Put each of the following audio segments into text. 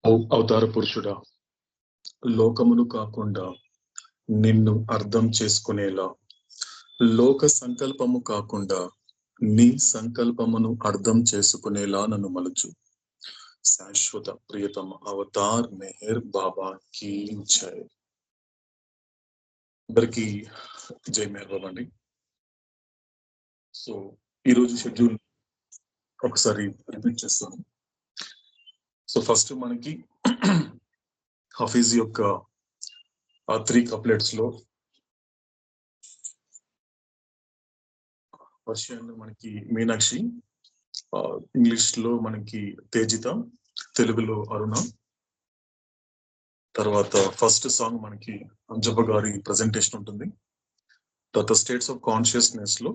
అవతార పురుషుడా, లోకమును కాకుండా నిన్ను అర్థం చేసుకునేలా, లోక సంకల్పము కాకుండా నీ సంకల్పమును అర్థం చేసుకునేలా నన్ను మలుచు. శాశ్వత ప్రియతమ అవతార్ మెహర్ బాబా కీ జై. అందరికీ జై మెహర్ బాబా అండి. సో ఈరోజు షెడ్యూల్ ఒకసారి రిపీట్ చేస్తాను. సో ఫస్ట్ మనకి హఫీజ్ యొక్క 3 కప్లెట్స్ లో పర్షియన్ మనకి మీనాక్షి, ఇంగ్లీష్ లో మనకి తేజిత, తెలుగులో అరుణ. తర్వాత ఫస్ట్ సాంగ్ మనకి అంజప్ప గారి ప్రజెంటేషన్ ఉంటుంది. తర్వాత స్టేట్స్ ఆఫ్ కాన్షియస్నెస్ లో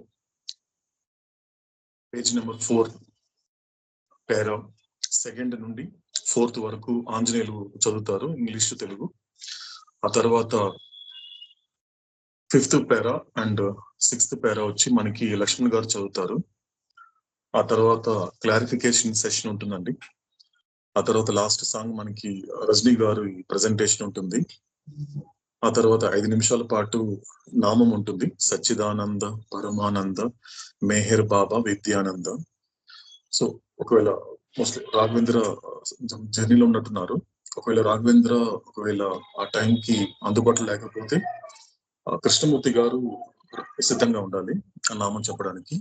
పేజ్ నెంబర్ 4 పేరా 2nd నుండి 4th వరకు ఆంజనేయులు చదువుతారు, ఇంగ్లీష్ తెలుగు. ఆ తర్వాత 5th పేరా అండ్ 6th పేరా వచ్చి మనకి లక్ష్మణ్ గారు చదువుతారు. ఆ తర్వాత క్లారిఫికేషన్ సెషన్ ఉంటుందండి. ఆ తర్వాత లాస్ట్ సాంగ్ మనకి రజనీ గారి ప్రజెంటేషన్ ఉంటుంది. ఆ తర్వాత 5 నిమిషాల పాటు నామం ఉంటుంది, సచ్చిదానంద పరమానంద మెహర్ బాబా విద్యానంద. సో ఒకవేళ మోస్ట్లీ రాఘవేంద్ర జర్నీలో ఉన్నట్టున్నారు. ఒకవేళ ఆ టైంకి అందుబాటులో లేకపోతే కృష్ణమూర్తి గారు సిద్ధంగా ఉండాలి ఆ నామం చెప్పడానికి.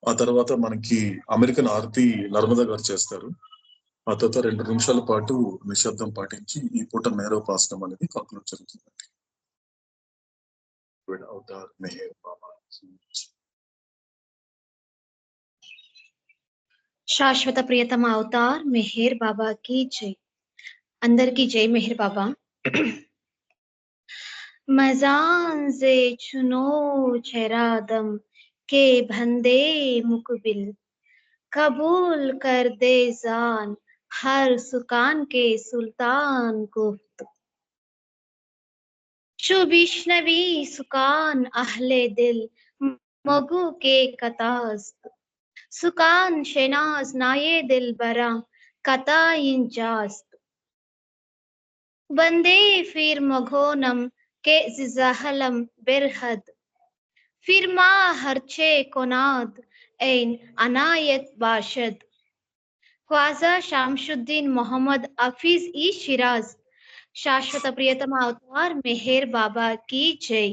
ఆ తర్వాత మనకి అమెరికన్ ఆర్తి నర్మదా గారు చేస్తారు. ఆ తర్వాత 2 నిమిషాల పాటు నిశ్శబ్దం పాటించి ఈ పూట మేరోపాసనం అనేది కంక్లూడ్ జరుగుతుందండి. అవతార్ మెహర్ బాబా. శాశ్వత ప్రియతమ అవతార్ మెహర్ బాబా की जय. అందరికీ జై మెహర్ బాబా. मजान से चुनो चरादम के बंदे मुकबिल, कबूल कर दे जान हर सुकान के सुल्तान गुफ्त. शुबिश्नवी सुकान अहले दिल मगू के कतास्त, सुकान शेनाज नाये दिल बरा कता इंजास्त. बंदे फिर मघोनम के जिजाहलम बिरहद, फिर मा हरचे कोनाद ऐन अनायत बाशद. ख्वाजा शामशुद्दीन मोहम्मद हफीज ई शिराज. शाश्वत प्रियतम अवतार मेहर बाबा की जय.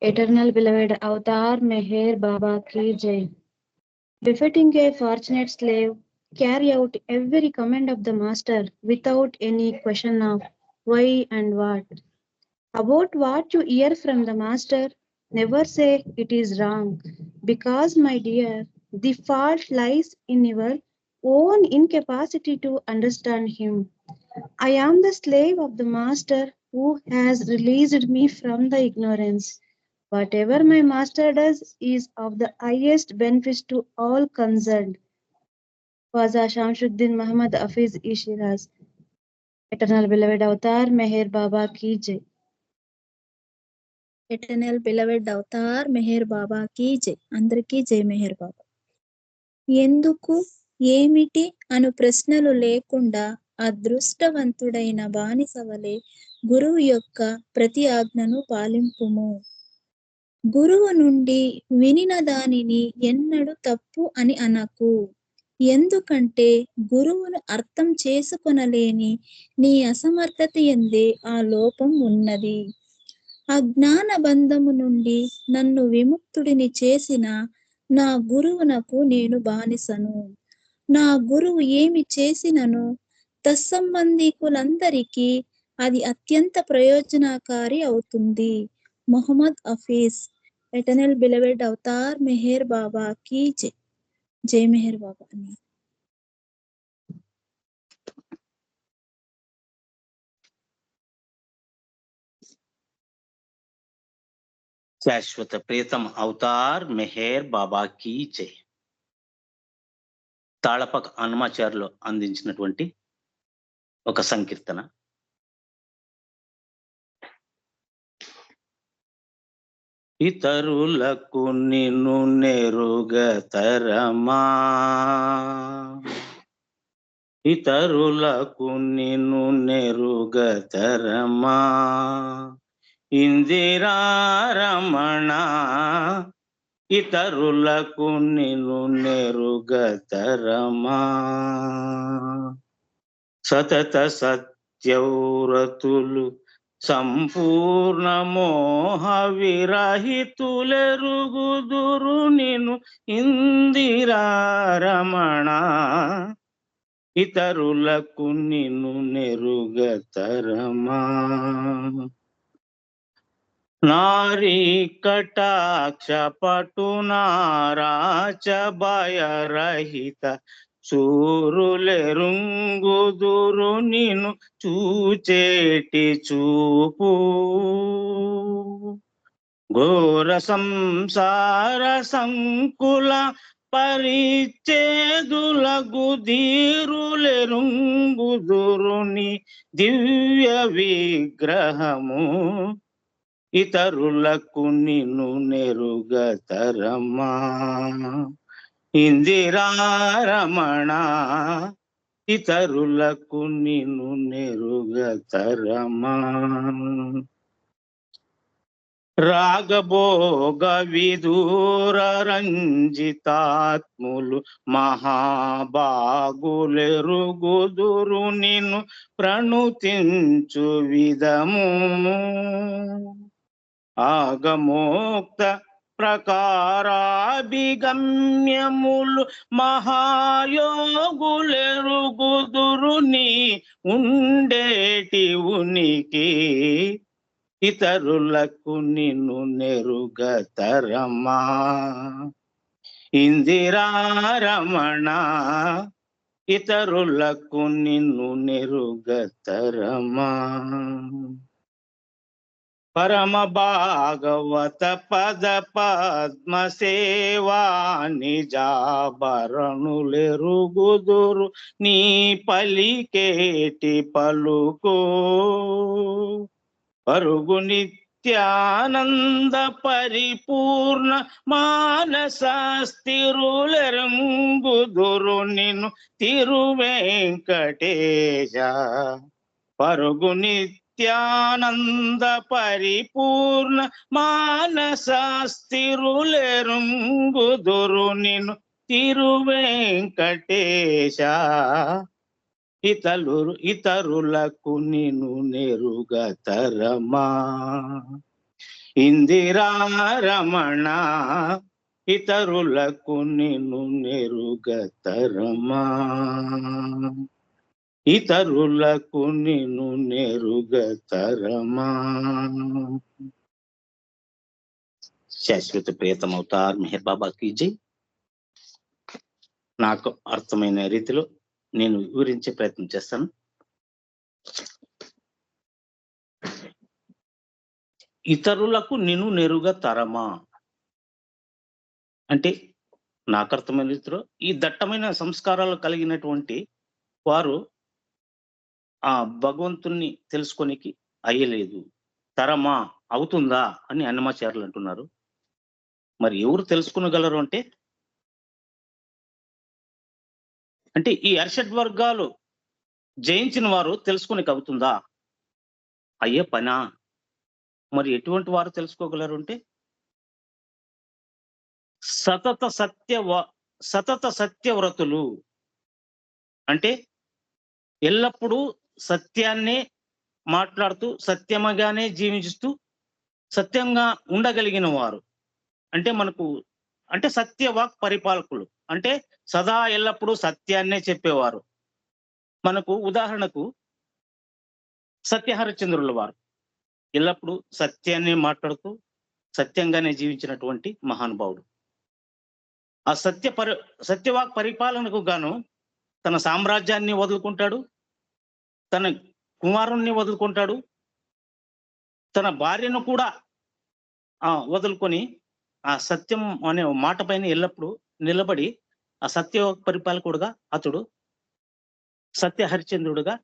Eternal beloved avatar Meher Baba ki jai. Befitting a fortunate slave, carry out every command of the master without any question of why and what. About what you hear from the master, never say it is wrong, because, my dear, the fault lies in your own incapacity to understand him. I am the slave of the master who has released me from the ignorance. Whatever my master does is of the highest benefit to all concerned. Khwaja Shamshuddin Muhammad Hafiz E. Shiraz. Eternal beloved avatar Meher Baba ki jai. Eternal beloved avatar Meher Baba కీ జై. అందరికీ జై మెహర్ బాబా. ఎందుకు, ఏమిటి అను ప్రశ్నలు లేకుండా అదృష్టవంతుడైన బానిస వలె గురువు యొక్క ప్రతి ఆజ్ఞను పాలింపుము. గురువు నుండి వినిన దానిని ఎన్నడూ తప్పు అని అనకు. ఎందుకంటే గురువును అర్థం చేసుకొనలేని నీ అసమర్థత యందే ఆ లోపం ఉన్నది. అజ్ఞాన బంధము నుండి నన్ను విముక్తుడిని చేసిన నా గురువునకు నేను బానిసను. నా గురువు ఏమి చేసినను తత్సంబంధికులందరికీ అది అత్యంత ప్రయోజనకారి అవుతుంది. Mohammed Hafiz. Eternal beloved avatar Meher Baba కీ జై. జై మెహర్ బాబా. శాశ్వత ప్రియతమ అవతార్ మెహర్ బాబా కీ జై. తాళపక హనుమాచార్యులు అందించినటువంటి ఒక సంకీర్తన. ఇతరులకు నిన్ను నెరుగతరమా, ఇతరులకు నిన్ను నెరుగతరమా, ఇందిరారమణ ఇతరులకు నిన్ను నెరుగతరమా. సతత సత్యవ్రతులు సంపూర్ణ మోహ విరహితులెరుగుదురు నిన్ను ఇందిరారమణ, ఇతరులకు నిన్ను నెరుగతరమా. నారీ కటాక్ష పటునారాచ భయరహిత చూరులెరుంగుదురు నిన్ను చూచేటి చూపు. ఘోర సంసార సంకుల పరిచ్ఛేదులకు ధీరులెరుంగుదురు నీ దివ్య విగ్రహము, ఇతరులకు నిన్ను నెరుగతరమా. ఇందిరారమణ ఇతరులకు నిన్ను నెరుగతరమా. రాగభోగ విదూర రంజితాత్ములు మహాబాగులెరుగుదురు నిన్ను ప్రణుతించు విధము. ఆగమోక్త ప్రకారాభిగమ్యములు మహాయోగులెరుగుదురు నీ ఉండేటి ఉనికి, ఇతరులకు నిన్ను నెరుగతరమా. ఇందిరారమణ ఇతరులకు నిన్ను నెరుగతరమా. పరమ భాగవత పద పద్మ సేవా నిజాభరణులెరుగుదురు నీ పలికేటి పలుకు. పరుగు నిత్యానంద పరిపూర్ణ మానస స్థిరులెరుంగుదురు నిన్ను తిరువెంకటేశ. పరుగు నిత్యానంద పరిపూర్ణ మానస స్థిరులెరుంగుదురు నిన్ను తిరువెంకటేశ. ఇతరులకు నిన్ను నెరుగతరమా. ఇందిరారమణ ఇతరులకు నిన్ను నెరుగతరమా. ఇతరులకు నిన్ను నెరుగతరమా. శాశ్వత ప్రియతమ అవతార్ మెహర్ బాబాకి జై. నాకు అర్థమైన రీతిలో నేను వివరించే ప్రయత్నం చేస్తాను. ఇతరులకు నిన్ను నెరుగతరమా అంటే నాకు అర్థమైన రీతిలో ఈ దట్టమైన సంస్కారాలు కలిగినటువంటి వారు ఆ భగవంతుణ్ణి తెలుసుకోనికి అయ్యలేదు. తరమా అవుతుందా అని అన్నమాచార్యులు అంటున్నారు. మరి ఎవరు తెలుసుకునగలరు అంటే ఈ అర్షడ్ వర్గాలు జయించిన వారు తెలుసుకునే అవుతుందా? అయ్యే పనా? మరి ఎటువంటి వారు తెలుసుకోగలరు సతత సత్యవ్రతులు అంటే ఎల్లప్పుడూ సత్యాన్నే మాట్లాడుతూ సత్యముగానే జీవిస్తూ సత్యంగా ఉండగలిగిన వారు అంటే మనకు అంటే సత్యవాక్ పరిపాలకులు అంటే సదా ఎల్లప్పుడూ సత్యాన్నే చెప్పేవారు. మనకు ఉదాహరణకు సత్యహరిశ్చంద్రుల వారు ఎల్లప్పుడూ సత్యాన్ని మాట్లాడుతూ సత్యంగానే జీవించినటువంటి మహానుభావుడు. ఆ సత్యవాక్ పరిపాలనకు గాను తన సామ్రాజ్యాన్ని వదులుకుంటాడు, తన కుమారుణ్ణి వదులుకుంటాడు, తన భార్యను కూడా వదులుకొని ఆ సత్యం అనే మాట పైన ఎల్లప్పుడూ నిలబడి ఆ సత్యవాక్ పరిపాలకుడుగా అతడు సత్యహరిశ్చంద్రుడుగా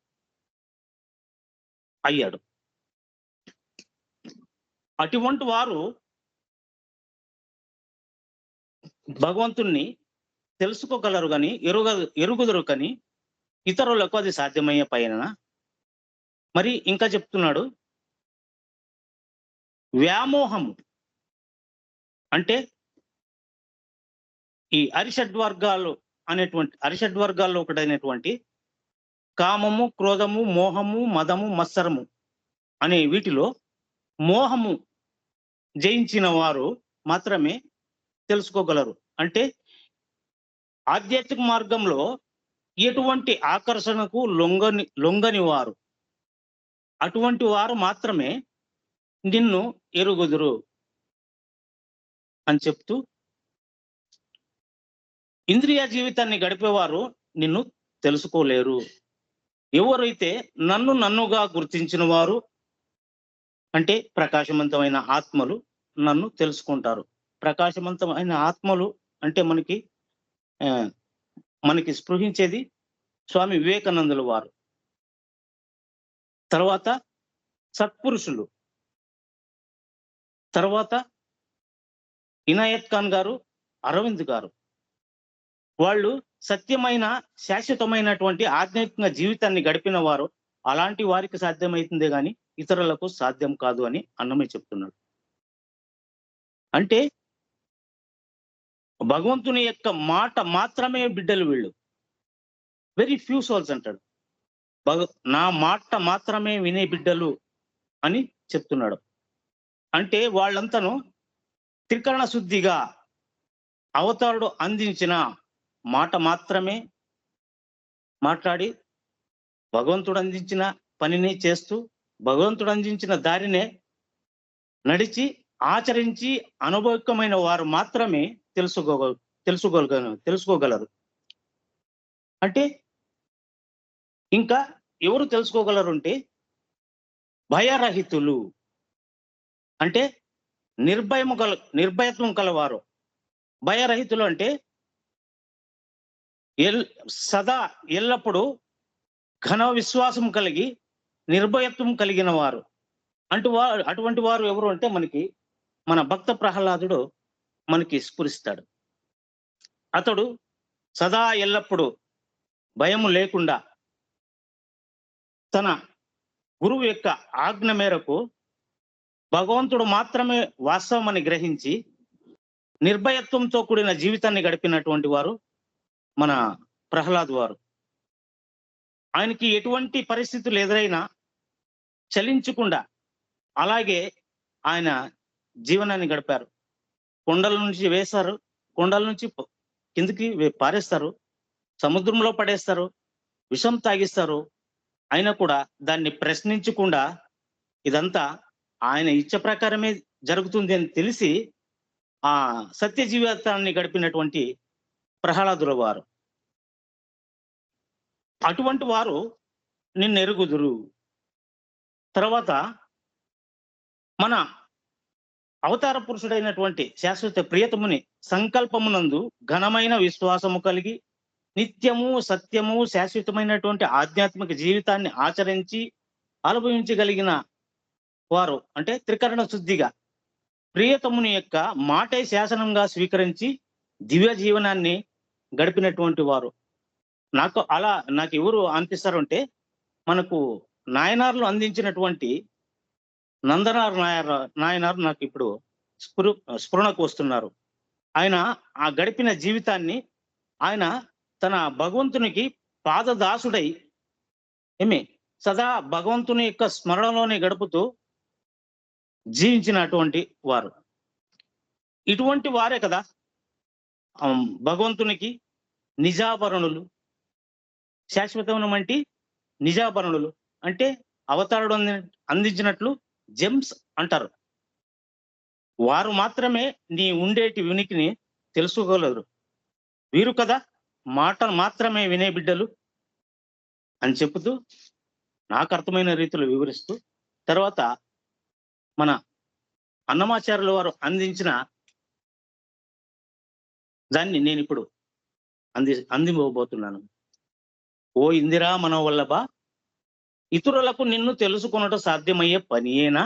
అయ్యాడు. అటువంటి వారు భగవంతుణ్ణి తెలుసుకోగలరు కానీ ఎరుగుదురు కానీ ఇతరులకు అది సాధ్యమయ్యే పైన. మరి ఇంకా చెప్తున్నాడు, వ్యామోహము అంటే ఈ అరిషడ్వర్గాల్లో ఒకటైనటువంటి కామము, క్రోధము, మోహము, మదము, మత్సరము అనే వీటిలో మోహము జయించిన వారు మాత్రమే తెలుసుకోగలరు. అంటే ఆధ్యాత్మిక మార్గంలో ఎటువంటి ఆకర్షణకు లొంగని వారు, అటువంటి వారు మాత్రమే నిన్ను ఎరుగుదురు అని చెప్తూ, ఇంద్రియ జీవితాన్ని గడిపేవారు నిన్ను తెలుసుకోలేరు. ఎవరైతే నన్నుగా గుర్తించిన వారు అంటే ప్రకాశవంతమైన ఆత్మలు నన్ను తెలుసుకుంటారు. ప్రకాశవంతమైన ఆత్మలు అంటే మనకి స్పృహించేది స్వామి వివేకానందుల వారు, తర్వాత సత్పురుషులు, తర్వాత ఇనాయత్ ఖాన్ గారు, అరవింద్ గారు. వాళ్ళు సత్యమైన శాశ్వతమైనటువంటి ఆధ్యాత్మిక జీవితాన్ని గడిపిన వారు. అలాంటి వారికి సాధ్యమవుతుందే గాని ఇతరులకు సాధ్యం కాదు అని అన్నమయ్య చెప్తున్నాడు. అంటే భగవంతుని యొక్క మాట మాత్రమే బిడ్డలు వీళ్ళు. వెరీ ఫ్యూ సోల్స్ అంటాడు. నా మాట మాత్రమే వినే బిడ్డలు అని చెప్తున్నాడు. అంటే వాళ్ళంతను త్రికరణ శుద్ధిగా అవతారుడు అందించిన మాట మాత్రమే మాట్లాడి, భగవంతుడు అందించిన పనిని చేస్తూ, భగవంతుడు అందించిన దారినే నడిచి ఆచరించి అనుభవకమైన వారు మాత్రమే తెలుసుకోగలరు. అంటే ఇంకా ఎవరు తెలుసుకోగలరు అంటే భయరహితులు, అంటే నిర్భయత్వం కలవారు. భయరహితులు అంటే సదా ఎల్లప్పుడూ ఘన విశ్వాసం కలిగి నిర్భయత్వం కలిగిన వారు. అటువంటి వారు ఎవరు అంటే మన భక్త ప్రహ్లాదుడు మనకి స్ఫురిస్తాడు. అతడు సదా ఎల్లప్పుడూ భయము లేకుండా తన గురువు యొక్క ఆజ్ఞ మేరకు భగవంతుడు మాత్రమే వాస్తవమని గ్రహించి నిర్భయత్వంతో కూడిన జీవితాన్ని గడిపినటువంటి వారు మన ప్రహ్లాద్ వారు. ఆయనకి ఎటువంటి పరిస్థితులు ఎదురైనా చలించకుండా అలాగే ఆయన జీవనాన్ని గడిపారు. కొండల నుంచి వేశారు, కొండల నుంచి కిందికి పారేస్తారు, సముద్రంలో పడేస్తారు, విషం తాగిస్తారు. అయినా కూడా దాన్ని ప్రశ్నించకుండా ఇదంతా ఆయన ఇచ్చ ప్రకారమే జరుగుతుంది అని తెలిసి ఆ సత్య జీవితాన్ని గడిపినటువంటి ప్రహ్లాదుల వారు. అటువంటి వారు నిన్ను ఎరుగుదురు. తర్వాత మన అవతార పురుషుడైనటువంటి శాశ్వత ప్రియతముని సంకల్పమునందు ఘనమైన విశ్వాసము కలిగి నిత్యము సత్యము శాశ్వతమైనటువంటి ఆధ్యాత్మిక జీవితాన్ని ఆచరించి అనుభవించగలిగిన వారు అంటే త్రికరణ శుద్ధిగా ప్రియతముని యొక్క మాటే శాసనంగా స్వీకరించి దివ్య జీవనాన్ని గడిపినటువంటి వారు. నాకు ఎవరు అనిపిస్తారంటే మనకు నాయనార్లు అందించినటువంటి నందనార్ నాయనార్ నాకు ఇప్పుడు స్ఫురణకు వస్తున్నారు. ఆయన ఆ గడిపిన జీవితాన్ని ఆయన తన భగవంతునికి పాదదాసుడై సదా భగవంతుని యొక్క స్మరణలోనే గడుపుతూ జీవించినటువంటి వారు. ఇటువంటి వారే కదా భగవంతునికి నిజాభరణులు. శాశ్వతమైనటువంటి నిజాభరణులు అంటే అవతారుడు అందించినట్లు జెమ్స్ అంటారు. వారు మాత్రమే నీ ఉండేటి ఉనికిని తెలుసుకోగలరు. వీరు కదా మాట మాత్రమే వినే బిడ్డలు అని చెబుతూ నాకు అర్థమైన రీతిలో వివరిస్తూ తర్వాత మన అన్నమాచార్యుల వారు అందించిన దాన్ని నేను ఇప్పుడు అందివ్వబోతున్నాను. ఓ ఇందిరా మనోవల్లభ, ఇతరులకు నిన్ను తెలుసుకొనటం సాధ్యమయ్యే పనియేనా?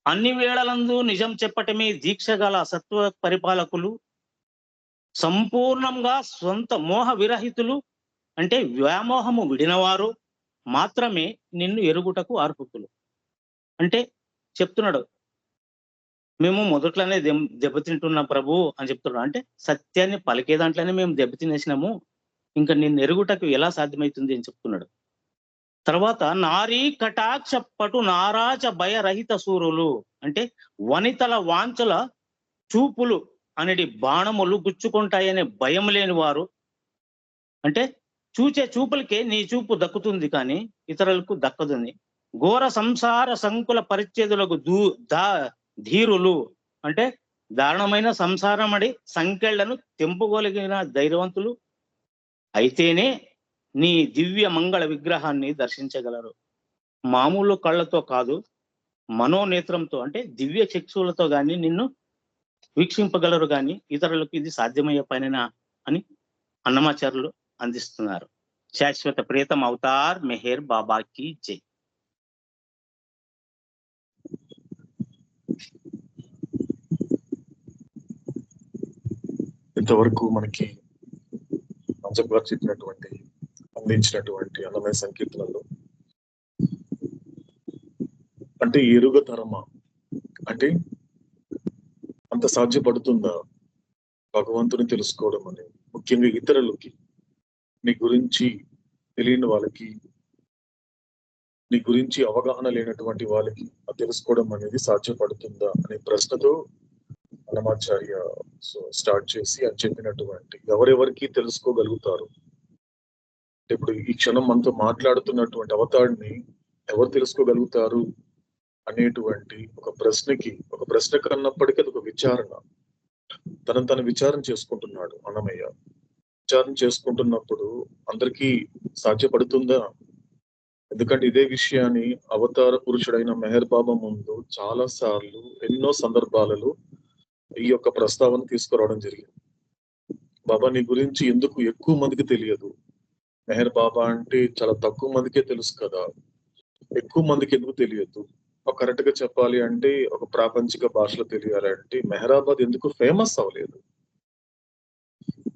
అన్ని వేళలందు నిజం చెప్పటమే దీక్ష గల సత్వ పరిపాలకులు సంపూర్ణంగా సొంత మోహ విరహితులు అంటే వ్యామోహము విడినవారు మాత్రమే నిన్ను ఎరుగుటకు అర్హుతులు. అంటే చెప్తున్నాడు, మేము మొదట్లోనే దెబ్బతింటున్నాం ప్రభు అని చెప్తున్నాడు. అంటే సత్యాన్ని పలికే దాంట్లోనే మేము దెబ్బతినేసినాము, ఇంకా నిన్ను ఎరుగుటకు ఎలా సాధ్యమవుతుంది అని చెప్తున్నాడు. తర్వాత నారీ కటాక్ష పటు నారాజ భయరహిత సూరులు అంటే వనితల వాంఛల చూపులు అనేది బాణములు గుచ్చుకుంటాయనే భయం లేని వారు. అంటే చూచే చూపులకే నీ చూపు దక్కుతుంది కానీ ఇతరులకు దక్కదని. ఘోర సంసార సంకుల పరిచ్ఛేదులకు ధీరులు అంటే దారుణమైన సంసారం అడి సంకెళ్లను తెంపుకోగలిగిన ధైర్యవంతులు అయితేనే నీ దివ్య మంగళ విగ్రహాన్ని దర్శించగలరు. మామూలు కళ్ళతో కాదు, మనోనేత్రంతో అంటే దివ్య చక్షులతో గాని నిన్ను వీక్షింపగలరు గాని ఇతరులకు ఇది సాధ్యమయ్యే పనినా అని అన్నమాచార్యులు అందిస్తున్నారు. శాశ్వత ప్రియతం అవతార్ మెహర్ బాబాకి జై. ఇంతవరకు మనకి అంజబ్గారు చెప్పినటువంటి అందించినటువంటి అన్నమయ సంకీర్తనలు అంటే ఎరుగతరమా అంటే అంత సాధ్యపడుతుందా భగవంతుని తెలుసుకోవడం అని, ముఖ్యంగా ఇతరులకి నీ గురించి తెలియని వాళ్ళకి, నీ గురించి అవగాహన లేనటువంటి వాళ్ళకి తెలుసుకోవడం అనేది సాధ్యపడుతుందా అనే ప్రశ్నతో అన్నమాచార్య స్టార్ట్ చేసి అని చెప్పినటువంటి ఎవరెవరికి తెలుసుకోగలుగుతారు. ఇప్పుడు ఈ క్షణం మనతో మాట్లాడుతున్నటువంటి అవతారిని ఎవరు తెలుసుకోగలుగుతారు అనేటువంటి ఒక ప్రశ్న కన్నప్పటికీ అది ఒక విచారణ. తను విచారణ చేసుకుంటున్నాడు అన్నమయ్య. విచారణ చేసుకుంటున్నప్పుడు అందరికీ సాధ్యపడుతుందా? ఎందుకంటే ఇదే విషయాన్ని అవతార పురుషుడైన మెహర్ బాబా ముందు చాలా సార్లు ఎన్నో సందర్భాలలో ఈ యొక్క ప్రస్తావన తీసుకురావడం జరిగింది. బాబా నీ గురించి ఎందుకు ఎక్కువ మందికి తెలియదు? మెహర్ బాబా అంటే చాలా తక్కువ మందికే తెలుసు కదా, ఎక్కువ మందికి ఎందుకు తెలియదు? కరెక్ట్ గా చెప్పాలి అంటే ఒక ప్రాపంచిక భాషలో తెలియాలంటే మెహరాబాద్ ఎందుకు ఫేమస్ అవ్వలేదు,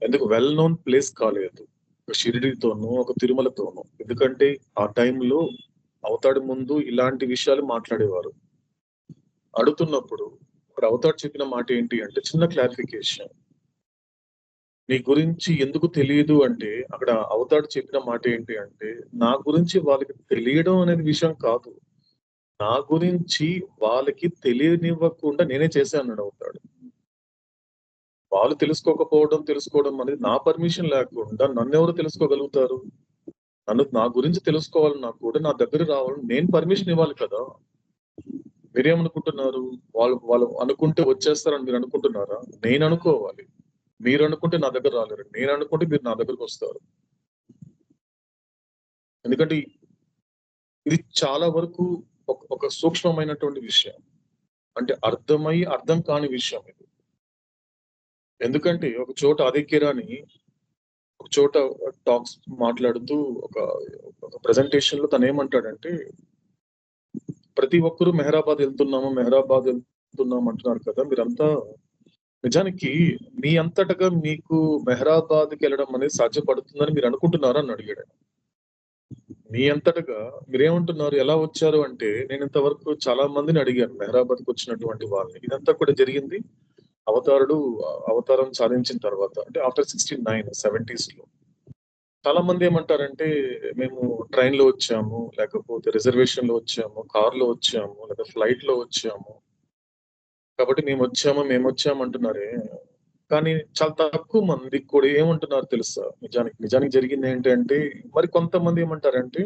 ఎందుకు వెల్ నోన్ ప్లేస్ కాలేదు ఒక షిరిడితోనూ ఒక తిరుమలతోనూ? ఎందుకంటే ఆ టైంలో అవతాడి ముందు ఇలాంటి విషయాలు మాట్లాడేవారు. అడుగుతున్నప్పుడు ఇప్పుడు అవతాడు చెప్పిన మాట ఏంటి అంటే చిన్న క్లారిఫికేషన్, నీ గురించి ఎందుకు తెలియదు అంటే అక్కడ అవతాడు చెప్పిన మాట ఏంటి అంటే నా గురించి వాళ్ళకి తెలియడం అనేది విషయం కాదు, నా గురించి వాళ్ళకి తెలియనివ్వకుండా నేనే చేశాను అన్నాడు అవుతాడు. వాళ్ళు తెలుసుకోవడం అనేది నా పర్మిషన్ లేకుండా నన్ను ఎవరు తెలుసుకోగలుగుతారు? నా గురించి తెలుసుకోవాలన్నా కూడా నా దగ్గర రావాలని నేను పర్మిషన్ ఇవ్వాలి కదా. మీరేమనుకుంటున్నారు? వాళ్ళు అనుకుంటే వచ్చేస్తారని మీరు అనుకుంటున్నారా? నేను అనుకోవాలి. మీరు అనుకుంటే నా దగ్గర రాలేరు, నేను అనుకుంటే మీరు నా దగ్గరకు వస్తారు. ఎందుకంటే ఇది చాలా వరకు ఒక సూక్ష్మమైనటువంటి విషయం, అంటే అర్థం కాని విషయం ఇది. ఎందుకంటే ఒక చోట అదే కిరాని ఒక చోట టాక్స్ మాట్లాడుతూ ఒక ప్రెజెంటేషన్ లో తను ఏమంటాడంటే ప్రతి ఒక్కరూ మెహరాబాద్ వెళ్తున్నాము అంటున్నారు కదా, మీరంతా నిజానికి మీ అంతటగా మీకు మెహరాబాద్కి వెళ్ళడం అనేది సాధ్యపడుతుందని మీరు అనుకుంటున్నారా అని అడిగాడు. మీ అంతటగా మీరేమంటున్నారు, ఎలా వచ్చారు అంటే నేను ఇంతవరకు చాలా మందిని అడిగాను మెహరాబాద్కి వచ్చినటువంటి వాళ్ళని. ఇదంతా కూడా జరిగింది అవతారం సాధించిన తర్వాత, అంటే ఆఫ్టర్ 69-70s లో. చాలా మంది ఏమంటారంటే మేము ట్రైన్ లో వచ్చాము, లేకపోతే రిజర్వేషన్ లో వచ్చాము, కార్ లో వచ్చాము, లేదా ఫ్లైట్ లో వచ్చాము, కాబట్టి మేము వచ్చాము అంటున్నారే. కానీ చాలా తక్కువ మంది కూడా ఏమంటున్నారు తెలుసా, నిజానికి జరిగింది ఏంటంటే మరి కొంతమంది ఏమంటారంటే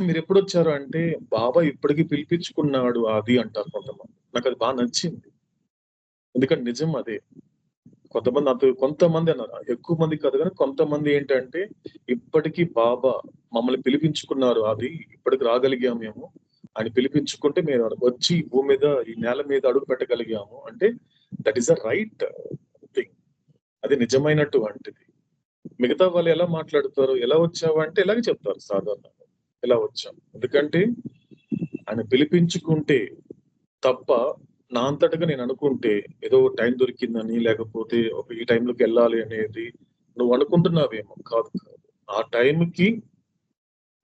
మీరు ఎప్పుడు వచ్చారు అంటే బాబా ఇప్పటికీ పిలిపించుకున్నాడు అది అంటారు కొంతమంది. నాకు అది బాగా నచ్చింది, ఎందుకంటే నిజం అదే. కొంతమంది అన్నారు, ఎక్కువ మంది కాదు కానీ కొంతమంది ఏంటంటే ఇప్పటికీ బాబా మమ్మల్ని పిలిపించుకున్నారు, అది ఇప్పటికి రాగలిగాము మేము, ఆయన పిలిపించుకుంటే మేము వచ్చి భూమి మీద ఈ నేల మీద అడుగు పెట్టగలిగాము అంటే that is a right thing, అది నిజమైనటువంటిది. మిగతా వాళ్ళు ఎలా మాట్లాడుతారు, ఎలా వచ్చావు అంటే ఇలాగే చెప్తారు సాధారణంగా, ఇలా వచ్చాం. ఎందుకంటే ఆయన పిలిపించుకుంటే తప్ప నా అంతటగా నేను అనుకుంటే ఏదో టైం దొరికిందని, లేకపోతే ఈ టైంలోకి వెళ్ళాలి అనేది నువ్వు అనుకుంటున్నావేమో. కాదు కాదు, ఆ టైంకి,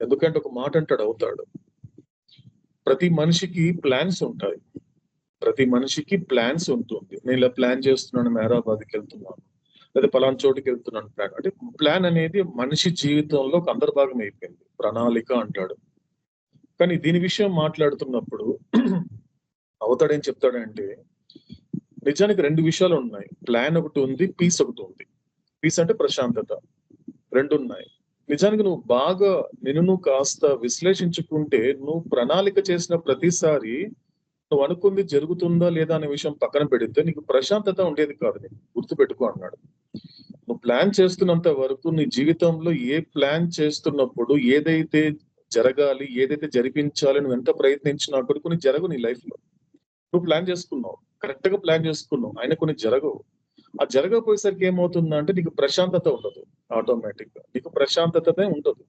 ఎందుకంటే ఒక మాట అంటాడు అవుతాడు, ప్రతి మనిషికి ప్లాన్స్ ఉంటాయి. ప్రతి మనిషికి ప్లాన్స్ ఉంటుంది. నేను ఇలా ప్లాన్ చేస్తున్నాను, మేరాబాద్కి వెళ్తున్నాను, లేదా పలానా చోటుకి వెళ్తున్నాను. ప్లాన్ అంటే ప్లాన్ అనేది మనిషి జీవితంలో ఒక అంతర్భాగం అయిపోయింది. ప్రణాళిక అంటాడు. కానీ దీని విషయం మాట్లాడుతున్నప్పుడు అవతాడు ఏం చెప్తాడంటే, నిజానికి రెండు విషయాలు ఉన్నాయి. ప్లాన్ ఒకటి ఉంది, పీస్ ఒకటి ఉంది. పీస్ అంటే ప్రశాంతత. రెండు ఉన్నాయి. నిజానికి నువ్వు బాగా నువ్వు కాస్త విశ్లేషించుకుంటే, నువ్వు ప్రణాళిక చేసిన ప్రతిసారి నువ్వు అనుకుంది జరుగుతుందా లేదా అనే విషయం పక్కన పెడితే నీకు ప్రశాంతత ఉండేది కాదు. నీకు గుర్తుపెట్టుకో అన్నాడు. నువ్వు ప్లాన్ చేస్తున్నంత వరకు నీ జీవితంలో ఏ ప్లాన్ చేస్తున్నప్పుడు ఏదైతే జరగాలి, ఏదైతే జరిపించాలి, నువ్వు ఎంత ప్రయత్నించినా కూడా కొన్ని జరగవు నీ లైఫ్ లో. నువ్వు ప్లాన్ చేసుకున్నావు, కరెక్ట్ గా ప్లాన్ చేసుకున్నావు, ఆయన కొన్ని జరగవు. ఆ జరగకపోయేసరికి ఏమవుతుందంటే నీకు ప్రశాంతత ఉండదు. ఆటోమేటిక్ గా నీకు ప్రశాంతతనే ఉండదు.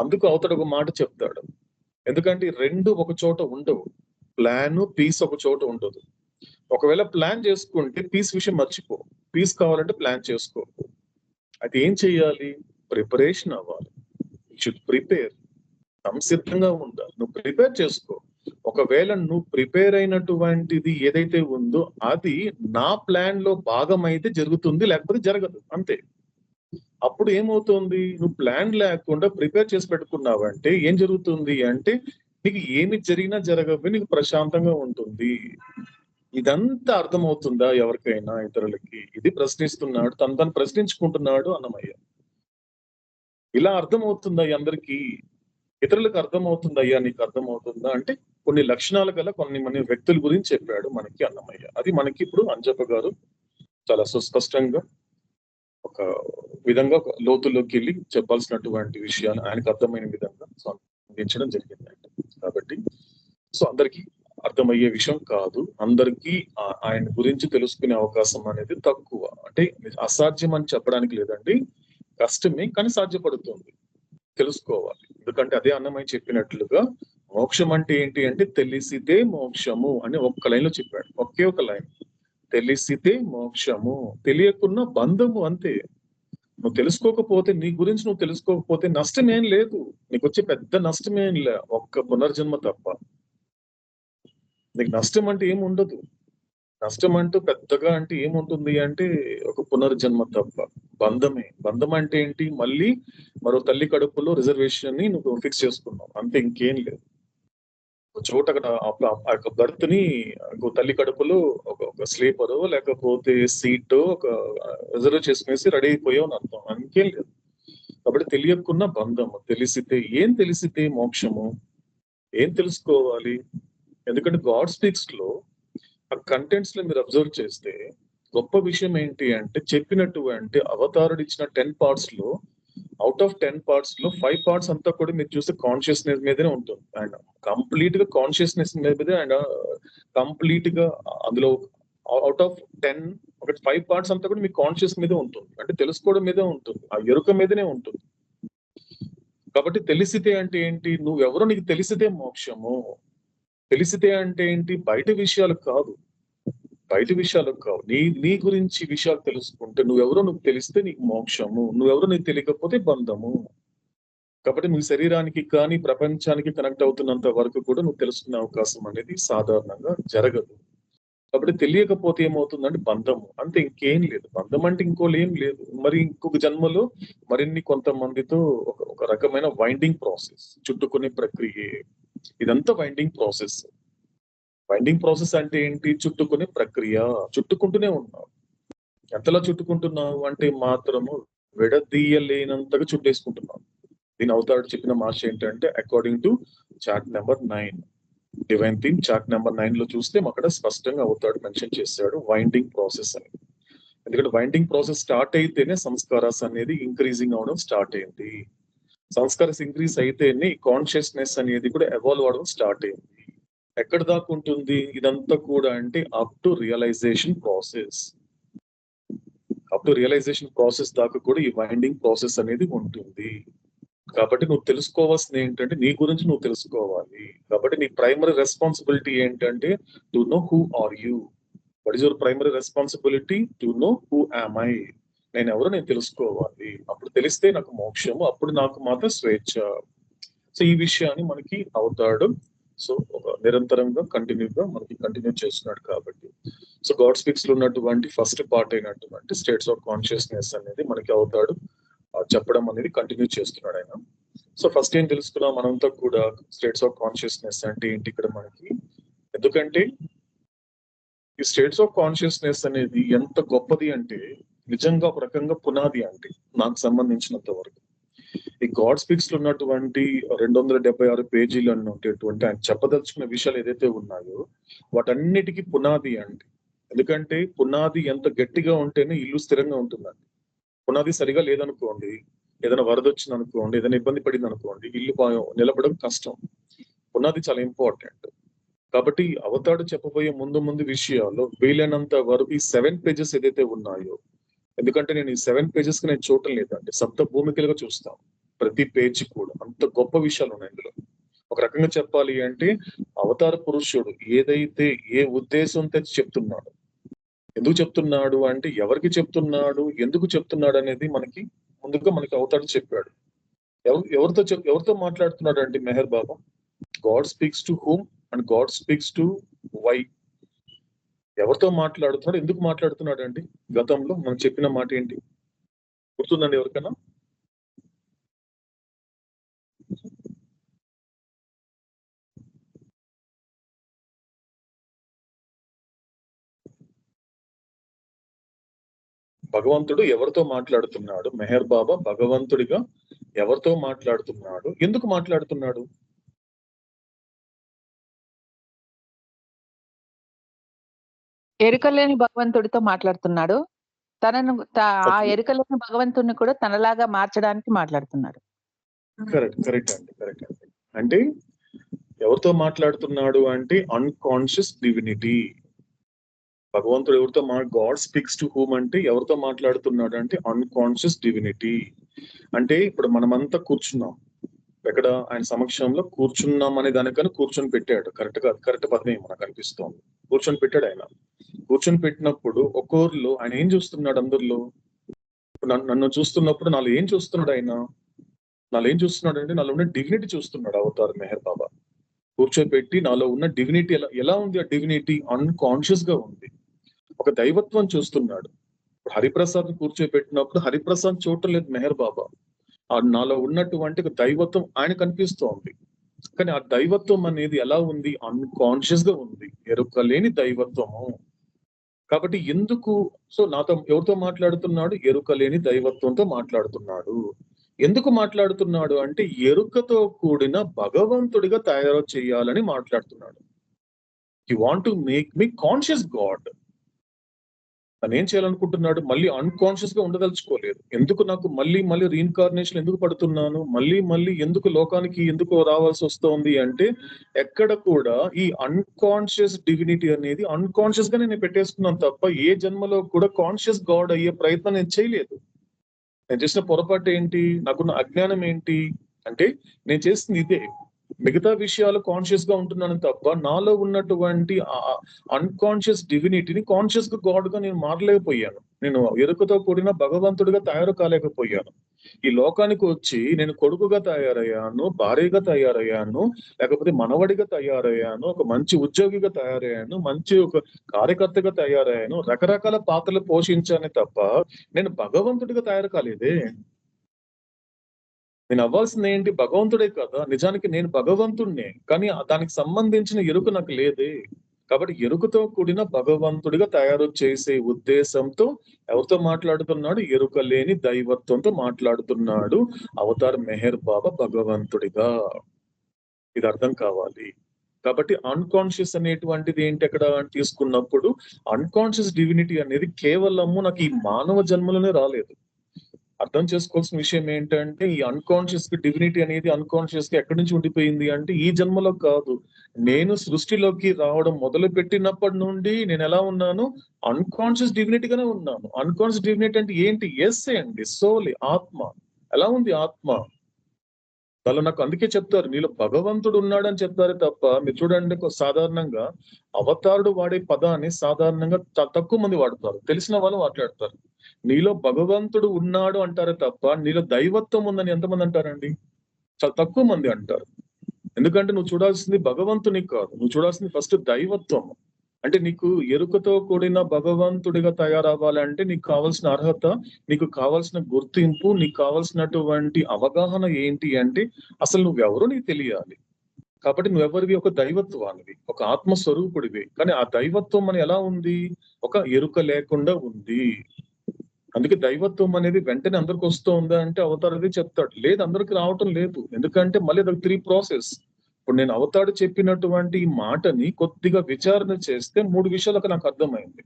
అందుకు అవతడు ఒక మాట చెప్తాడు. ఎందుకంటే రెండు ఒక చోట ఉండవు. ప్లాన్, పీస్ ఒక చోట ఉండదు. ఒకవేళ ప్లాన్ చేసుకుంటే పీస్ విషయం మర్చిపో. పీస్ కావాలంటే ప్లాన్ చేసుకో. అయితే ఏం చెయ్యాలి? ప్రిపరేషన్ అవ్వాలి. Should prepare. సంసిద్ధంగా ఉండాలి. నువ్వు ప్రిపేర్ చేసుకో. ఒకవేళ నువ్వు ప్రిపేర్ అయినటువంటిది ఏదైతే ఉందో అది నా ప్లాన్ లో భాగం అయితే జరుగుతుంది, లేకపోతే జరగదు. అంతే. అప్పుడు ఏమవుతుంది? నువ్వు ప్లాన్ లేకుండా ప్రిపేర్ చేసి పెట్టుకున్నావంటే ఏం జరుగుతుంది అంటే, నీకు ఏమి జరిగినా జరగకపోయి నీకు ప్రశాంతంగా ఉంటుంది. ఇదంతా అర్థమవుతుందా ఎవరికైనా, ఇతరులకి? ఇది ప్రశ్నిస్తున్నాడు, తను ప్రశ్నించుకుంటున్నాడు అన్నమయ్య. ఇలా అర్థమవుతుందా అందరికీ? ఇతరులకు అర్థమవుతుందా? అయ్యా నీకు అర్థమవుతుందా అంటే, కొన్ని లక్షణాలు గల కొన్ని వ్యక్తుల గురించి చెప్పాడు మనకి అన్నమయ్య. అది మనకి ఇప్పుడు అంజప్ప గారు చాలా సుస్పష్టంగా ఒక విధంగా లోతుల్లోకి వెళ్ళి చెప్పాల్సినటువంటి విషయాలు ఆయనకు అర్థమైన విధంగా అందించడం జరిగిందండి. కాబట్టి అందరికీ అర్థమయ్యే విషయం కాదు. అందరికీ ఆయన గురించి తెలుసుకునే అవకాశం అనేది తక్కువ. అంటే అసాధ్యం అని చెప్పడానికి లేదండి, కష్టమే, కానీ సాధ్యపడుతుంది. తెలుసుకోవాలి. ఎందుకంటే అదే అన్నమయ్య చెప్పినట్లుగా మోక్షం అంటే ఏంటి అంటే, తెలిసితే మోక్షము అని ఒక్క లైన్ లో చెప్పాడు. ఒకే ఒక లైన్. తెలిసితే మోక్షము, తెలియకున్న బంధము. అంతే. నువ్వు తెలుసుకోకపోతే, నీ గురించి నువ్వు తెలుసుకోకపోతే నష్టం ఏం లేదు. నీకు వచ్చే పెద్ద నష్టం ఏం లే, ఒక్క పునర్జన్మ తప్ప. నీకు నష్టం అంటే ఏమి ఉండదు. నష్టం అంటూ పెద్దగా అంటే ఏముంటుంది అంటే, ఒక పునర్జన్మ తప్ప. బంధమే. బంధం అంటే ఏంటి? మళ్ళీ మరో తల్లి కడుపులో రిజర్వేషన్ ని నువ్వు ఫిక్స్ చేసుకున్నావు. అంతే, ఇంకేం లేదు. ఒక చోట అక్కడ బర్త్ ని తల్లి కడుపులో ఒక స్లీపర్ లేకపోతే సీట్ ఒక రిజర్వ్ చేసుకునేసి రెడీ అయిపోయావు అని అర్థం. ఇంకేం లేదు. కాబట్టి తెలియకున్న బంధము. తెలిసితే ఏం? తెలిసితే మోక్షము. ఏం తెలుసుకోవాలి? ఎందుకంటే గాడ్ స్పీక్స్ లో ఆ కంటెంట్స్ లో మీరు అబ్జర్వ్ చేస్తే గొప్ప విషయం ఏంటి అంటే, చెప్పినటువంటి అవతారుడు ఇచ్చిన 10 పార్ట్స్ లో, అవుట్ ఆఫ్ 10 పార్ట్స్ లో 5 పార్ట్స్ అంతా కూడా మీరు చూస్తే కాన్షియస్నెస్ మీదనే ఉంటుంది. అండ్ కంప్లీట్ గా కాన్షియస్నెస్ మీదే, అండ్ కంప్లీట్ గా అందులో అవుట్ ఆఫ్ 10 ఒక 5 పార్ట్స్ అంతా కూడా మీ కాన్షియస్ మీదే ఉంటుంది. అంటే తెలుసుకోవడం మీదే ఉంటుంది, ఆ ఎరుక మీదనే ఉంటుంది. కాబట్టి తెలిసితే అంటే ఏంటి? నువ్వెవరో నీకు తెలిసితే మోక్షము. తెలిసితే అంటే ఏంటి? బయట విషయాలు కాదు. బయట విషయాలు కావు. నీ గురించి విషయాలు తెలుసుకుంటే, నువ్వెవరో నువ్వు తెలిస్తే నీకు మోక్షము. నువ్వెవరో నీకు తెలియకపోతే బంధము. కాబట్టి నువ్వు శరీరానికి కానీ ప్రపంచానికి కనెక్ట్ అవుతున్నంత వరకు కూడా నువ్వు తెలుసుకునే అవకాశం అనేది సాధారణంగా జరగదు. కాబట్టి తెలియకపోతే ఏమవుతుందంటే బంధము. అంతే, ఇంకేం లేదు. బంధం అంటే ఇంకోళ్ళు ఏం లేదు. మరి ఇంకొక జన్మలో మరిన్ని కొంతమందితో ఒక రకమైన వైండింగ్ ప్రాసెస్, చుట్టుకునే ప్రక్రియ. ఇదంతా వైండింగ్ ప్రాసెస్. వైండింగ్ ప్రాసెస్ అంటే ఏంటి? చుట్టుకునే ప్రక్రియ. చుట్టుకుంటూనే ఉన్నావు. ఎంతలా చుట్టుకుంటున్నావు అంటే మాత్రము విడదీయలేనంతగా చుట్టేసుకుంటున్నావు. దీని అవతారుడు చెప్పిన మార్చ్ ఏంటంటే, according to chart number 9, divine theme chart number 9 లో చూస్తే అక్కడ స్పష్టంగా అవతారుడు మెన్షన్ చేశాడు వైండింగ్ ప్రాసెస్ అని. ఎందుకంటే వైండింగ్ ప్రాసెస్ స్టార్ట్ అయితేనే సంస్కారాస్ అనేది ఇంక్రీజింగ్ అవడం స్టార్ట్ అయింది. సంస్కారాస్ ఇంక్రీజ్ అయితేనే కాన్షియస్నెస్ అనేది కూడా ఎవాల్వ్ అవడం స్టార్ట్ అయింది. ఎక్కడ దాకా ఉంటుంది ఇదంతా కూడా అంటే, up to realisation process. Up to realisation process దాకా కూడా ఈ వైండింగ్ ప్రాసెస్ అనేది ఉంటుంది. కాబట్టి నువ్వు తెలుసుకోవాల్సింది ఏంటంటే, నీ గురించి నువ్వు తెలుసుకోవాలి. కాబట్టి నీ ప్రైమరీ రెస్పాన్సిబిలిటీ ఏంటంటే to know who are you. What is your primary responsibility? To know who am I. నేను ఎవరో నేను తెలుసుకోవాలి. అప్పుడు తెలిస్తే నాకు మోక్షము, అప్పుడు నాకు మాత్రం స్వేచ్ఛ. సో ఈ విషయాన్ని మనకి అవుతాడు సో ఒక నిరంతరంగా కంటిన్యూగా మనకి కంటిన్యూ చేస్తున్నాడు. కాబట్టి సో గాడ్ స్పీక్స్ లో ఉన్నటువంటి ఫస్ట్ పార్ట్ అయినటువంటి స్టేట్స్ ఆఫ్ కాన్షియస్నెస్ అనేది మనకి అవుతాడు చెప్పడం అనేది కంటిన్యూ చేస్తున్నాడు ఆయన. సో ఫస్ట్ ఏం తెలుసుకున్నాం మనంతా కూడా స్టేట్స్ ఆఫ్ కాన్షియస్నెస్ అంటే ఏంటి ఇక్కడ మనకి. ఎందుకంటే ఈ స్టేట్స్ ఆఫ్ కాన్షియస్నెస్ అనేది ఎంత గొప్పది అంటే నిజంగా ఒక రకంగా పునాది అంటే నాకు సంబంధించినంత వరకు. ఈ గాడ్ స్పీక్స్ లో ఉన్నటువంటి 276 పేజీలను ఉండేటువంటి ఆయన చెప్పదలుచుకున్న విషయాలు ఏదైతే ఉన్నాయో వాటన్నిటికీ పునాది అంటే. ఎందుకంటే పునాది ఎంత గట్టిగా ఉంటేనే ఇల్లు స్థిరంగా ఉంటుందండి. పునాది సరిగా లేదనుకోండి, ఏదైనా వరద వచ్చింది అనుకోండి, ఏదైనా ఇబ్బంది పడింది అనుకోండి, ఇల్లు నిలబడడం కష్టం. పునాది చాలా ఇంపార్టెంట్. కాబట్టి అవతాడు చెప్పబోయే ముందు విషయాలు వీలైనంత వరకు ఈ 7 పేజెస్ ఏదైతే ఉన్నాయో, ఎందుకంటే నేను ఈ 7 పేజెస్ కి నేను చూడటం లేదండి, సప్త భూమికలుగా చూస్తాను. ప్రతి పేజీ కూడా అంత గొప్ప విషయాలు ఉన్నాయి ఇందులో. ఒక రకంగా చెప్పాలి అంటే అవతార పురుషుడు ఏదైతే ఏ ఉద్దేశంతో చెప్తున్నాడు, ఎందుకు చెప్తున్నాడు అంటే ఎవరికి చెప్తున్నాడు, ఎందుకు చెప్తున్నాడు అనేది మనకి ముందుగా మనకి అవతాడు చెప్పాడు. ఎవరితో మాట్లాడుతున్నాడు అంటే Meher Baba God speaks to whom and God speaks to why. ఎవరితో మాట్లాడుతున్నాడు, ఎందుకు మాట్లాడుతున్నాడు అండి? గతంలో మనం చెప్పిన మాట ఏంటి గుర్తుందండి ఎవరికైనా? భగవంతుడు ఎవరితో మాట్లాడుతున్నాడు? మెహర్ బాబా భగవంతుడిగా ఎవరితో మాట్లాడుతున్నాడు, ఎందుకు మాట్లాడుతున్నాడు? ఎరుకలేని భగవంతుడితో మాట్లాడుతున్నాడు. తనను ఆ ఎరుకలేని భగవంతుడిని కూడా తనలాగా మార్చడానికి మాట్లాడుతున్నాడు. కరెక్ట్ అండి. అంటే ఎవరితో మాట్లాడుతున్నాడు అంటే అన్కాన్షియస్ డివినిటీ. భగవంతుడు ఎవరితో గాడ్ స్పీక్స్ టు హూమ్ అంటే ఎవరితో మాట్లాడుతున్నాడు అంటే అన్కాన్షియస్ డివినిటీ. అంటే ఇప్పుడు మనమంతా కూర్చున్నాం, ఎక్కడ ఆయన సమక్షంలో కూర్చున్నాం అనే దానికన్నా కూర్చొని పెట్టాడు. కరెక్ట్ పదమే మనకు అనిపిస్తోంది. కూర్చొని పెట్టాడు ఆయన. కూర్చొని పెట్టినప్పుడు ఒక్కోరిలో ఆయన ఏం చూస్తున్నాడు? అందరిలో నన్ను చూస్తున్నప్పుడు నాలో ఏం చూస్తున్నాడు ఆయన? నాలో ఏం చూస్తున్నాడు అంటే నాలో ఉన్న డివినిటీ చూస్తున్నాడు అవతార్ మెహర్ బాబా. కూర్చోపెట్టి నాలో ఉన్న డివినిటీ ఎలా ఉంది? ఆ డివినిటీ అన్కాన్షియస్ గా ఉంది. ఒక దైవత్వం చూస్తున్నాడు. హరిప్రసాద్ కూర్చోపెట్టినప్పుడు హరిప్రసాద్ చూడటం లేదు మెహర్ బాబా. నాలో ఉన్నటువంటి ఒక దైవత్వం ఆయన కనిపిస్తోంది. కానీ ఆ దైవత్వం అనేది ఎలా ఉంది? అన్కాన్షియస్ గా ఉంది, ఎరుకలేని దైవత్వము. కాబట్టి ఎందుకు సో నాతో ఎవరితో మాట్లాడుతున్నాడు? ఎరుకలేని దైవత్వంతో మాట్లాడుతున్నాడు. ఎందుకు మాట్లాడుతున్నాడు అంటే ఎరుకతో కూడిన భగవంతుడిగా తయారు చేయాలని మాట్లాడుతున్నాడు. హి want to make me conscious God. తను ఏం చేయాలనుకుంటున్నాడు? మళ్ళీ అన్కాన్షియస్ గా ఉండదలుచుకోలేదు. ఎందుకు నాకు మళ్ళీ రీఇన్కార్నేషన్ ఎందుకు పడుతున్నాను, మళ్ళీ ఎందుకు లోకానికి ఎందుకు రావాల్సి వస్తోంది అంటే ఎక్కడ కూడా ఈ అన్కాన్షియస్ డివినిటీ అనేది అన్కాన్షియస్ గా నేను పెట్టేసుకున్నాను తప్ప ఏ జన్మలో కూడా కాన్షియస్ గాడ్ అయ్యే ప్రయత్నం నేను చేయలేదు. నేను చేసిన పొరపాటు ఏంటి? నాకున్న అజ్ఞానం ఏంటి అంటే నేను చేసింది ఇదే. మిగతా విషయాలు కాన్షియస్ గా ఉంటున్నాను తప్ప నాలో ఉన్నటువంటి అన్కాన్షియస్ డివినిటీని కాన్షియస్ గా గాడ్ గా నేను మారలేకపోయాను. నేను ఎరుకతో కూడిన భగవంతుడిగా తయారు కాలేకపోయాను. ఈ లోకానికి వచ్చి నేను కొడుకుగా తయారయ్యాను, భార్యగా తయారయ్యాను, లేకపోతే మనవడిగా తయారయ్యాను, ఒక మంచి ఉద్యోగిగా తయారయ్యాను, మంచి ఒక కార్యకర్తగా తయారయ్యాను, రకరకాల పాత్రలు పోషించాను తప్ప నేను భగవంతుడిగా తయారు కాలేదే. నేను అవ్వాల్సింది ఏంటి? భగవంతుడే కదా. నిజానికి నేను భగవంతుడినే, కానీ దానికి సంబంధించిన ఎరుక నాకు లేదే. కాబట్టి ఎరుకతో కూడిన భగవంతుడిగా తయారు చేసే ఉద్దేశంతో ఎవరితో మాట్లాడుతున్నాడు? ఎరుక లేని దైవత్వంతో మాట్లాడుతున్నాడు అవతార్ మెహర్ బాబా భగవంతుడిగా. ఇది అర్థం కావాలి. కాబట్టి అన్కాన్షియస్ అనేటువంటిది ఏంటి అక్కడ తీసుకున్నప్పుడు అన్కాన్షియస్ డివినిటీ అనేది కేవలము నాకు ఈ మానవ జన్మలోనే రాలేదు. అర్థం చేసుకోవాల్సిన విషయం ఏంటంటే ఈ అన్కాన్షియస్ డివినిటీ అనేది అన్కాన్షియస్ గా ఎక్కడి నుంచి ఉండిపోయింది అంటే ఈ జన్మలో కాదు. నేను సృష్టిలోకి రావడం మొదలు పెట్టినప్పటి నుండి నేను ఎలా ఉన్నాను? అన్కాన్షియస్ డివినిటీగానే ఉన్నాను. అన్కాన్షియస్ డివినిటీ అంటే ఏంటి? ఎస్ అండి, సోల్, ఆత్మ. ఎలా ఉంది ఆత్మ? వాళ్ళు నాకు అందుకే చెప్తారు, నీలో భగవంతుడు ఉన్నాడని చెప్తారు తప్ప, మీరు చూడండి సాధారణంగా అవతారుడు వాడే పదాన్ని సాధారణంగా తక్కువ మంది వాడతారు, తెలిసిన వాళ్ళు మాట్లాడతారు. నీలో భగవంతుడు ఉన్నాడు అంటారే తప్ప నీలో దైవత్వం ఉందని ఎంతమంది అంటారండి? చాలా తక్కువ మంది అంటారు. ఎందుకంటే నువ్వు చూడాల్సింది భగవంతుని కాదు, నువ్వు చూడాల్సింది ఫస్ట్ దైవత్వం. అంటే నీకు ఎరుకతో కూడిన భగవంతుడిగా తయారవ్వాలంటే నీకు కావాల్సిన అర్హత, నీకు కావాల్సిన గుర్తింపు, నీకు కావాల్సినటువంటి అవగాహన ఏంటి అంటే అసలు నువ్వెవరో నీకు తెలియాలి. కాబట్టి నువ్వెవరివి? ఒక దైవత్వానివి, ఒక ఆత్మస్వరూపుడివి. కానీ ఆ దైవత్వం అని ఎలా ఉంది? ఒక ఎరుక లేకుండా ఉంది. అందుకే దైవత్వం అనేది వెంటనే అందరికి వస్తూ ఉందా అంటే అవతారది చెప్తాడు, లేదు అందరికి రావటం లేదు. ఎందుకంటే మళ్ళీ అది 3 ప్రాసెస్. ఇప్పుడు నేను అవతాడు చెప్పినటువంటి ఈ మాటని కొద్దిగా విచారణ చేస్తే 3 విషయాలకు నాకు అర్థమైంది,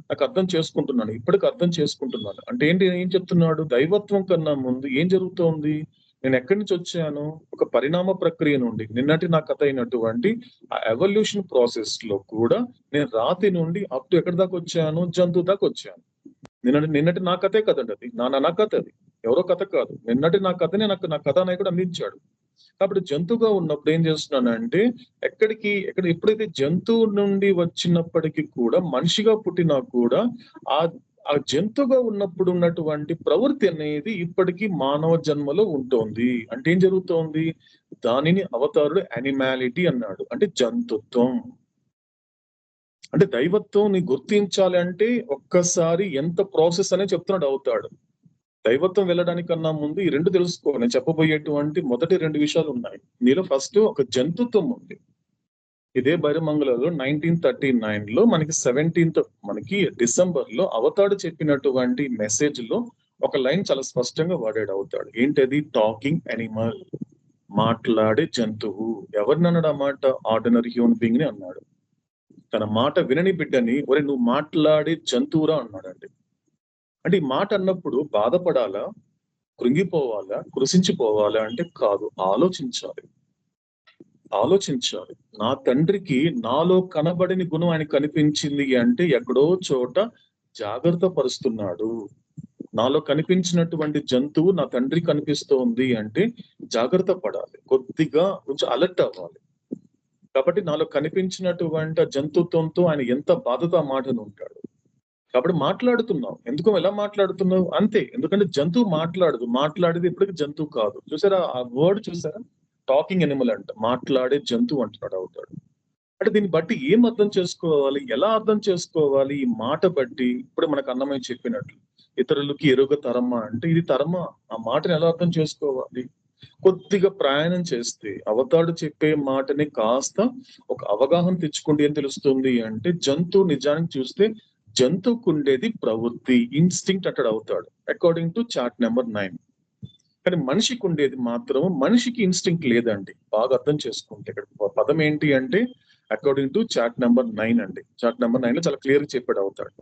నాకు అర్థం చేసుకుంటున్నాను, ఇప్పటికి అర్థం చేసుకుంటున్నాను. అంటే ఏంటి, ఏం చెప్తున్నాడు? దైవత్వం కన్నా ముందు ఏం జరుగుతోంది? నేను ఎక్కడి నుంచి వచ్చాను? ఒక పరిణామ ప్రక్రియ నుండి, నిన్నటి నా కథ అయినటువంటి ఆ ఎవల్యూషన్ ప్రాసెస్ లో కూడా నేను రాతి నుండి అప్ టు ఎక్కడి దాకా వచ్చాను? జంతువు దాకా వచ్చాను. నిన్నటి నా కథే కదండి అది, నా కథ అది, ఎవరో కథ కాదు. నిన్నటి నా కథనే నాకు నా కథానాయకుడు అందించాడు. కాబట్టి జంతువుగా ఉన్నప్పుడు ఏం చేస్తున్నానంటే ఎప్పుడైతే జంతువు నుండి వచ్చినప్పటికీ కూడా మనిషిగా పుట్టినా కూడా ఆ జంతువుగా ఉన్నప్పుడు ఉన్నటువంటి ప్రవృత్తి అనేది ఇప్పటికీ మానవ జన్మలో ఉంటుంది. అంటే ఏం జరుగుతోంది? దానిని అవతారుడు యానిమాలిటీ అన్నాడు, అంటే జంతుత్వం. అంటే దైవత్వం ని గుర్తించాలి అంటే ఒక్కసారి ఎంత ప్రాసెస్ అనే చెప్తున్నాడు అవుతాడు. దైవత్వం వెళ్ళడానికన్నా ముందు ఈ 2 తెలుసుకో. నేను చెప్పబోయేటువంటి మొదటి 2 విషయాలు ఉన్నాయి. నీలో ఫస్ట్ ఒక జంతుత్వం ఉంది. ఇదే బైరమంగళలో 1939 లో మనకి 17th మనకి డిసెంబర్ లో అవతాడు చెప్పినటువంటి మెసేజ్ లో ఒక లైన్ చాలా స్పష్టంగా వాడాడు అవుతాడు. ఏంటది? టాకింగ్ యానిమల్, మాట్లాడే జంతువు. ఎవరిని అన్నాడు ఆ మాట? ఆర్డినరీ హ్యూమన్ బీయింగ్ ని అన్నాడు. తన మాట వినని బిడ్డని ఒరే నువ్వు మాట్లాడే జంతువురా అన్నాడండి. అంటే ఈ మాట అన్నప్పుడు బాధపడాలా, కృంగిపోవాలా, కృషించిపోవాలా అంటే కాదు, ఆలోచించాలి. నా తండ్రికి నాలో కనబడని గుణం ఆయన కనిపించింది అంటే ఎక్కడో చోట జాగ్రత్త పరుస్తున్నాడు. నాలో కనిపించినటువంటి జంతువు నా తండ్రి కనిపిస్తోంది అంటే జాగ్రత్త పడాలి, కొద్దిగా కొంచెం అలర్ట్ అవ్వాలి. కాబట్టి నాలో కనిపించినటువంటి జంతుత్వంతో ఆయన ఎంత బాధతో ఆ మాటను ఉంటాడు. కాబట్టి మాట్లాడుతున్నావు. ఎందుకు ఎలా మాట్లాడుతున్నావు? అంతే. ఎందుకంటే జంతువు మాట్లాడేది ఇప్పటికీ జంతువు కాదు. చూసారా ఆ వర్డ్? చూసారా? టాకింగ్ ఎనిమల్ అంట, మాట్లాడే జంతువు అంటున్నాడు అవుతాడు. అంటే దీన్ని బట్టి ఏం అర్థం చేసుకోవాలి, ఎలా అర్థం చేసుకోవాలి? ఈ మాట బట్టి ఇప్పుడు మనకు అన్నమయ్య చెప్పినట్లు ఇతరులకి ఎరుగ తరమా అంటే ఇది తరమా, ఆ మాటను ఎలా అర్థం చేసుకోవాలి? కొద్దిగా ప్రయాణం చేస్తే అవతాడు చెప్పే మాటని కాస్త ఒక అవగాహన తెచ్చుకోండి. ఏం తెలుస్తుంది అంటే జంతువు నిజానికి చూస్తే జంతువుకు ఉండేది ప్రవృత్తి, ఇన్స్టింక్ట్ అంటాడు అవుతాడు అకార్డింగ్ టు చార్ట్ నెంబర్ 9. కానీ మనిషికి ఉండేది మాత్రం, మనిషికి ఇన్స్టింక్ట్ లేదండి. బాగా అర్థం చేసుకుంటే ఇక్కడ పదం ఏంటి అంటే అకార్డింగ్ టు చార్ట్ నెంబర్ 9 అండి. చార్ట్ నెంబర్ 9 లో చాలా క్లియర్ గా చెప్పాడు అవుతాడు.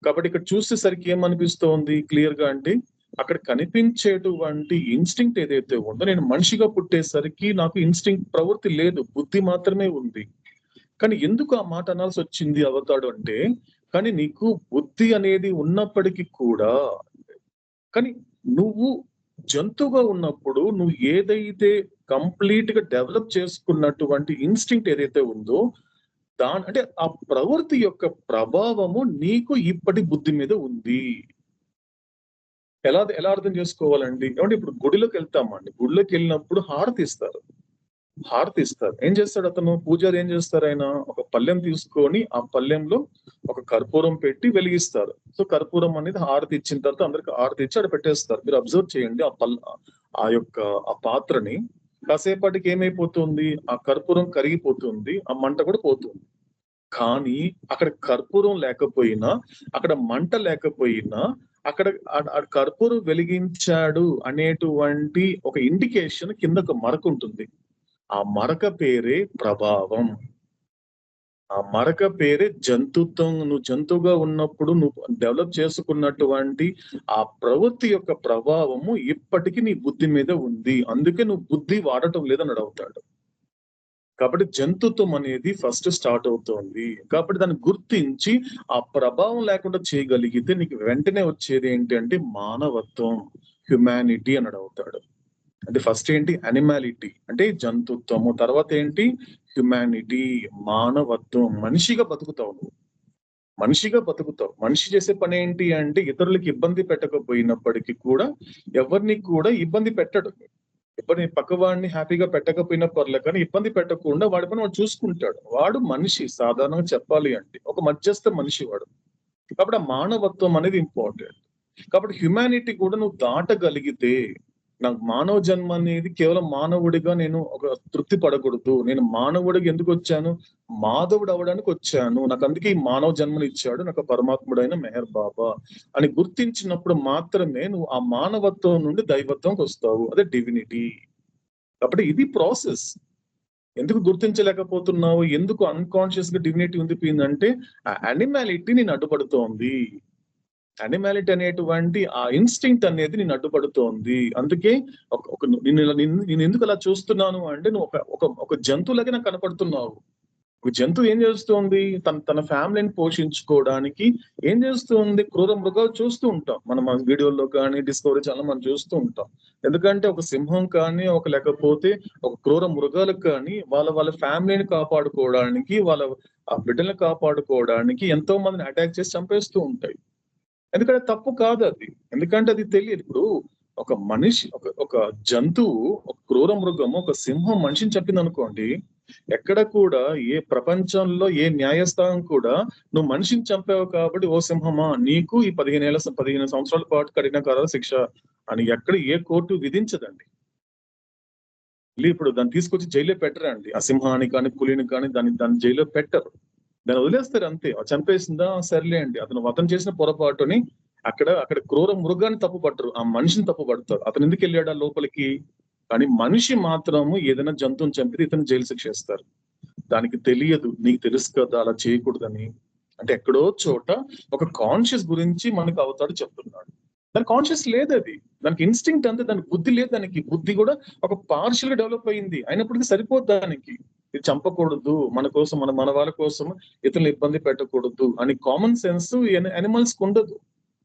కాబట్టి ఇక్కడ చూసేసరికి ఏమనిపిస్తోంది క్లియర్ గా అంటే అక్కడ కనిపించేటువంటి ఇన్స్టింక్ట్ ఏదైతే ఉందో, నేను మనిషిగా పుట్టేసరికి నాకు ఇన్స్టింక్ట్ ప్రవృత్తి లేదు, బుద్ధి మాత్రమే ఉంది. కానీ ఎందుకు ఆ మాట అనాల్సి వచ్చింది అవతాడు అంటే, కానీ నీకు బుద్ధి అనేది ఉన్నప్పటికీ కూడా, కానీ నువ్వు జంతువుగా ఉన్నప్పుడు నువ్వు ఏదైతే కంప్లీట్ గా డెవలప్ చేసుకున్నటువంటి ఇన్స్టింక్ట్ ఏదైతే ఉందో అంటే ఆ ప్రవృత్తి యొక్క ప్రభావము నీకు ఇప్పటి బుద్ధి మీద ఉంది. ఎలా అర్థం చేసుకోవాలండి? ఏమంటే ఇప్పుడు గుడిలోకి వెళ్తామండి, గుడిలోకి వెళ్ళినప్పుడు హారతి ఇస్తారు. ఏం చేస్తాడు అతను? పూజారి ఏం చేస్తారు? ఆయన ఒక పళ్ళెం తీసుకొని ఆ పళ్ళెంలో ఒక కర్పూరం పెట్టి వెలిగిస్తారు. సో కర్పూరం అనేది హారతి ఇచ్చిన తర్వాత అందరికి హారతి ఇచ్చి అక్కడ పెట్టేస్తారు. మీరు అబ్జర్వ్ చేయండి ఆ పాత్రని. కాసేపటికి ఏమైపోతుంది? ఆ కర్పూరం కరిగిపోతుంది, ఆ మంట కూడా పోతుంది. కానీ అక్కడ కర్పూరం లేకపోయినా, అక్కడ మంట లేకపోయినా, అక్కడ కర్పూరం వెలిగించాడు అనేటువంటి ఒక ఇండికేషన్ కింద ఒక మరక ఉంటుంది. ఆ మరక పేరే ప్రభావం, ఆ మరక పేరే జంతుత్వం. నువ్వు జంతువుగా ఉన్నప్పుడు నువ్వు డెవలప్ చేసుకున్నటువంటి ఆ ప్రవృత్తి యొక్క ప్రభావము ఇప్పటికీ నీ బుద్ధి మీద ఉంది. అందుకే నువ్వు బుద్ధి వాడటం లేదని అడుగుతాడు. కాబట్టి జంతుత్వం అనేది ఫస్ట్ స్టార్ట్ అవుతోంది. కాబట్టి దాన్ని గుర్తించి ఆ ప్రభావం లేకుండా చేయగలిగితే నీకు వెంటనే వచ్చేది ఏంటి అంటే మానవత్వం, హ్యుమానిటీ అని అడుగుతాడు. అంటే ఫస్ట్ ఏంటి అనిమాలిటీ అంటే జంతుత్వము, తర్వాత ఏంటి హ్యుమానిటీ మానవత్వం, మనిషిగా బతుకుతావు నువ్వు, మనిషిగా బతుకుతావు. మనిషి చేసే పని ఏంటి అంటే ఇతరులకి ఇబ్బంది పెట్టకపోయినప్పటికీ కూడా ఎవరిని కూడా ఇబ్బంది పెట్టడు. ఎవరిని పక్కవాడిని హ్యాపీగా పెట్టకపోయినా పర్లే కానీ ఇబ్బంది పెట్టకుండా వాడి పని వాడు చూసుకుంటాడు. వాడు మనిషి, సాధారణంగా చెప్పాలి అంటే ఒక మధ్యస్థ మనిషి వాడు. కాబట్టి ఆ మానవత్వం అనేది ఇంపార్టెంట్. కాబట్టి హ్యుమానిటీ కూడా నువ్వు దాటగలిగితే, నాకు మానవ జన్మ అనేది కేవలం మానవుడిగా నేను ఒక తృప్తి పడకూడదు, నేను మానవుడికి ఎందుకు వచ్చాను, మాధవుడు అవడానికి వచ్చాను, నాకు అందుకే ఈ మానవ జన్మను ఇచ్చాడు నాకు పరమాత్ముడైన మెహర్ బాబా అని గుర్తించినప్పుడు మాత్రమే నువ్వు ఆ మానవత్వం నుండి దైవత్వంకి వస్తావు, అదే డివినిటీ. కాబట్టి ఇది ప్రాసెస్. ఎందుకు గుర్తించలేకపోతున్నావు, ఎందుకు అన్కాన్షియస్ గా డివినిటీ ఉండిపోయిందంటే ఆ అనిమాలిటీ నేను అడ్డుపడుతోంది. అనిమాలిటీ అనేటువంటి ఆ ఇన్స్టింక్ట్ అనేది నేను అడ్డుపడుతోంది. అందుకే నేను ఎందుకు అలా చూస్తున్నాను అంటే నువ్వు ఒక జంతువులాగే నాకు కనపడుతున్నావు. ఒక జంతువు ఏం చేస్తుంది, తన ఫ్యామిలీని పోషించుకోవడానికి ఏం చేస్తుంది, క్రూర మృగాలు చూస్తూ ఉంటాం మన వీడియోల్లో కానీ డిస్కవరీ ఛానల్ మనం చూస్తూ ఉంటాం. ఎందుకంటే ఒక సింహం కానీ లేకపోతే ఒక క్రూర మృగాలకు కానీ వాళ్ళ ఫ్యామిలీని కాపాడుకోవడానికి, వాళ్ళ ఆ బిడ్డలను కాపాడుకోవడానికి ఎంతో మందిని అటాక్ చేసి చంపేస్తూ ఉంటాయి. ఎందుకంటే తప్పు కాదు అది, ఎందుకంటే అది తెలియదు. ఇప్పుడు ఒక మనిషి ఒక జంతువు, ఒక క్రూర మృగము, ఒక సింహం మనిషిని చెప్పింది అనుకోండి, ఎక్కడ కూడా ఏ ప్రపంచంలో ఏ న్యాయస్థానం కూడా నువ్వు మనిషిని చంపావు కాబట్టి ఓ సింహమా నీకు ఈ 15 సంవత్సరాల పాటు కఠిన కారాల శిక్ష అని ఎక్కడ ఏ కోర్టు విధించదండి. ఇప్పుడు దాన్ని తీసుకొచ్చి జైల్లో పెట్టరండి. ఆ సింహాన్ని కానీ పులిని కానీ దాన్ని జైల్లో పెట్టరు, దాన్ని వదిలేస్తారు అంతే. చంపేసిందా సర్లే అండి, అతను చేసిన పొరపాటుని అక్కడ క్రూర మృగాన్ని తప్పు పట్టరు, ఆ మనిషిని తప్పు పడతారు. అతను ఎందుకు వెళ్ళాడా లోపలికి, కానీ మనిషి మాత్రము ఏదైనా జంతువుని చంపితే ఇతను జైలు శిక్ష ఇస్తారు. దానికి తెలియదు, నీకు తెలుసు కదా అలా చేయకూడదని. అంటే ఎక్కడో చోట ఒక కాన్షియస్ గురించి మనకు అవతాడు చెప్తున్నాడు. దాని కాన్షియస్ లేదు, అది దానికి ఇన్స్టింక్ట్ అంతే, దానికి బుద్ధి లేదు. దానికి బుద్ధి కూడా ఒక పార్షియల్ గా డెవలప్ అయింది, అయినప్పటికీ సరిపోద్ది దానికి. ఇది చంపకూడదు, మన కోసం మన వాళ్ళ కోసం ఇతరులు ఇబ్బంది పెట్టకూడదు అని కామన్ సెన్స్ యానిమల్స్ కు ఉండదు,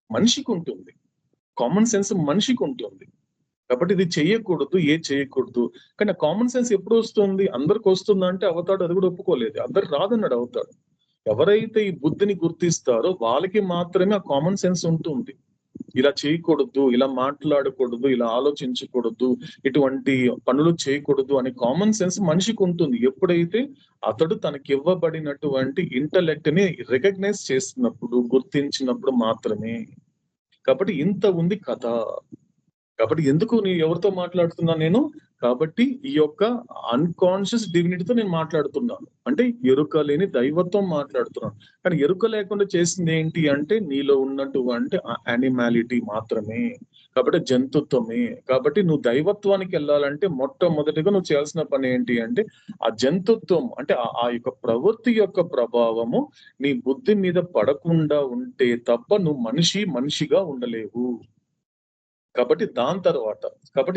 మనిషికి ఉంటుంది. కామన్ సెన్స్ మనిషికి ఉంటుంది. కాబట్టి ఇది చేయకూడదు, చేయకూడదు. కానీ కామన్ సెన్స్ ఎప్పుడు వస్తుంది, అందరికి వస్తుందా అంటే అవతాడు అది కూడా ఒప్పుకోలేదు, అందరికి రాదన్నాడు అవతాడు. ఎవరైతే ఈ బుద్ధిని గుర్తిస్తారో వాళ్ళకి మాత్రమే ఆ కామన్ సెన్స్ ఉంటుంది. ఇలా చేయకూడదు, ఇలా మాట్లాడకూడదు, ఇలా ఆలోచించకూడదు, ఇటువంటి పనులు చేయకూడదు అనే కామన్ సెన్స్ మనిషికి ఉంటుంది ఎప్పుడైతే అతడు తనకి ఇవ్వబడినటువంటి ఇంటలెక్ట్ ని రికగ్నైజ్ చేసినప్పుడు, గుర్తించినప్పుడు మాత్రమే. కాబట్టి ఇంత ఉంది కథ. కాబట్టి ఎందుకు ఎవరితో మాట్లాడుతున్నా నేను, కాబట్టి ఈ యొక్క అన్కాన్షియస్ డివినిటీతో నేను మాట్లాడుతున్నాను, అంటే ఎరుక లేని దైవత్వం మాట్లాడుతున్నాను. కానీ ఎరుక లేకుండా చేసింది ఏంటి అంటే నీలో ఉన్నటువంటి యానిమాలిటీ మాత్రమే, కాబట్టి జంతుత్వమే. కాబట్టి నువ్వు దైవత్వానికి వెళ్ళాలంటే మొట్టమొదటిగా నువ్వు చేయాల్సిన పని ఏంటి అంటే ఆ జంతుత్వం అంటే ఆ యొక్క ప్రవృత్తి యొక్క ప్రభావము నీ బుద్ధి మీద పడకుండా ఉంటే తప్ప నువ్వు మనిషిగా ఉండలేవు. కాబట్టి దాని తర్వాత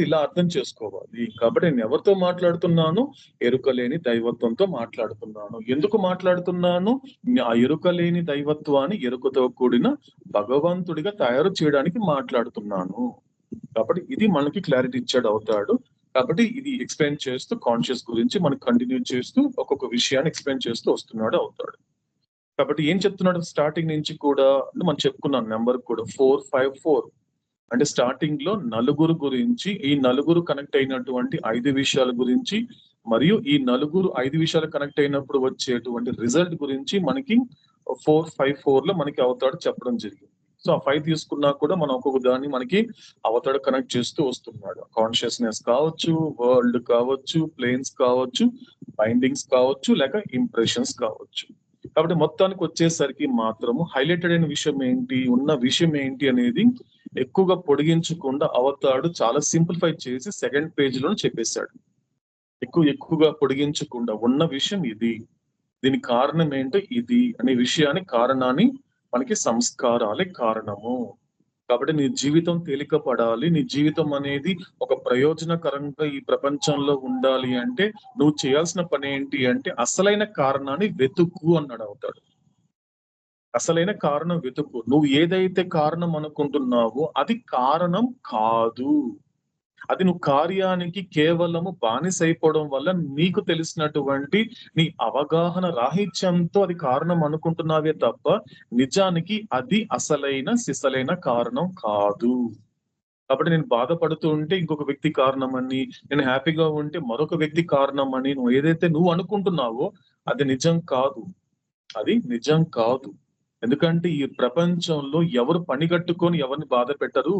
ఇలా అర్థం చేసుకోవాలి. కాబట్టి నేను ఎవరితో మాట్లాడుతున్నాను, ఎరుక లేని దైవత్వంతో మాట్లాడుతున్నాను. ఎందుకు మాట్లాడుతున్నాను, ఆ ఎరుక లేని దైవత్వాన్ని ఎరుకతో కూడిన భగవంతుడిగా తయారు చేయడానికి మాట్లాడుతున్నాను. కాబట్టి ఇది మనకి క్లారిటీ ఇచ్చాడు అవుతాడు. కాబట్టి ఇది ఎక్స్ప్లెయిన్ చేస్తూ కాన్షియస్ గురించి మనకు కంటిన్యూ చేస్తూ ఒక్కొక్క విషయాన్ని ఎక్స్ప్లెయిన్ చేస్తూ వస్తున్నాడు అవుతాడు. కాబట్టి ఏం చెప్తున్నాడు స్టార్టింగ్ నుంచి కూడా మనం చెప్పుకున్నాం, నెంబర్ కూడా 454 అంటే స్టార్టింగ్ లో నలుగురు గురించి, ఈ నలుగురు కనెక్ట్ అయినటువంటి 5 విషయాల గురించి, మరియు ఈ నలుగురు 5 విషయాలు కనెక్ట్ అయినప్పుడు వచ్చేటువంటి రిజల్ట్ గురించి మనకి 454 లో మనకి అవతాడు చెప్పడం జరిగింది. సో ఆ 5 తీసుకున్నా కూడా మనం ఒక్కొక్క దాన్ని మనకి అవతాడు కనెక్ట్ చేస్తూ వస్తున్నాడు. కాన్షియస్నెస్ కావచ్చు, వరల్డ్ కావచ్చు, ప్లేన్స్ కావచ్చు, బైండింగ్స్ కావచ్చు, లేక ఇంప్రెషన్స్ కావచ్చు. కాబట్టి మొత్తానికి వచ్చేసరికి మాత్రము హైలైటెడ్ అయిన విషయం ఏంటి, ఉన్న విషయం ఏంటి అనేది ఎక్కువగా పొడిగించకుండా అవతాడు చాలా సింప్లిఫై చేసి సెకండ్ పేజ్ లో చెప్పేశాడు. ఎక్కువగా పొడిగించకుండా ఉన్న విషయం ఇది, దీని కారణం ఏంటో ఇది అనే విషయాన్ని, కారణాన్ని మనకి సంస్కారాలే కారణము. కాబట్టి నీ జీవితం తేలిక పడాలి, నీ జీవితం అనేది ఒక ప్రయోజనకరంగా ఈ ప్రపంచంలో ఉండాలి అంటే నువ్వు చేయాల్సిన పని ఏంటి అంటే అసలైన కారణాన్ని వెతుకు అన్నాడు అవుతాడు. అసలైన కారణం వెతుకు. నువ్వు ఏదైతే కారణం అనుకుంటున్నావో అది కారణం కాదు, అది నువ్వు కార్యానికి కేవలము బానిసైపోవడం వల్ల నీకు తెలిసినటువంటి నీ అవగాహన రాహిత్యంతో అది కారణం అనుకుంటున్నావే తప్ప నిజానికి అది అసలైన సిసలైన కారణం కాదు. కాబట్టి నేను బాధపడుతూ ఉంటే ఇంకొక వ్యక్తి కారణం అని, నేను హ్యాపీగా ఉంటే మరొక వ్యక్తి కారణం అని నువ్వు ఏదైతే నువ్వు అనుకుంటున్నావో అది నిజం కాదు. అది నిజం కాదు. ఎందుకంటే ఈ ప్రపంచంలో ఎవరు పని కట్టుకొని ఎవరిని బాధ పెట్టరు,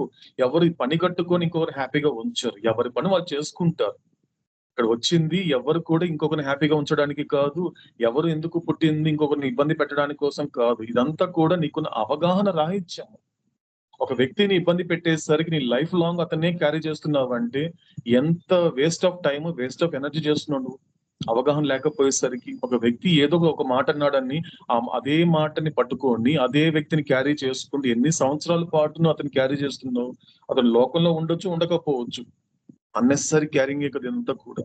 ఎవరు పని కట్టుకొని ఇంకొకరు హ్యాపీగా ఉంచరు. ఎవరి పని వాళ్ళు చేసుకుంటారు. ఇక్కడ వచ్చింది ఎవరు కూడా ఇంకొకరిని హ్యాపీగా ఉంచడానికి కాదు, ఎవరు ఎందుకు పుట్టింది ఇంకొకరిని ఇబ్బంది పెట్టడానికి కోసం కాదు. ఇదంతా కూడా నీకున్న అవగాహన రాహిత్యం. ఒక వ్యక్తిని ఇబ్బంది పెట్టేసరికి నీ లైఫ్ లాంగ్ అతన్నే క్యారీ చేస్తున్నావు అంటే ఎంత waste of time, waste of energy చేస్తున్నావు నువ్వు. అవగాహన లేకపోయేసరికి ఒక వ్యక్తి ఏదో ఒక మాట అన్నాడని అదే మాటని పట్టుకొని అదే వ్యక్తిని క్యారీ చేసుకుంటూ ఎన్ని సంవత్సరాల పాటు నువ్వు అతను క్యారీ చేస్తున్నావు. అతను లోకంలో ఉండొచ్చు, ఉండకపోవచ్చు. అన్నెసరీ క్యారింగే కదా ఇదంతా కూడా,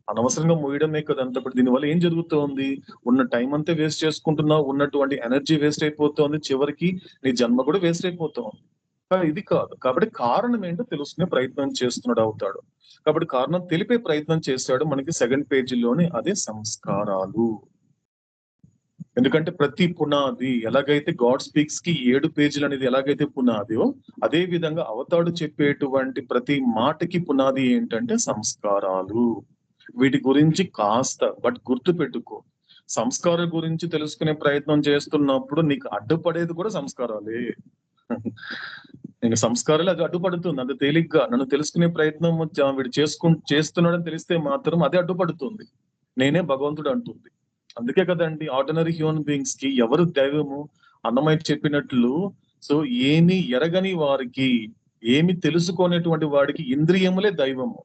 అనవసరంగా మోయడమే కదా అంతా కూడా. దీనివల్ల ఏం జరుగుతోంది? ఉన్న టైం అంతా వేస్ట్ చేసుకుంటున్నావు, ఉన్నటువంటి ఎనర్జీ వేస్ట్ అయిపోతుంది, చివరికి నీ జన్మ కూడా వేస్ట్ అయిపోతుంది. ఇది కాదు. కాబట్టి కారణం ఏంటో తెలుసుకునే ప్రయత్నం చేస్తున్నాడు అవుతాడు. కాబట్టి కారణం తెలిపే ప్రయత్నం చేశాడు మనకి సెకండ్ పేజీలోనే, అదే సంస్కారాలు. ఎందుకంటే ప్రతి పునాది ఎలాగైతే గాడ్ స్పీక్స్ కి 7 పేజీలు అనేది ఎలాగైతే పునాదియో, అదే విధంగా అవతాడు చెప్పేటువంటి ప్రతి మాటకి పునాది ఏంటంటే సంస్కారాలు. వీటి గురించి కాస్త బట్ గుర్తు పెట్టుకో, సంస్కారం గురించి తెలుసుకునే ప్రయత్నం చేస్తున్నప్పుడు నీకు అడ్డుపడేది కూడా సంస్కారాలే. నేను సంస్కారాలు అది అడ్డుపడుతుంది అంత తేలిగ్గా. నన్ను తెలుసుకునే ప్రయత్నం వీడు చేస్తున్నాడని తెలిస్తే మాత్రం అదే అడ్డుపడుతుంది. నేనే భగవంతుడు అంటుంది. అందుకే కదండి ఆర్డినరీ హ్యూమన్ బీయింగ్స్ కి ఎవరు దైవము? అన్నమయ్య చెప్పినట్లు, సో ఏమి ఎరగని వారికి, ఏమి తెలుసుకునేటువంటి వాడికి ఇంద్రియములే దైవము.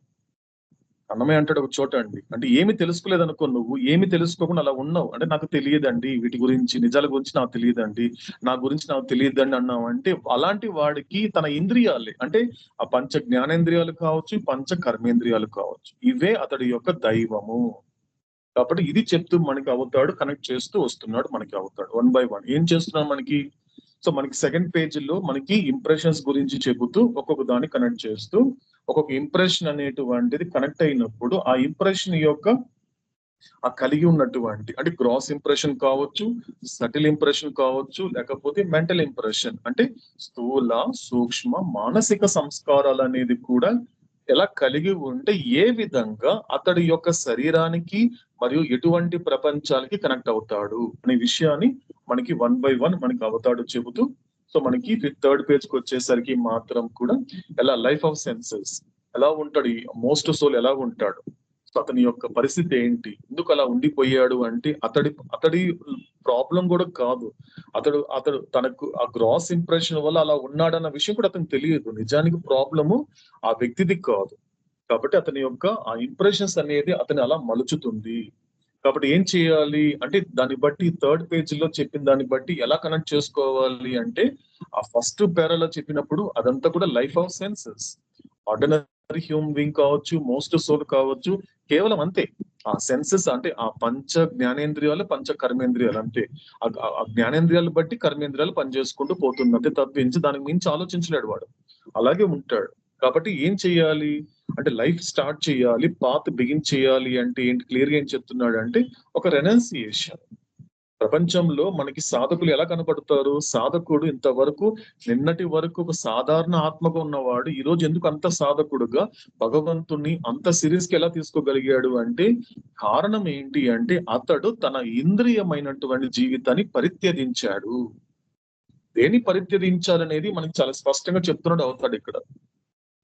అన్నమయ్య అంటాడు ఒక చోట అండి, అంటే ఏమి తెలుసుకోలేదు అనుకో, నువ్వు ఏమి తెలుసుకోకుండా అలా ఉన్నావు అంటే నాకు తెలియదండి, వీటి గురించి నిజాల గురించి నాకు తెలియదండి, నా గురించి నాకు తెలియదండి అన్నావు అంటే అలాంటి వాడికి తన ఇంద్రియాలే, అంటే ఆ పంచ జ్ఞానేంద్రియాలు కావచ్చు, పంచ కర్మేంద్రియాలు కావచ్చు, ఇవే అతడి యొక్క దైవము. కాబట్టి ఇది చెప్తూ మనకి అవుతాడు కనెక్ట్ చేస్తూ వస్తున్నాడు. మనకి అవుతాడు 1 by 1 ఏం చేస్తున్నాడు మనకి. సో మనకి సెకండ్ పేజీలో మనకి ఇంప్రెషన్స్ గురించి చెబుతూ ఒక్కొక్క దాన్ని కనెక్ట్ చేస్తూ, ఒక్కొక్క ఇంప్రెషన్ అనేటువంటిది కనెక్ట్ అయినప్పుడు ఆ ఇంప్రెషన్ యొక్క ఆ కలిగి ఉన్నటువంటి, అంటే గ్రాస్ ఇంప్రెషన్ కావచ్చు, సటిల్ ఇంప్రెషన్ కావచ్చు, లేకపోతే మెంటల్ ఇంప్రెషన్, అంటే స్థూల సూక్ష్మ మానసిక సంస్కారాలు అనేది కూడా ఎలా కలిగి ఉంటే ఏ విధంగా అతడి యొక్క శరీరానికి మరియు ఎటువంటి ప్రపంచాలకి కనెక్ట్ అవుతాడు అనే విషయాన్ని మనకి 1 by 1 మనకి అవుతాడు చెబుతూ, సో మనకి థర్డ్ పేజ్కి వచ్చేసరికి మాత్రం కూడా ఎలా లైఫ్ ఆఫ్ సెన్సెస్ ఎలా ఉంటాడు, మోస్ట్ సోల్ ఎలా ఉంటాడు, సో అతని యొక్క పరిస్థితి ఏంటి, ఎందుకు అలా ఉండిపోయాడు అంటే అతడి ప్రాబ్లం కూడా కాదు, అతడు తనకు ఆ గ్రాస్ ఇంప్రెషన్ వల్ల అలా ఉన్నాడన్న విషయం కూడా అతనికి తెలియదు. నిజానికి ప్రాబ్లము ఆ వ్యక్తిది కాదు. కాబట్టి అతని యొక్క ఆ ఇంప్రెషన్స్ అనేది అతని అలా మలుచుతుంది. కాబట్టి ఏం చేయాలి అంటే దాన్ని బట్టి థర్డ్ పేజీలో చెప్పిన దాన్ని బట్టి ఎలా కనెక్ట్ చేసుకోవాలి అంటే, ఆ ఫస్ట్ పేరాలో చెప్పినప్పుడు అదంతా కూడా life of senses, ordinary human being కావచ్చు, మోస్ట్ సోల్ కావచ్చు, కేవలం అంతే ఆ సెన్సెస్, అంటే ఆ పంచ జ్ఞానేంద్రియాలు పంచ కర్మేంద్రియాలు అంతే. ఆ జ్ఞానేంద్రియాలు బట్టి కర్మేంద్రియాలు పనిచేసుకుంటూ పోతుంది అంతే, తప్పించి దానికి మించి ఆలోచించలేడు వాడు, అలాగే ఉంటాడు. కాబట్టి ఏం చెయ్యాలి అంటే లైఫ్ స్టార్ట్ చేయాలి, పాత్ బిగిన్ చేయాలి అంటే ఏంటి, క్లియర్ గా ఏం చెప్తున్నాడు అంటే ఒక రెనౌన్సియేషన్. ప్రపంచంలో మనకి సాధకులు ఎలా కనపడతారు? సాధకుడు ఇంతవరకు నిన్నటి వరకు ఒక సాధారణ ఆత్మగా ఉన్నవాడు ఈ రోజు ఎందుకు అంత సాధకుడుగా భగవంతుని అంత సిరీస్ కి ఎలా తీసుకోగలిగాడు అంటే కారణం ఏంటి అంటే అతడు తన ఇంద్రియమైనటువంటి జీవితాన్ని పరిత్యజించాడు. దేని పరిత్యజించాలనేది మనకి చాలా స్పష్టంగా చెప్తున్నాడు అవుతాడు ఇక్కడ.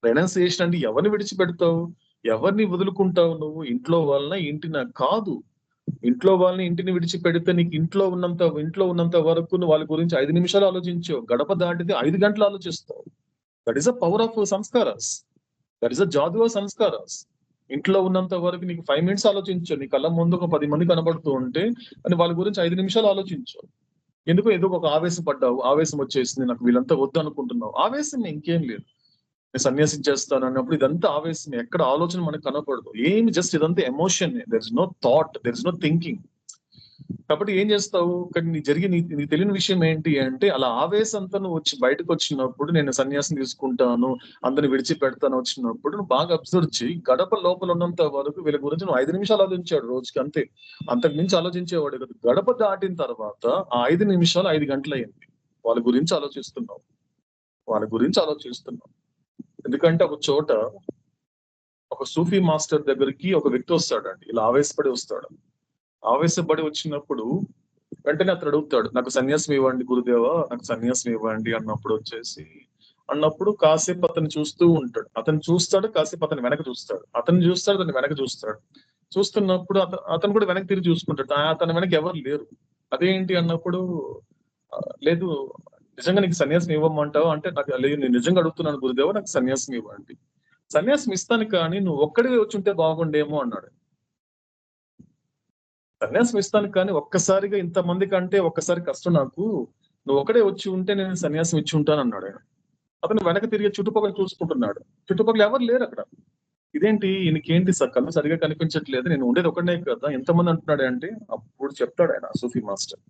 రెనౌన్సియేషన్ అంటే ఎవరిని విడిచిపెడతావు, ఎవరిని వదులుకుంటావు నువ్వు? ఇంట్లో వాళ్ళని ఇంటిని కాదు. ఇంట్లో వాళ్ళని ఇంటిని విడిచిపెడితే నీకు ఇంట్లో ఉన్నంత వరకు నువ్వు వాళ్ళ గురించి 5 నిమిషాలు ఆలోచించావు, గడప దాటితే 5 గంటలు ఆలోచిస్తావు. That is a power of సంస్కారాస్, దట్ ఈస్ అ జాదు ఆఫ్ సంస్కారాస్. ఇంట్లో ఉన్నంత వరకు నీకు 5 minutes ఆలోచించు, నీ కళ్ళ ముందు ఒక 10 మంది కనబడుతూ ఉంటే అని వాళ్ళ గురించి 5 నిమిషాలు ఆలోచించు. ఏదో ఒక ఆవేశపడ్డావు, ఆవేశం వచ్చేసింది, నాకు వీళ్ళంతా వద్దు అనుకుంటున్నావు, ఆవేశం ఇంకేం లేదు. నేను సన్యాసం చేస్తాను అన్నప్పుడు ఇదంతా ఆవేశం, ఎక్కడ ఆలోచన మనకు కనపడదు, ఏమి జస్ట్ ఇదంతా emotion, there is no thought, there is no thinking. కాబట్టి ఏం చేస్తావు? కానీ నీకు తెలియని విషయం ఏంటి అంటే, అలా ఆవేశంతో నువ్వు వచ్చి బయటకు వచ్చినప్పుడు నేను సన్యాసం తీసుకుంటాను, అందరిని విడిచిపెడతాను వచ్చినప్పుడు నువ్వు బాగా అబ్జర్వ్ చేయి. గడప లోపల ఉన్నంత వరకు వీళ్ళ గురించి నువ్వు 5 నిమిషాలు ఆలోచించాడు రోజుకి, అంతే. అంతకు మించి ఆలోచించేవాడు కదా. గడప దాటిన తర్వాత ఆ 5 నిమిషాలు 5 గంటలు అయింది. వాళ్ళ గురించి ఆలోచిస్తున్నావు. ఎందుకంటే ఒక చోట ఒక సూఫీ మాస్టర్ దగ్గరికి ఒక వ్యక్తి వస్తాడండి, ఇలా ఆవేశపడి వస్తాడు. ఆవేశపడి వచ్చినప్పుడు వెంటనే అతను అడుగుతాడు, నాకు సన్యాసం ఇవ్వండి గురుదేవా, నాకు సన్యాసం ఇవ్వండి అన్నప్పుడు కాసేపు అతను చూస్తూ ఉంటాడు. అతను చూస్తాడు, కాసేపు అతను వెనక చూస్తాడు, అతను వెనక చూస్తాడు. చూస్తున్నప్పుడు అతను కూడా వెనక్కి తిరిగి చూసుకుంటాడు. అతని వెనక ఎవరు లేరు. అదేంటి అన్నప్పుడు, లేదు నిజంగా నీకు సన్యాసం ఇవ్వమంటావు అంటే, నాకు లేదు, నేను నిజంగా అడుగుతున్నాను గురుదేవా, నాకు సన్యాసం ఇవ్వండి. సన్యాసం ఇస్తాను కానీ నువ్వు ఒక్కడివే వచ్చి ఉంటే బాగుండేమో అన్నాడు. సన్యాసం ఇస్తాను కానీ ఒక్కసారిగా ఇంతమంది కంటే ఒక్కసారి కష్టం నాకు, నువ్వు ఒకడే వచ్చి ఉంటే నేను సన్యాసం ఇచ్చి ఉంటాను అన్నాడు ఆయన. అతను వెనక తిరిగి చుట్టుపక్కల చూసుకుంటున్నాడు. చుట్టుపక్కల ఎవరు లేరు అక్కడ. ఇదేంటి, ఈయనకేంటి కళ్ళు సరిగా కనిపించట్లేదు, నేను ఉండేది ఒకటే కదా, ఎంతమంది అంటున్నాడు అంటే, అప్పుడు చెప్తాడు ఆయన సూఫీ మాస్టర్,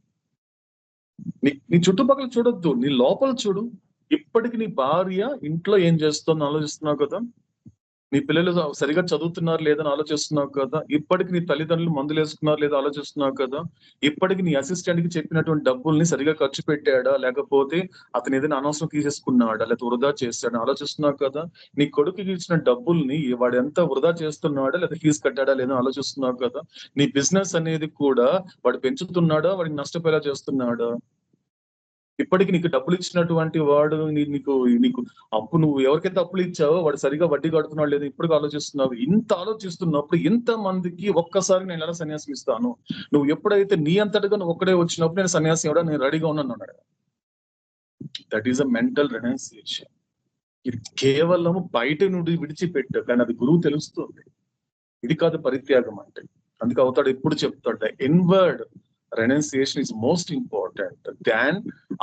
నీ చుట్టుపక్కల చూడొద్దు, నీ లోపల చూడు. ఇప్పటికి నీ భార్య ఇంట్లో ఏం చేస్తుందో ఆలోచిస్తున్నావు కదా, నీ పిల్లలు సరిగా చదువుతున్నారు లేదని ఆలోచిస్తున్నావు కదా, ఇప్పటికి నీ తల్లిదండ్రులు మందులు వేసుకున్నారు లేదా ఆలోచిస్తున్నావు కదా, ఇప్పటికి నీ అసిస్టెంట్ కి చెప్పినటువంటి డబ్బుల్ని సరిగా ఖర్చు పెట్టాడా, లేకపోతే అతను ఏదైనా అనవసరం తీసేసుకున్నాడా, లేకపోతే వృధా చేస్తాడా ఆలోచిస్తున్నావు కదా, నీ కొడుకుకి ఇచ్చిన డబ్బుల్ని వాడు ఎంత వృధా చేస్తున్నాడా లేదా ఫీజు కట్టాడా లేదని ఆలోచిస్తున్నావు కదా, నీ బిజినెస్ అనేది కూడా వాడు పెంచుతున్నాడా, వాడికి నష్టపోయేలా చేస్తున్నాడా, ఇప్పటికి నీకు డబ్బులు ఇచ్చినటువంటి వాడు నీకు అప్పు, నువ్వు ఎవరికైతే అప్పులు ఇచ్చావో వాడు సరిగా వడ్డీ కడుతున్నాడు లేదు ఇప్పటికి ఆలోచిస్తున్నావు. ఇంత ఆలోచిస్తున్నప్పుడు ఇంత మందికి ఒక్కసారి నేను ఎలా సన్యాసం ఇస్తాను, నువ్వు ఎప్పుడైతే నీ అంతటిగా నువ్వు ఒక్కడే వచ్చినప్పుడు నేను సన్యాసం ఇవ్వడం నేను రెడీగా ఉన్నాను అన్నాడు. That is a mental renunciation. ఇది కేవలం బయట నుండి విడిచిపెట్టు, కానీ అది గురువు తెలుస్తుంది. ఇది కాదు పరిత్యాగం అంటే. అందుకే అవుతాడు ఎప్పుడు చెప్తాడు, inward renunciation is most important than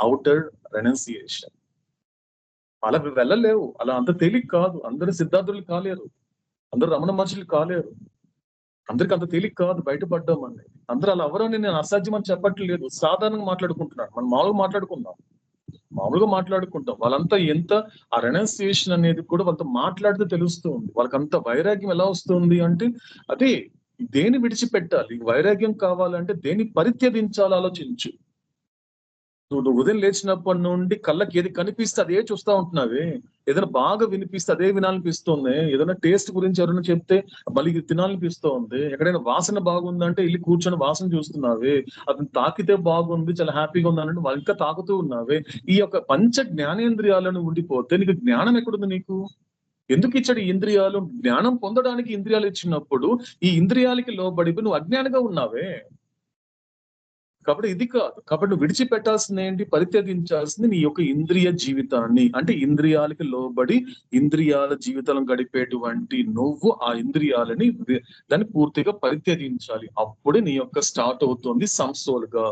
outer renunciation. అలా వెళ్ళలేవు, అలా అంత తేలిక కాదు. అందరూ సిద్ధార్థులు కాలేరు, అందరూ రమణ మహర్షులు కాలేరు, అందరికి అంత తేలిక కాదు బయటపడ్డాం అనేది. అందరూ అలా ఎవరని నేను అసాధ్యం అని చెప్పట్లేదు, సాధారణంగా మాట్లాడుకుంటున్నాను. మనం మామూలుగా మాట్లాడుకుంటాం. వాళ్ళంతా ఎంత ఆ రెనౌన్సియేషన్ అనేది కూడా వాళ్ళతో మాట్లాడితే తెలుస్తుంది. వాళ్ళకంత వైరాగ్యం ఎలా వస్తుంది అంటే, అదే దేని విడిచిపెట్టాలి, వైరాగ్యం కావాలంటే దేని పరిత్యజించాలి ఆలోచించు. నువ్వు ఉదయం లేచినప్పటి నుండి కళ్ళకి ఏది కనిపిస్తే అదే చూస్తా ఉంటున్నావే, ఏదైనా బాగా వినిపిస్తే అదే వినాలనిపిస్తుంది, ఏదైనా టేస్ట్ గురించి ఎవరైనా చెప్తే మళ్ళీ తినాలనిపిస్తోంది, ఎక్కడైనా వాసన బాగుందంటే వెళ్ళి కూర్చొని వాసన చూస్తున్నావే, అతను తాకితే బాగుంది చాలా హ్యాపీగా ఉంది అన్నట్టు వాళ్ళు ఇంకా తాకుతూ ఉన్నావే. ఈ యొక్క పంచ జ్ఞానేంద్రియాలను ఉండిపోతే నీకు జ్ఞానం ఎక్కడుంది? నీకు ఎందుకు ఇచ్చాడు ఈ ఇంద్రియాలు? జ్ఞానం పొందడానికి ఇంద్రియాలు ఇచ్చినప్పుడు ఈ ఇంద్రియాలకి లోబడి నువ్వు అజ్ఞానిగా ఉన్నావే. కాబట్టి ఇది కాదు. కాబట్టి నువ్వు విడిచిపెట్టాల్సింది ఏంటి, పరిత్యజించాల్సింది నీ యొక్క ఇంద్రియ జీవితాన్ని. అంటే ఇంద్రియాలకి లోబడి ఇంద్రియాల జీవితాలను గడిపేటువంటి నువ్వు ఆ ఇంద్రియాలని దాన్ని పూర్తిగా పరిత్యజించాలి. అప్పుడే నీ యొక్క స్టార్ట్ అవుతుంది సంసోల్ గా.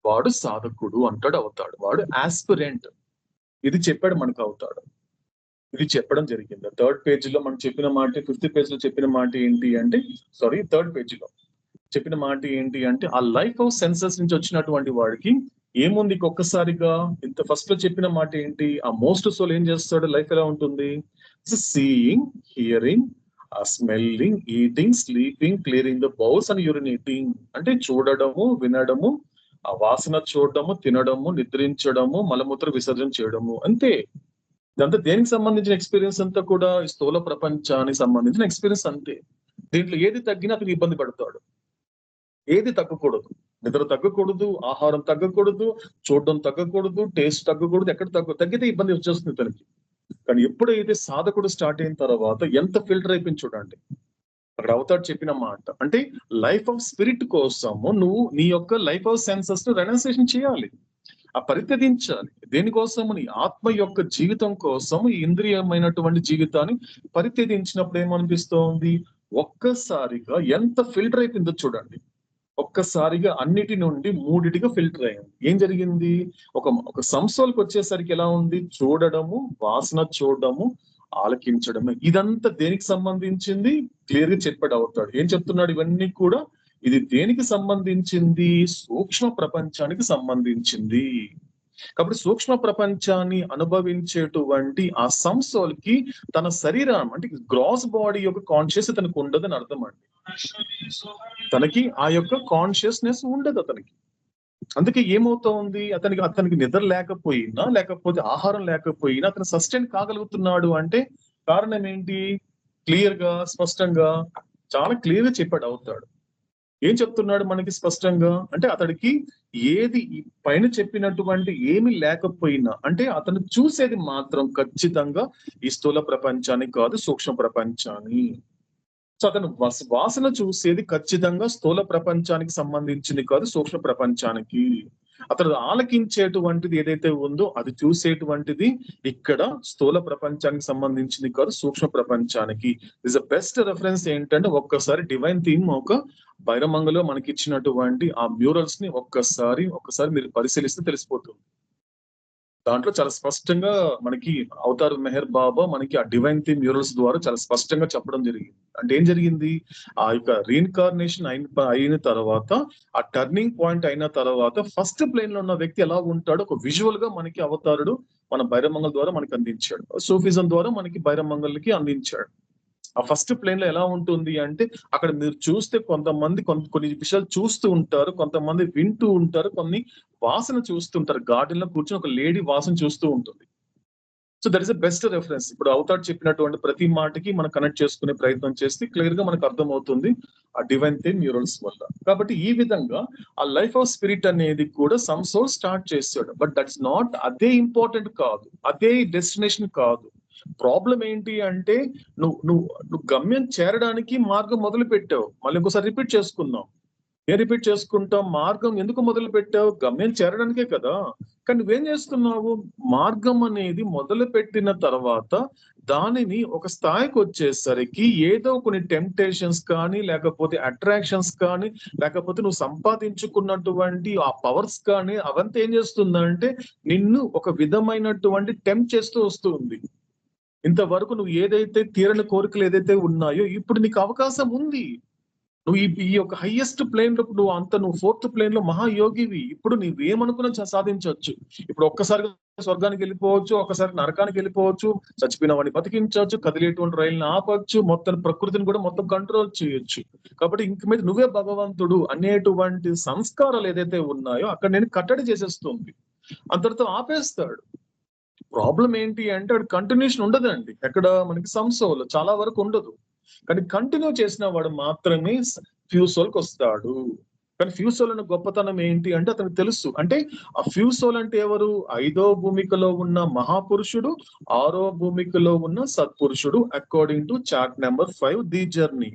వాడు సాధకుడు అంటాడు, అవుతాడు. వాడు ఆస్పిరెంట్. ఇది చెప్పాడు మనకు, అవుతాడు. ఇది చెప్పడం జరిగింది. 3rd పేజీలో మనం చెప్పిన మాట, 5th పేజీలో చెప్పిన మాట ఏంటి అంటే, 3rd పేజీలో చెప్పిన మాట ఏంటి అంటే, ఆ లైఫ్ ఆఫ్ సెన్సెస్ నుంచి వచ్చినటువంటి వాడికి ఏముంది ఒక్కసారిగా. ఇంత ఫస్ట్ లో చెప్పిన మాట ఏంటి, ఆ మోస్ట్ సోల్ ఏం చేస్తాడు, లైఫ్ ఎలా ఉంటుంది, seeing, hearing, smelling, eating, sleeping, clearing the bowls and urinating. అంటే చూడడము, వినడము, ఆ వాసన చూడడము, తినడము, నిద్రించడము, మలమూత్ర విసర్జన చేయడము, అంతే. ఇదంతా దేనికి సంబంధించిన ఎక్స్పీరియన్స్ అంతా కూడా స్థూల ప్రపంచానికి సంబంధించిన ఎక్స్పీరియన్స్ అంతే. దీంట్లో ఏది తగ్గినా అతను ఇబ్బంది పడతాడు. ఏది తగ్గకూడదు, నిద్ర తగ్గకూడదు, ఆహారం తగ్గకూడదు, చూడడం తగ్గకూడదు, టేస్ట్ తగ్గకూడదు, ఎక్కడ తగ్గితే ఇబ్బంది వచ్చేస్తుంది తనకి. కానీ ఎప్పుడైతే సాధకుడు స్టార్ట్ అయిన తర్వాత ఎంత ఫిల్టర్ అయిపోయింది చూడండి. అక్కడ అవుతాడు చెప్పిన మాట అంటే, లైఫ్ ఆఫ్ స్పిరిట్ కోసము నువ్వు నీ యొక్క లైఫ్ ఆఫ్ సెన్సెస్ ను రెనౌన్సియేషన్ చేయాలి, ఆ పరిత్యజించాలి. దేనికోసము? నీ ఆత్మ యొక్క జీవితం కోసం ఈ ఇంద్రియమైనటువంటి జీవితాన్ని పరిత్యజించినప్పుడు ఏమనిపిస్తోంది, ఒక్కసారిగా ఎంత ఫిల్టర్ అయిపోయిందో చూడండి. ఒక్కసారిగా అన్నిటి నుండి 3టిగా ఫిల్టర్ అయింది. ఏం జరిగింది, ఒక సంసోల్కి వచ్చేసరికి ఎలా ఉంది, చూడడము, వాసన చూడడము, ఆలకించడమే. ఇదంతా దేనికి సంబంధించింది క్లియర్ గా చెప్పాడు అవుతాడు. ఏం చెప్తున్నాడు, ఇవన్నీ కూడా ఇది దేనికి సంబంధించింది? సూక్ష్మ ప్రపంచానికి సంబంధించింది. కాబట్టి సూక్ష్మ ప్రపంచాన్ని అనుభవించేటువంటి ఆ సంసోల్ కి తన శరీరం అంటే గ్రాస్ బాడీ యొక్క కాన్షియస్ తనకు ఉండదని అర్థం అండి. తనకి ఆ యొక్క కాన్షియస్నెస్ ఉండదు అతనికి. అందుకే ఏమవుతోంది, అతనికి నిద్ర లేకపోయినా లేకపోతే ఆహారం లేకపోయినా అతను సస్టైన్ కాగలుగుతున్నాడు అంటే కారణం ఏంటి? క్లియర్ గా స్పష్టంగా చాలా క్లియర్ గా చెప్పాడు అవుతాడు. ఏం చెప్తున్నాడు మనకి స్పష్టంగా అంటే అతడికి ఏది పైన చెప్పినటువంటి ఏమి లేకపోయినా అంటే అతను చూసేది మాత్రం ఖచ్చితంగా ఈ స్థూల ప్రపంచాన్ని కాదు, సూక్ష్మ ప్రపంచాన్ని. సో అతను వాసన చూసేది ఖచ్చితంగా స్థూల ప్రపంచానికి సంబంధించింది కాదు, సూక్ష్మ ప్రపంచానికి. అతను ఆలకించేటువంటిది ఏదైతే ఉందో అది చూసేటువంటిది ఇక్కడ స్థూల ప్రపంచానికి సంబంధించింది కాదు, సూక్ష్మ ప్రపంచానికి. ఇస్ ద బెస్ట్ రెఫరెన్స్ ఏంటంటే ఒక్కసారి డివైన్ థీమ్ ఒక బైరమంగలో మనకి ఇచ్చినటువంటి ఆ మ్యూరల్స్ ని ఒక్కసారి మీరు పరిశీలిస్తే తెలిసిపోతుంది. దాంట్లో చాలా స్పష్టంగా మనకి అవతార్ మెహర్ బాబా మనకి ఆ డివైన్ థీమ్ మ్యూరల్స్ ద్వారా చాలా స్పష్టంగా చెప్పడం జరిగింది. అంటే ఏం జరిగింది, ఆ యొక్క రీఇన్కార్నేషన్ అయిన తర్వాత ఆ టర్నింగ్ పాయింట్ అయిన తర్వాత ఫస్ట్ ప్లేన్ లో ఉన్న వ్యక్తి ఎలా ఉంటాడో ఒక విజువల్ గా మనకి అవతారుడు మన బైరమంగల్ ద్వారా మనకి అందించాడు, సూఫిజం ద్వారా మనకి బైరమంగల్కి అందించాడు. ఆ ఫస్ట్ ప్లేన్ లో ఎలా ఉంటుంది అంటే అక్కడ మీరు చూస్తే కొంతమంది కొన్ని విషయాలు చూస్తూ ఉంటారు, కొంతమంది వింటూ ఉంటారు, కొన్ని వాసన చూస్తుంటారు. గార్డెన్ లో కూర్చొని ఒక లేడీ వాసన చూస్తూ ఉంటుంది. So that is the best reference. ఇప్పుడు అవతార్ చెప్పినటువంటి ప్రతి మాటకి మనం కనెక్ట్ చేసుకునే ప్రయత్నం చేస్తే క్లియర్ గా మనకు అర్థమవుతుంది ఆ డివైన్ థీమ్ మ్యూరల్స్ వల్ల. కాబట్టి ఈ విధంగా ఆ లైఫ్ ఆఫ్ స్పిరిట్ అనేది కూడా సమ్ సోల్ స్టార్ట్ చేశాడు. బట్ దట్స్ నాట్ అదే ఇంపార్టెంట్ కాదు, అదే డెస్టినేషన్ కాదు. ప్రాబ్లం ఏంటి అంటే నువ్వు గమ్యం చేరడానికి మార్గం మొదలు పెట్టావు. మళ్ళీ ఇంకోసారి రిపీట్ చేసుకుందాం. ఏం రిపీట్ చేసుకుంటాం? మార్గం ఎందుకు మొదలు పెట్టావు? గమ్యం చేరడానికే కదా. కానీ నువ్వేం చేస్తున్నావు? మార్గం అనేది మొదలు పెట్టిన తర్వాత దానిని ఒక స్థాయికి వచ్చేసరికి ఏదో కొన్ని టెంప్టేషన్స్ కానీ లేకపోతే అట్రాక్షన్స్ కానీ లేకపోతే నువ్వు సంపాదించుకున్నటువంటి ఆ పవర్స్ కానీ అవంతా ఏం చేస్తుందంటే నిన్ను ఒక విధమైనటువంటి టెంప్ట్ చేస్తూ వస్తుంది. ఇంతవరకు నువ్వు ఏదైతే తీరని కోరికలు ఏదైతే ఉన్నాయో ఇప్పుడు నీకు అవకాశం ఉంది. నువ్వు ఈ యొక్క హైయెస్ట్ ప్లేన్ లో నువ్వు ఫోర్త్ ప్లేన్ లో మహాయోగివి. ఇప్పుడు నువ్వేమనుకున్నా సాధించవచ్చు. ఇప్పుడు ఒక్కసారిగా స్వర్గానికి వెళ్ళిపోవచ్చు, ఒక్కసారి నరకానికి వెళ్ళిపోవచ్చు, చచ్చిపోయిన వాడిని బతికించవచ్చు, కదిలేటువంటి రైలుని ఆపచ్చు, మొత్తం ప్రకృతిని కూడా మొత్తం కంట్రోల్ చేయొచ్చు. కాబట్టి ఇంక మీద నువ్వే భగవంతుడు అనేటువంటి సంస్కారాలు ఏదైతే ఉన్నాయో అక్కడ నేను కట్టడి చేసేస్తుంది, అందరితో ఆపేస్తాడు. ప్రాబ్లం ఏంటి అంటే వాడు కంటిన్యూషన్ ఉండదండి. ఎక్కడ మనకి సంసోల్ చాలా వరకు ఉండదు. కానీ కంటిన్యూ చేసిన వాడు మాత్రమే ఫ్యూసోల్కి వస్తాడు. కానీ ఫ్యూసోల్ అనే గొప్పతనం ఏంటి అంటే అతనికి తెలుసు. అంటే ఆ ఫ్యూసోల్ అంటే ఎవరు? 5వ భూమికలో ఉన్న మహాపురుషుడు, 6వ భూమికలో ఉన్న సత్పురుషుడు according to chart number 5 the journey.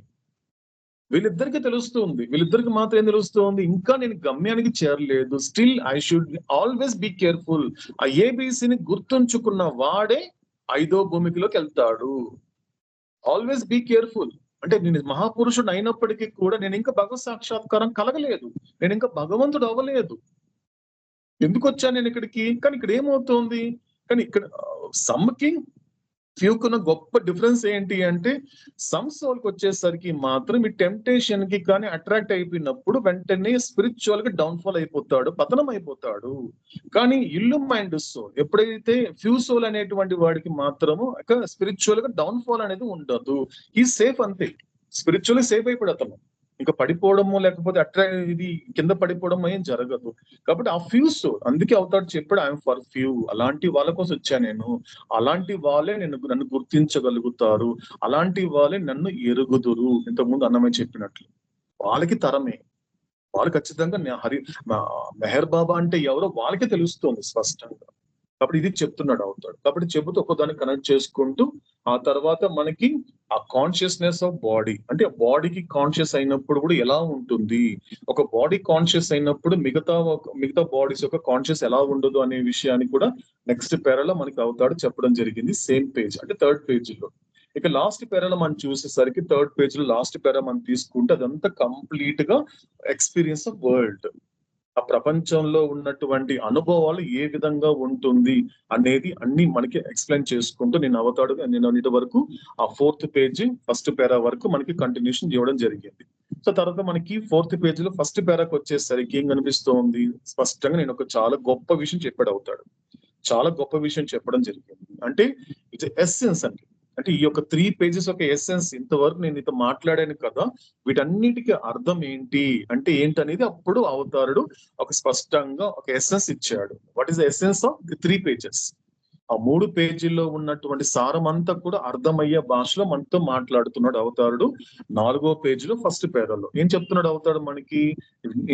వీళ్ళిద్దరికి తెలుస్తుంది. వీళ్ళిద్దరికి మాత్రం ఏం తెలుస్తుంది? ఇంకా నేను గమ్యానికి చేరలేదు, still I should always be careful. ఆ ఏబిసిని గుర్తుంచుకున్న వాడే 5వ భూమికలోకి వెళ్తాడు. ఆల్వేస్ బీ కేర్ఫుల్ అంటే నేను మహాపురుషుడు అయినప్పటికీ కూడా నేను ఇంకా భగవత్ సాక్షాత్కారం కలగలేదు, నేను ఇంకా భగవంతుడు అవ్వలేదు. ఎందుకు వచ్చాను నేను ఇక్కడికి? కానీ ఇక్కడ ఏమవుతోంది? కానీ ఇక్కడ సమ్కి ఫ్యూకున్న గొప్ప డిఫరెన్స్ ఏంటి అంటే సమ్ సోల్కి వచ్చేసరికి మాత్రం ఈ టెంప్టేషన్ కి కానీ అట్రాక్ట్ అయిపోయినప్పుడు వెంటనే స్పిరిచువల్ గా డౌన్ఫాల్ అయిపోతాడు, పతనం అయిపోతాడు. కానీ ఇల్లు మైండ్ సోల్ ఎప్పుడైతే ఫ్యూ సోల్ అనేటువంటి వాడికి మాత్రము స్పిరిచువల్ గా డౌన్ఫాల్ అనేది ఉండదు. ఈ సేఫ్ అంతే, స్పిరిచువల్లీ సేఫ్ అయిపోయాడు అతను. ఇంకా పడిపోవడము లేకపోతే ఇది కింద పడిపోవడం ఏం జరగదు. కాబట్టి ఆ ఫ్యూ సోల్ అందుకే అవుతాడు చెప్పాడు ఐఎమ్ ఫర్ ఫ్యూ. అలాంటి వాళ్ళ కోసం వచ్చా నేను. అలాంటి వాళ్ళే నన్ను గుర్తించగలుగుతారు, అలాంటి వాళ్ళే నన్ను ఎరుగుదురు. ఇంతకుముందు అన్నమయ్య చెప్పినట్లు వాళ్ళకి తరమే, వాళ్ళు ఖచ్చితంగా మెహర్ బాబా అంటే ఎవరో వాళ్ళకే తెలుస్తుంది స్పష్టంగా. కాబట్టి ఇది చెప్తున్నాడు అవుతాడు. కాబట్టి చెబుతూ ఒక్కదాన్ని కనెక్ట్ చేసుకుంటూ ఆ తర్వాత మనకి ఆ కాన్షియస్నెస్ ఆఫ్ బాడీ అంటే బాడీకి కాన్షియస్ అయినప్పుడు కూడా ఎలా ఉంటుంది, ఒక బాడీ కాన్షియస్ అయినప్పుడు మిగతా బాడీస్ యొక్క కాన్షియస్ ఎలా ఉండదు అనే విషయాన్ని కూడా నెక్స్ట్ పేరాలో మనకి అవుతాడు చెప్పడం జరిగింది. సేమ్ పేజ్ అంటే 3rd పేజీలో. ఇక లాస్ట్ పేరాలో మనం చూసేసరికి 3rd పేజ్ లో లాస్ట్ పేరా మనం తీసుకుంటే అదంతా కంప్లీట్ గా ఎక్స్పీరియన్స్ ఆఫ్ వరల్డ్, ఆ ప్రపంచంలో ఉన్నటువంటి అనుభవాలు ఏ విధంగా ఉంటుంది అనేది అన్ని మనకి ఎక్స్ప్లెయిన్ చేసుకుంటూ నేను ఇటు వరకు ఆ 4th పేజీ 1st పేరా వరకు మనకి కంటిన్యూషన్ ఇవ్వడం జరిగింది. సో తర్వాత మనకి 4th పేజీలో ఫస్ట్ పేరాకి వచ్చేసరికి ఏం కనిపిస్తోంది, స్పష్టంగా నేను ఒక చాలా గొప్ప విషయం చెప్పాడు అవుతాడు. చాలా గొప్ప విషయం చెప్పడం జరిగింది. అంటే ఇట్స్ ఎస్సెన్స్ అండి. అంటే ఈ యొక్క 3 పేజెస్ ఒక ఎస్సెన్స్. ఇంతవరకు నేను ఇంత మాట్లాడాను కదా, వీటన్నిటికీ అర్థం ఏంటి అంటే ఏంటనేది అప్పుడు అవతారుడు ఒక స్పష్టంగా ఒక ఎస్సెన్స్ ఇచ్చాడు. What is the essence of the 3 pages? ఆ 3 పేజీల్లో ఉన్నటువంటి సారం అంతా కూడా అర్థమయ్యే భాషలో మనతో మాట్లాడుతున్నాడు అవతారుడు. 4వ పేజీలో ఫస్ట్ పేరాలో ఏం చెప్తున్నాడు అవతారుడు మనకి?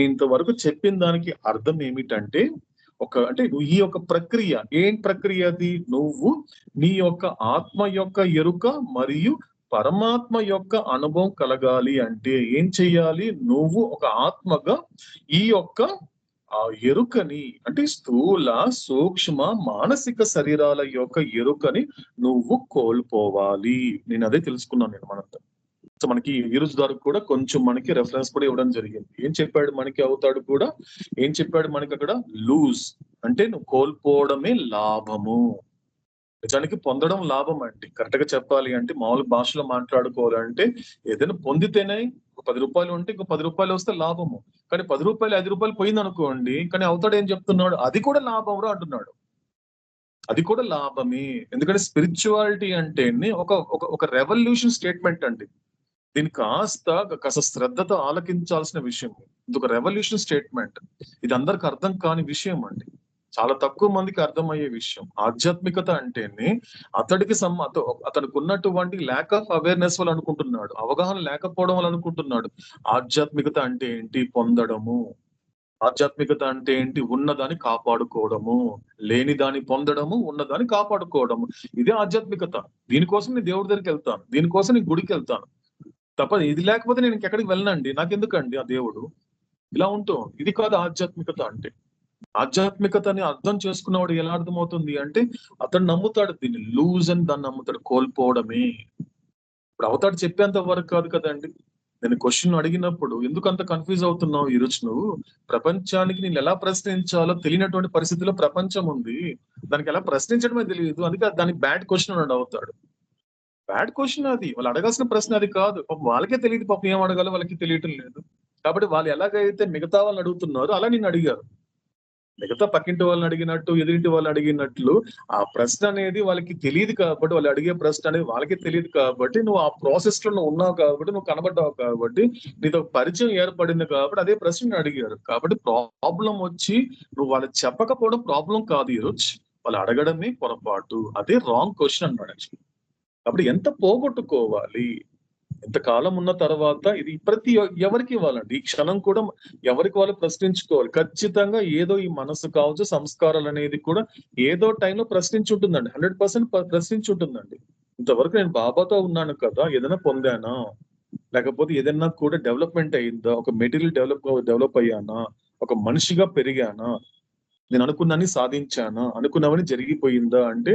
ఇంతవరకు చెప్పిన దానికి అర్థం ఏమిటంటే అంటే ఈ యొక్క ప్రక్రియ ఏం ప్రక్రియ అది? నువ్వు నీ యొక్క ఆత్మ యొక్క ఎరుక మరియు పరమాత్మ యొక్క అనుభవం కలగాలి అంటే ఏం చెయ్యాలి? నువ్వు ఒక ఆత్మగా ఈ యొక్క ఆ ఎరుకని, అంటే స్థూల సూక్ష్మ మానసిక శరీరాల యొక్క ఎరుకని నువ్వు కోల్పోవాలి. నేను అదే తెలుసుకున్నాను నేను మనంతా. సో మనకి ఈ రోజు ద్వారా కూడా కొంచెం మనకి రెఫరెన్స్ కూడా ఇవ్వడం జరిగింది. ఏం చెప్పాడు మనకి అవుతాడు కూడా? ఏం చెప్పాడు మనకి అక్కడ? లూజ్ అంటే నువ్వు కోల్పోవడమే లాభము. నిజానికి పొందడం లాభం అండి. కరెక్ట్ గా చెప్పాలి అంటే మామూలు భాషలో మాట్లాడుకోవాలంటే ఏదైనా పొందితేనే ఒక 10 రూపాయలు ఉంటే ఇంకో 10 రూపాయలు వస్తే లాభము. కానీ 10 రూపాయలు 5 రూపాయలు పోయింది అనుకోండి, కానీ అవుతాడు ఏం చెప్తున్నాడు? అది కూడా లాభం రా అంటున్నాడు. అది కూడా లాభమే. ఎందుకంటే స్పిరిచువాలిటీ అంటే ఒక రెవల్యూషన్ స్టేట్మెంట్ అండి. దీన్ని కాస్త శ్రద్ధతో ఆలకించాల్సిన విషయం. ఇది ఒక రెవల్యూషన్ స్టేట్మెంట్. ఇది అందరికి అర్థం కాని విషయం అండి. చాలా తక్కువ మందికి అర్థమయ్యే విషయం. ఆధ్యాత్మికత అంటేనే అతనికి ఉన్నటువంటి ల్యాక్ ఆఫ్ అవేర్నెస్ వల్ల అనుకుంటున్నాడు, అవగాహన లేకపోవడం వల్ల అనుకుంటున్నాడు. ఆధ్యాత్మికత అంటే ఏంటి? పొందడము. ఆధ్యాత్మికత అంటే ఏంటి? ఉన్నదాన్ని కాపాడుకోవడము, లేని దాన్ని పొందడము, ఉన్నదాన్ని కాపాడుకోవడము. ఇదే ఆధ్యాత్మికత. దీనికోసం నేను దేవుడి దగ్గరికి వెళ్తాను, దీనికోసం నేను గుడికి వెళ్తాను తప్ప ఇది లేకపోతే నేను ఇంకెక్కడికి వెళ్ళనండి. నాకెందుకండి ఆ దేవుడు? ఇలా ఉంటుంది. ఇది కాదు ఆధ్యాత్మికత అంటే. ఆధ్యాత్మికతని అర్థం చేసుకున్నవాడు ఎలా అర్థమవుతుంది అంటే అతను నమ్ముతాడు దీన్ని. లూజ్ అని దాన్ని నమ్ముతాడు, కోల్పోవడమే. ఇప్పుడు అవతాడు చెప్పేంత వరకు కాదు కదండి. నేను క్వశ్చన్ అడిగినప్పుడు ఎందుకు అంత కన్ఫ్యూజ్ అవుతున్నావు ఈరోజు? నువ్వు ప్రపంచానికి నేను ఎలా ప్రశ్నించాలో తెలియనటువంటి పరిస్థితిలో ప్రపంచం ఉంది. దానికి ఎలా ప్రశ్నించడమే తెలియదు. అందుకే దానికి బ్యాడ్ క్వశ్చన్ అన్నాడు అవుతాడు. బ్యాడ్ క్వశ్చన్ అది. వాళ్ళు అడగాల్సిన ప్రశ్న అది కాదు. పాపం వాళ్ళకే తెలియదు, పాపం ఏం అడగాలో వాళ్ళకి తెలియటం లేదు. కాబట్టి వాళ్ళు ఎలాగైతే మిగతా వాళ్ళని అడుగుతున్నారో అలా నిన్ను అడిగారు. మిగతా పక్కింటి వాళ్ళని అడిగినట్టు, ఎదురింటి వాళ్ళు అడిగినట్లు ఆ ప్రశ్న అనేది వాళ్ళకి తెలియదు కాబట్టి, వాళ్ళు అడిగే ప్రశ్న అనేది వాళ్ళకి తెలియదు కాబట్టి, నువ్వు ఆ ప్రాసెస్ లో నువ్వు ఉన్నావు కాబట్టి, నువ్వు కనబడ్డావు కాబట్టి, నీతో పరిచయం ఏర్పడింది కాబట్టి అదే ప్రశ్న అడిగారు. కాబట్టి ప్రాబ్లం వచ్చి నువ్వు వాళ్ళకి చెప్పకపోవడం ప్రాబ్లం కాదు ఈరోజు, వాళ్ళు అడగడమే పొరపాటు. అదే రాంగ్ క్వశ్చన్ అన్నాడు. కాబట్టి ఎంత పోగొట్టుకోవాలి, ఎంతకాలం ఉన్న తర్వాత ఇది ఎవరికి ఇవ్వాలండి? ఈ క్షణం కూడా ఎవరికి వాళ్ళు ప్రశ్నించుకోవాలి. ఖచ్చితంగా ఏదో ఈ మనసు కావచ్చు, సంస్కారాలు అనేది కూడా ఏదో టైంలో ప్రశ్నించుంటుందండి. 100% ప్రశ్నించుంటుందండి. ఇంతవరకు నేను బాబాతో ఉన్నాను కదా, ఏదైనా పొందానా, లేకపోతే ఏదైనా కూడా డెవలప్మెంట్ అయిందా, ఒక మెటీరియల్ డెవలప్ అయ్యానా, ఒక మనిషిగా పెరిగానా, నేను అనుకున్నాన్ని సాధించానా, అనుకున్నవని జరిగిపోయిందా అంటే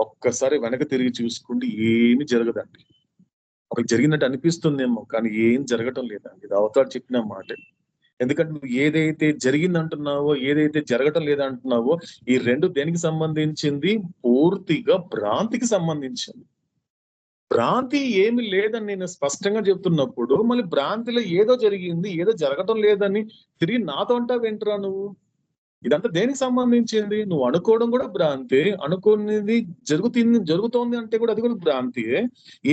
ఒక్కసారి వెనక తిరిగి చూసుకుంటే ఏమి జరగదండి. ఒకటి జరిగినట్టు అనిపిస్తుందేమో కానీ ఏం జరగటం లేదండి. ఇది అవతారు చెప్పిన మాట. ఎందుకంటే నువ్వు ఏదైతే జరిగిందంటున్నావో, ఏదైతే జరగటం లేదంటున్నావో, ఈ రెండు దేనికి సంబంధించింది? పూర్తిగా భ్రాంతికి సంబంధించింది. భ్రాంతి ఏమి లేదని నేను స్పష్టంగా చెప్తున్నప్పుడు మళ్ళీ భ్రాంతిలో ఏదో జరిగింది, ఏదో జరగటం లేదని తిరిగి నాతో అంటావేంట్రా నువ్వు? ఇదంతా దేనికి సంబంధించింది? నువ్వు అనుకోవడం కూడా భ్రాంతే, అనుకునేది జరుగుతోంది అంటే కూడా అది కూడా భ్రాంతియే,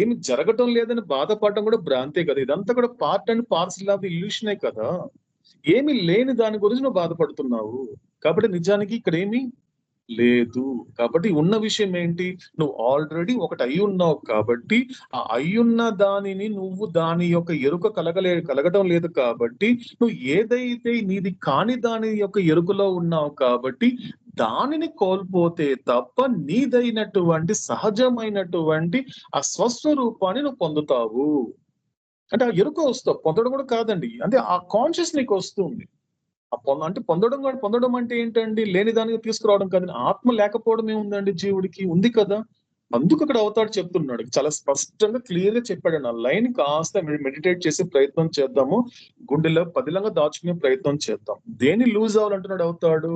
ఏమి జరగటం లేదని బాధపడటం కూడా భ్రాంతే కదా. ఇదంతా కూడా part and parcel of the ఇల్యూషనే కదా. ఏమి లేని దాని గురించి నువ్వు బాధపడుతున్నావు. కాబట్టి నిజానికి ఇక్కడ ఏమీ లేదు. కాబట్టి ఉన్న విషయం ఏంటి? నువ్వు ఆల్రెడీ ఒకటి అయి ఉన్నావు కాబట్టి, ఆ అయ్యున్న దానిని నువ్వు దాని యొక్క ఎరుక కలగటం లేదు కాబట్టి, నువ్వు ఏదైతే నీది కాని దాని యొక్క ఎరుకలో ఉన్నావు కాబట్టి దానిని కోల్పోతే తప్ప నీదైనటువంటి సహజమైనటువంటి ఆ స్వస్వరూపాన్ని నువ్వు పొందుతావు. అంటే ఆ ఎరుక వస్తావు, పొందడం కూడా కాదండి. అంటే ఆ కాన్షియస్ నీకు వస్తుంది. అంటే పొందడం అంటే ఏంటండి? లేని దానికి తీసుకురావడం కదండి. ఆత్మ లేకపోవడం ఏముందండి జీవుడికి? ఉంది కదా. అందుకు అక్కడ అవతాడు చెప్తున్నాడు, చాలా స్పష్టంగా క్లియర్ గా చెప్పాడు. ఆ లైన్ కాస్త మెడిటేట్ చేసే ప్రయత్నం చేద్దాము, గుండెలో పదిలంగా దాచుకునే ప్రయత్నం చేద్దాం. దేని లూజ్ అవ్వాలంటున్నాడు అవుతాడు?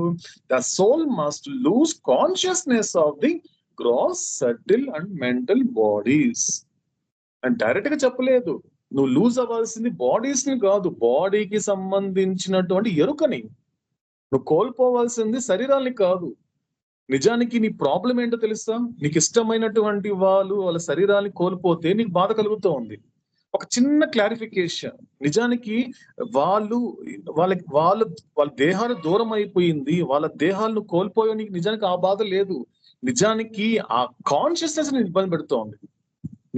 The soul must lose consciousness of the gross, subtle and mental bodies. And direct గా చెప్పలేదు, నువ్వు లూజ్ అవ్వాల్సింది బాడీస్ ని కాదు, బాడీకి సంబంధించినటువంటి ఎరుకని. నువ్వు కోల్పోవాల్సింది శరీరాన్ని కాదు. నిజానికి నీ ప్రాబ్లం ఏంటో తెలుసా? నీకు ఇష్టమైనటువంటి వాళ్ళ శరీరాన్ని కోల్పోతే నీకు బాధ కలుగుతూ ఉంది. ఒక చిన్న క్లారిఫికేషన్, నిజానికి వాళ్ళ దేహాలు దూరం అయిపోయింది, వాళ్ళ దేహాలను కోల్పోయే నీకు నిజానికి ఆ బాధ లేదు. నిజానికి ఆ కాన్షియస్నెస్ ని ఇబ్బంది పెడుతోంది.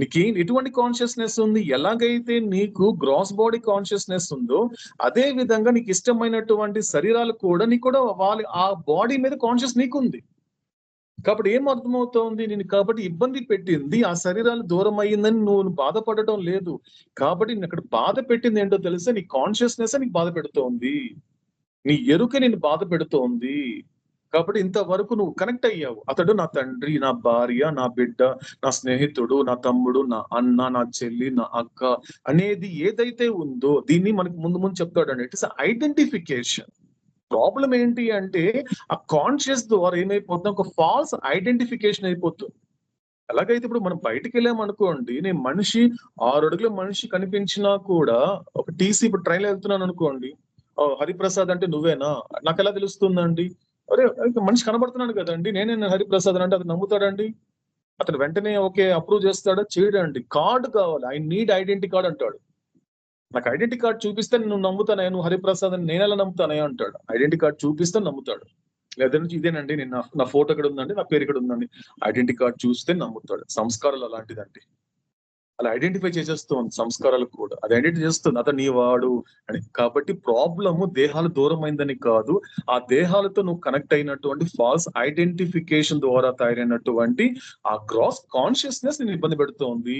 నీకు ఎటువంటి కాన్షియస్నెస్ ఉంది? ఎలాగైతే నీకు గ్రాస్ బాడీ కాన్షియస్నెస్ ఉందో అదే విధంగా నీకు ఇష్టమైనటువంటి శరీరాలు కూడా నీకు కూడా ఆ బాడీ మీద కాన్షియస్ నీకుంది. కాబట్టి ఏం అర్థమవుతోంది? నేను కాబట్టి ఇబ్బంది పెట్టింది ఆ శరీరాలు దూరం అయ్యిందని నువ్వు బాధపడటం లేదు. కాబట్టి నేను అక్కడ బాధ పెట్టింది ఏంటో తెలుసా? నీ కాన్షియస్నెస్ నీకు బాధ పెడుతోంది, నీ ఎరుక నేను బాధ పెడుతోంది. కాబట్టి ఇంతవరకు నువ్వు కనెక్ట్ అయ్యావు. అతడు నా తండ్రి, నా భార్య, నా బిడ్డ, నా స్నేహితుడు, నా తమ్ముడు, నా అన్న, నా చెల్లి, నా అక్క అనేది ఏదైతే ఉందో దీన్ని మనకు ముందు చెప్తాడండి. It is identification. ప్రాబ్లం ఏంటి అంటే ఆ కాన్షియస్ ద్వారా ఏమైపోతుంది, ఒక ఫాల్స్ ఐడెంటిఫికేషన్ అయిపోతుంది. ఎలాగైతే ఇప్పుడు మనం బయటకు వెళ్ళామనుకోండి, నేను 6 అడుగుల మనిషి కనిపించినా కూడా, ఒక టీసీ ఇప్పుడు ట్రైన్ వెళ్తున్నాను అనుకోండి, హరిప్రసాద్ అంటే నువ్వేనా నాకు ఎలా తెలుస్తుందండి? అరే మనిషి కనబడుతున్నాను కదండి, నేనే హరిప్రసాద్ అంటే అతను నమ్ముతాడండి? అతను వెంటనే ఓకే అప్రూవ్ చేస్తాడా? చేయడండి. కార్డు కావాలి, ఐ నీడ్ ఐడెంటిటీ కార్డ్ అంటాడు. నాకు ఐడెంటిటీ కార్డ్ చూపిస్తే నువ్వు నమ్ముతానే, నువ్వు హరిప్రసాద్ అని నేను ఎలా నమ్ముతానే అంటాడు. ఐడెంటిటీ కార్డ్ చూపిస్తే నమ్ముతాడు. లేదంటే ఇదేనండి నేను నా ఫోటో ఎక్కడ ఉందండి, నా పేరు ఎక్కడ ఉందండి, ఐడెంటిటీ కార్డ్ చూస్తే నమ్ముతాడు. సంస్కారాలు అలాంటిదండి, అలా ఐడెంటిఫై చేసేస్తుంది సంస్కారాలు కూడా. అది ఐడెంటిఫై చేస్తుంది అతను నీ వాడు అని. కాబట్టి ప్రాబ్లము దేహాలు దూరం అయిందని కాదు, ఆ దేహాలతో నువ్వు కనెక్ట్ అయినటువంటి ఫాల్స్ ఐడెంటిఫికేషన్ ద్వారా తయారైనటువంటి ఆ గ్రాస్ కాన్షియస్నెస్ నేను ఇబ్బంది పెడుతోంది.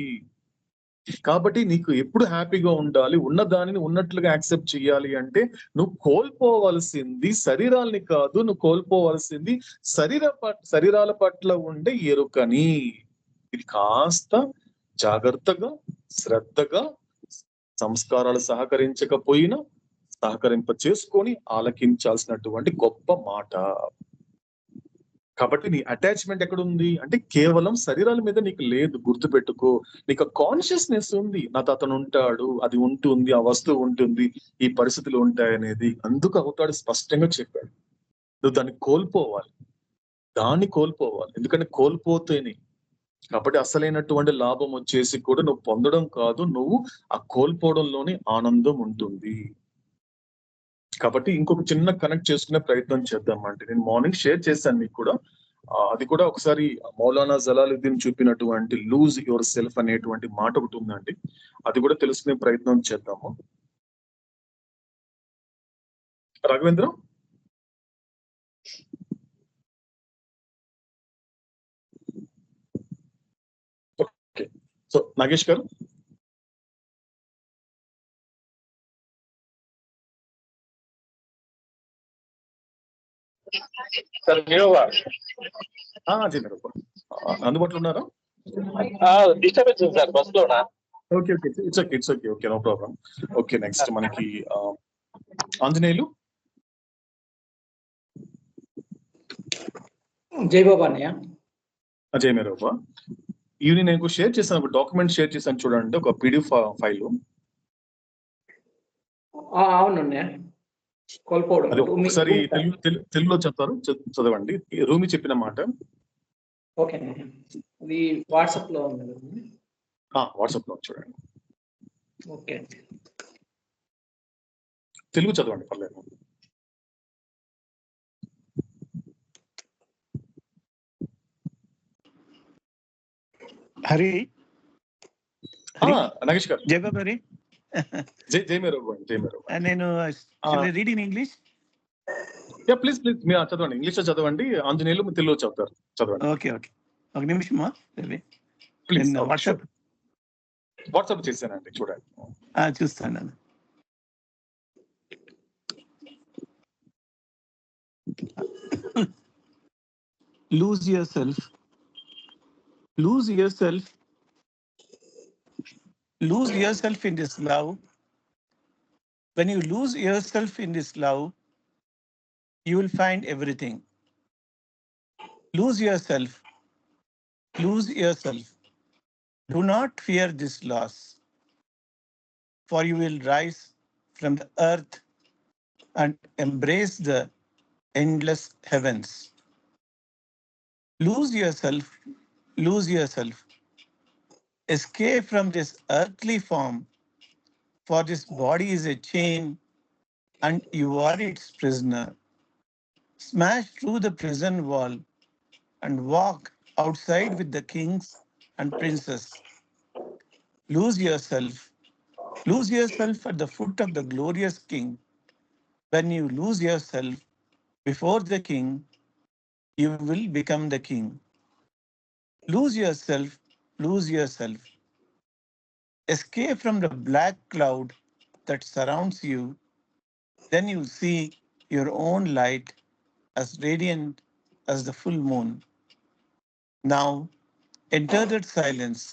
కాబట్టి నీకు ఎప్పుడు హ్యాపీగా ఉండాలి, ఉన్న దానిని ఉన్నట్లుగా యాక్సెప్ట్ చేయాలి అంటే నువ్వు కోల్పోవలసింది శరీరాల్ని కాదు, నువ్వు కోల్పోవలసింది శరీరాల పట్ల ఉండే ఎరుకని. ఇది కాస్త జాగ్రత్తగా, శ్రద్ధగా, సంస్కారాలు సహకరించకపోయినా సహకరింప చేసుకొని ఆలకించాల్సినటువంటి గొప్ప మాట. కాబట్టి నీ అటాచ్మెంట్ ఎక్కడ ఉంది అంటే కేవలం శరీరాల మీద నీకు లేదు. గుర్తుపెట్టుకో, నీకు కాన్షియస్నెస్ ఉంది, నాతో అతను ఉంటాడు, అది ఉంటుంది, ఆ వస్తువు ఉంటుంది, ఈ పరిస్థితులు ఉంటాయి అనేది. అందుకు అవుతాడు స్పష్టంగా చెప్పాడు. నువ్వు దాన్ని కోల్పోవాలి, ఎందుకంటే కోల్పోతేనే. కాబట్టి అసలైనటువంటి లాభం వచ్చేసి కూడా నువ్వు పొందడం కాదు, నువ్వు ఆ కోల్పోవడంలోనే ఆనందం ఉంటుంది. కాబట్టి ఇంకొక చిన్న కనెక్ట్ చేసుకునే ప్రయత్నం చేద్దాం. అంటే నేను మార్నింగ్ షేర్ చేశాను మీకు కూడా, అది కూడా ఒకసారి మౌలానా జలాలుద్దీన్ చూపినటువంటి లూజ్ యువర్ సెల్ఫ్ అనేటువంటి మాట ఒకటి ఉందండి, అది కూడా తెలుసుకునే ప్రయత్నం చేద్దాము. రాఘవేంద్ర, ఓకే. సో నాగేష్ గారు, అందుబాటులో ఉన్నారా? డిస్టర్బెన్స్ సార్ బస్ లోనా? Okay, it's okay, no problem. Okay, next మనకి ఆంజనేయులు. జై బాబా అన్నయ్య. అజయ్ మేరవ్వ, ఈవినింగ్ నేను షేర్ చేశాను, ఒక డాక్యుమెంట్ షేర్ చేశాను చూడండి, ఒక పీడిఎఫ్ ఫైల్. అవునన్నయ్య, కోల్పోవడం. అది ఒకసారి తెలుగులో చదవండి, రూమి చెప్పిన మాట. ఓకే, అది వాట్సాప్ లో ఉంది. వాట్సాప్ లో చూడండి. ఓకే, తెలుగు చదవండి, పర్లేదు. హరి, నాగేష్ గారు. జై బాబా హరి. జై మేరవ్వ. నేను రీడ్ ఇన్ ఇంగ్లీష్. ప్లీజ్ మీరు చదవండి, ఇంగ్లీష్ లో చదవండి. ఆంజనేయులు తెలుగులో చదువుతారు, చదవండి. ఓకే, ఒక నిమిషమా. ప్లీజ్. వాట్సాప్ చేశానండి, చూడండి. చూస్తాను. Lose your self, lose yourself in this love. When you lose yourself in this love, you will find everything. Lose yourself. Do not fear this loss. for you will rise from the earth and embrace the endless heavens. Lose yourself, lose yourself. Escape from this earthly form, for this body is a chain and you are its prisoner. Smash through the prison wall and walk outside with the kings and princes. Lose yourself at the foot of the glorious King. When you lose yourself before the King, you will become the King. Lose yourself, lose yourself. Escape from the black cloud that surrounds you. Then you see your own light as radiant as the full moon. Now enter that silence.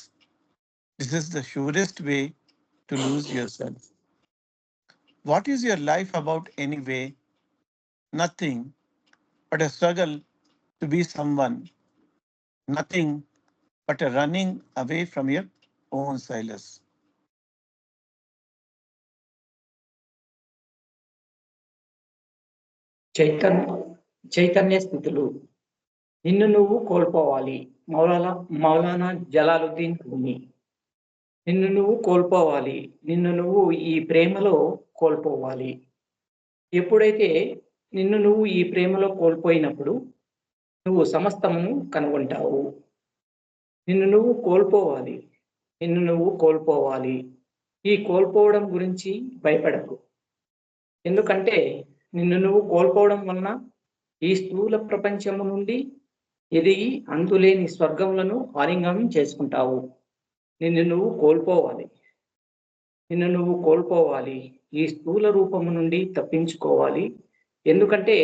This is the surest way to lose yourself. What is your life about anyway? Nothing but a struggle to be someone. Nothing but a running away from your own Silas. Chaitanya స్థితులు. నిన్ను నువ్వు కోల్పోవాలి. మౌలానా జలాలుద్దీన్ రూమి. నిన్ను నువ్వు కోల్పోవాలి, నిన్ను నువ్వు ఈ ప్రేమలో కోల్పోవాలి. ఎప్పుడైతే నిన్ను నువ్వు ఈ ప్రేమలో కోల్పోయినప్పుడు నువ్వు సమస్తమును కనుగొంటావు. నిన్ను నువ్వు కోల్పోవాలి, నిన్ను నువ్వు కోల్పోవాలి. ఈ కోల్పోవడం గురించి భయపడకు. ఎందుకంటే నిన్ను నువ్వు కోల్పోవడం వలన ఈ స్థూల ప్రపంచము నుండి ఎదిగి అంతులేని స్వర్గములను ఆలింగనం చేసుకుంటావు. నిన్ను నువ్వు కోల్పోవాలి, నిన్ను నువ్వు కోల్పోవాలి. ఈ స్థూల రూపము నుండి తప్పించుకోవాలి. ఎందుకంటే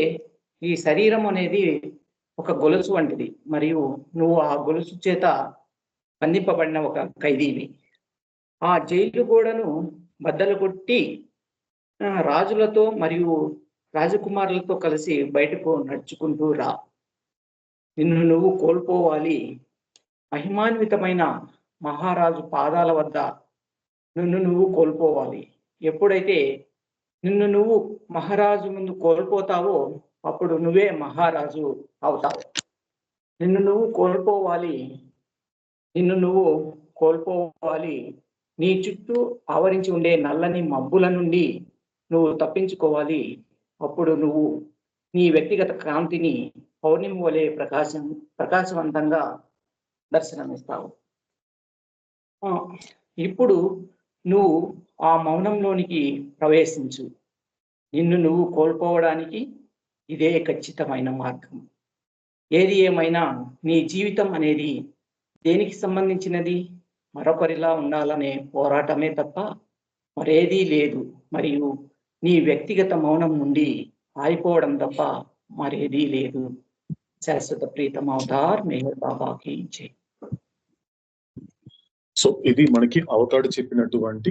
ఈ శరీరం అనేది ఒక గొలుసు వంటిది, మరియు నువ్వు ఆ గొలుసు చేత బంధింపబడిన ఒక ఖైదీవి. ఆ జైలు గోడను బద్దలు కొట్టి రాజులతో మరియు రాజకుమారులతో కలిసి బయటకు నడుచుకుంటూ రా. నిన్ను నువ్వు కోల్పోవాలి. మహిమాన్వితమైన మహారాజు పాదాల వద్ద నిన్ను నువ్వు కోల్పోవాలి. ఎప్పుడైతే నిన్ను నువ్వు మహారాజు ముందు కోల్పోతావో అప్పుడు నువ్వే మహారాజు అవుతావు. నిన్ను నువ్వు కోల్పోవాలి, నిన్ను నువ్వు కోల్పోవాలి. నీ చుట్టూ ఆవరించి ఉండే నల్లని మబ్బుల నుండి నువ్వు తప్పించుకోవాలి. అప్పుడు నువ్వు నీ వ్యక్తిగత కాంతిని పౌర్ణమి వలె ప్రకాశవంతంగా దర్శనమిస్తావు. ఇప్పుడు నువ్వు ఆ మౌనంలోనికి ప్రవేశించు. నిన్ను నువ్వు కోల్పోవడానికి ఇదే ఖచ్చితమైన మార్గం. ఏది ఏమైనా నీ జీవితం అనేది దేనికి సంబంధించినది? మరొకరిలా ఉండాలనే పోరాటమే తప్ప మరేదీ లేదు. మరియు నీ వ్యక్తిగత మౌనం నుండి ఆగిపోవడం తప్ప మరేదీ లేదు. శాశ్వత ప్రీతం అవతార్ మెహర్ బాబాకి జై. సో ఇది మనకి అవతాడు చెప్పినటువంటి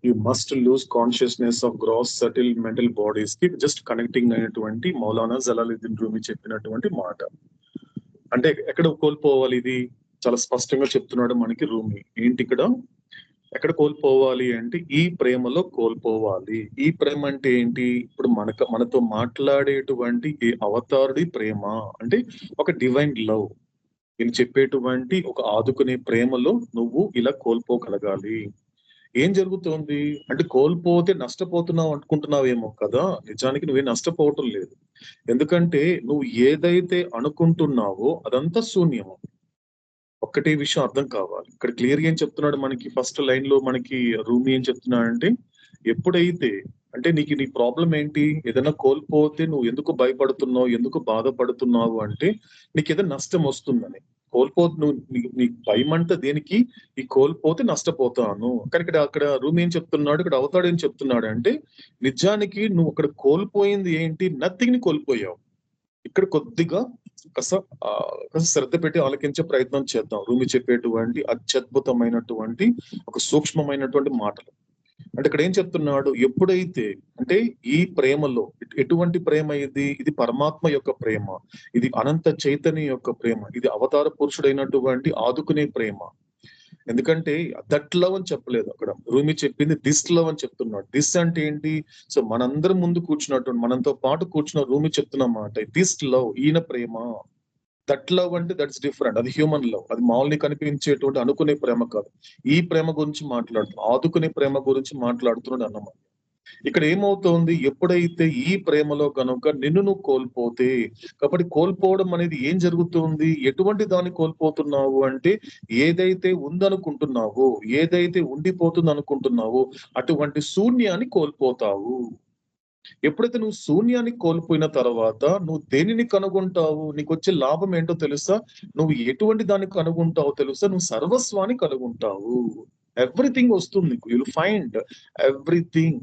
you must lose consciousness of gross subtle mental bodies కి జస్ట్ కనెక్టింగ్ అయినటువంటి మౌలానా జలాలుద్దీన్ రూమి చెప్పినటువంటి మాట. అంటే ఎక్కడ కోల్పోవాలి? ఇది చాలా స్పష్టంగా చెప్తున్నాడు మనకి రూమి. ఏంటి ఇక్కడ ఎక్కడ కోల్పోవాలి అంటే ఈ ప్రేమలో కోల్పోవాలి. ఈ ప్రేమ అంటే ఏంటి? ఇప్పుడు మనతో మాట్లాడేటువంటి ఈ అవతారుడి ప్రేమ అంటే ఒక డివైన్ లవ్, నేను చెప్పేటువంటి ఒక ఆదుకునే ప్రేమలో నువ్వు ఇలా కోల్పోగలగాలి. ఏం జరుగుతోంది అంటే కోల్పోతే నష్టపోతున్నావు అనుకుంటున్నావేమో కదా. నిజానికి నువ్వే నష్టపోవటం లేదు. ఎందుకంటే నువ్వు ఏదైతే అనుకుంటున్నావో అదంతా శూన్యము. ఒక్కటే విషయం అర్థం కావాలి. ఇక్కడ క్లియర్ ఏం చెప్తున్నాడు మనకి ఫస్ట్ లైన్ లో మనకి రూమి ఏం చెప్తున్నాడంటే ఎప్పుడైతే అంటే నీ ప్రాబ్లం ఏంటి? ఏదైనా కోల్పోతే నువ్వు ఎందుకు భయపడుతున్నావు, ఎందుకు బాధపడుతున్నావు అంటే నీకు ఏదైనా నష్టం వస్తుందని. నువ్వు నీ భయం అంతా దేనికి? ఈ కోల్పోతే నష్టపోతాను. కానీ అక్కడ రూమి ఏం చెప్తున్నాడు, ఇక్కడ అవతాడు ఏం చెప్తున్నాడు అంటే నిజానికి నువ్వు అక్కడ కోల్పోయింది ఏంటి? నథింగ్ ని కోల్పోయావు. ఇక్కడ కొద్దిగా కాస్త శ్రద్ధ పెట్టి ఆలకించే ప్రయత్నం చేద్దాం. రూమి చెప్పేటువంటి అత్యద్భుతమైనటువంటి ఒక సూక్ష్మమైనటువంటి మాటలు. అంటే ఇక్కడ ఏం చెప్తున్నాడు? ఎప్పుడైతే అంటే ఈ ప్రేమలో ఎటువంటి ప్రేమ ఇది? ఇది పరమాత్మ యొక్క ప్రేమ, ఇది అనంత చైతన్య యొక్క ప్రేమ, ఇది అవతార పురుషుడైనటువంటి ఆదుకునే ప్రేమ. ఎందుకంటే దట్ లవ్ అని చెప్పలేదు అక్కడ. రూమి చెప్పింది దిస్ లవ్ అని చెప్తున్నాడు. దిస్ అంటే ఏంటి? సో మనందరం ముందు కూర్చున్నట్టు మనతో పాటు కూర్చున్న రూమి చెప్తున్న మాట దిస్ లవ్, ఈయన ప్రేమ. దట్ లవ్ అంటే దట్స్ డిఫరెంట్. అది హ్యూమన్ లవ్. అది మామూలుగా కనిపించేటువంటి అనుకునే ప్రేమ కాదు. ఈ ప్రేమ గురించి మాట్లాడుతున్నాడు, ఆదుకునే ప్రేమ గురించి మాట్లాడుతున్నాడు అన్నమాట. ఇక్కడ ఏమవుతోంది, ఎప్పుడైతే ఈ ప్రేమలో కనుక నిన్ను నువ్వు కోల్పోతే, కాబట్టి కోల్పోవడం అనేది ఏం జరుగుతుంది, ఎటువంటి దాన్ని కోల్పోతున్నావు అంటే ఏదైతే ఉందనుకుంటున్నావో, ఏదైతే ఉండిపోతుంది అనుకుంటున్నావో అటువంటి శూన్యాన్ని కోల్పోతావు. ఎప్పుడైతే నువ్వు శూన్యాన్ని కోల్పోయిన తర్వాత నువ్వు దేనిని కనుగొంటావు? నీకు వచ్చే లాభం ఏంటో తెలుసా? నువ్వు ఎటువంటి దాన్ని కనుగొంటావో తెలుసా? నువ్వు సర్వస్వాన్ని కనుగొంటావు. ఎవ్రీథింగ్ వస్తుంది నీకు. You'll find everything.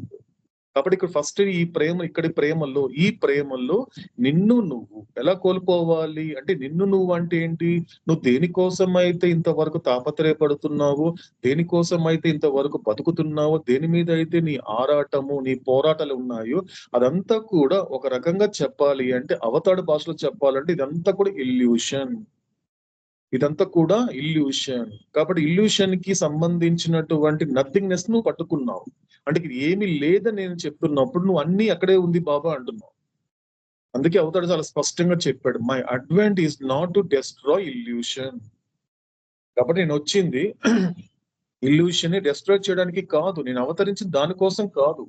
కాబట్టి ఇక్కడ ఫస్ట్ ఈ ప్రేమ, ఇక్కడి ప్రేమలో, ఈ ప్రేమలో నిన్ను నువ్వు ఎలా కోల్పోవాలి అంటే, నిన్ను నువ్వు అంటే ఏంటి? నువ్వు దేనికోసం అయితే ఇంతవరకు తాపత్రయపడుతున్నావో, దేనికోసం అయితే ఇంతవరకు బతుకుతున్నావో, దేని మీద అయితే నీ ఆరాటము, నీ పోరాటాలు ఉన్నాయో అదంతా కూడా ఒక రకంగా చెప్పాలి అంటే, అవతాడ భాషలో చెప్పాలంటే ఇదంతా కూడా ఇల్యూషన్. ఇదంతా కూడా ఇల్యూషన్. కాబట్టి ఇల్యూషన్ కి సంబంధించినటువంటి నథింగ్నెస్ నువ్వు పట్టుకున్నావు. అంటే ఇది ఏమీ లేదని నేను చెప్తున్నప్పుడు నువ్వు అన్ని అక్కడే ఉంది బాబా అంటున్నావు. అందుకే అవుతాడు చాలా స్పష్టంగా చెప్పాడు, my advent is not to destroy illusion. కాబట్టి నేను వచ్చింది ఇల్యూషన్ ని డెస్ట్రాయ్ చేయడానికి కాదు, నేను అవతరించింది దానికోసం కాదు.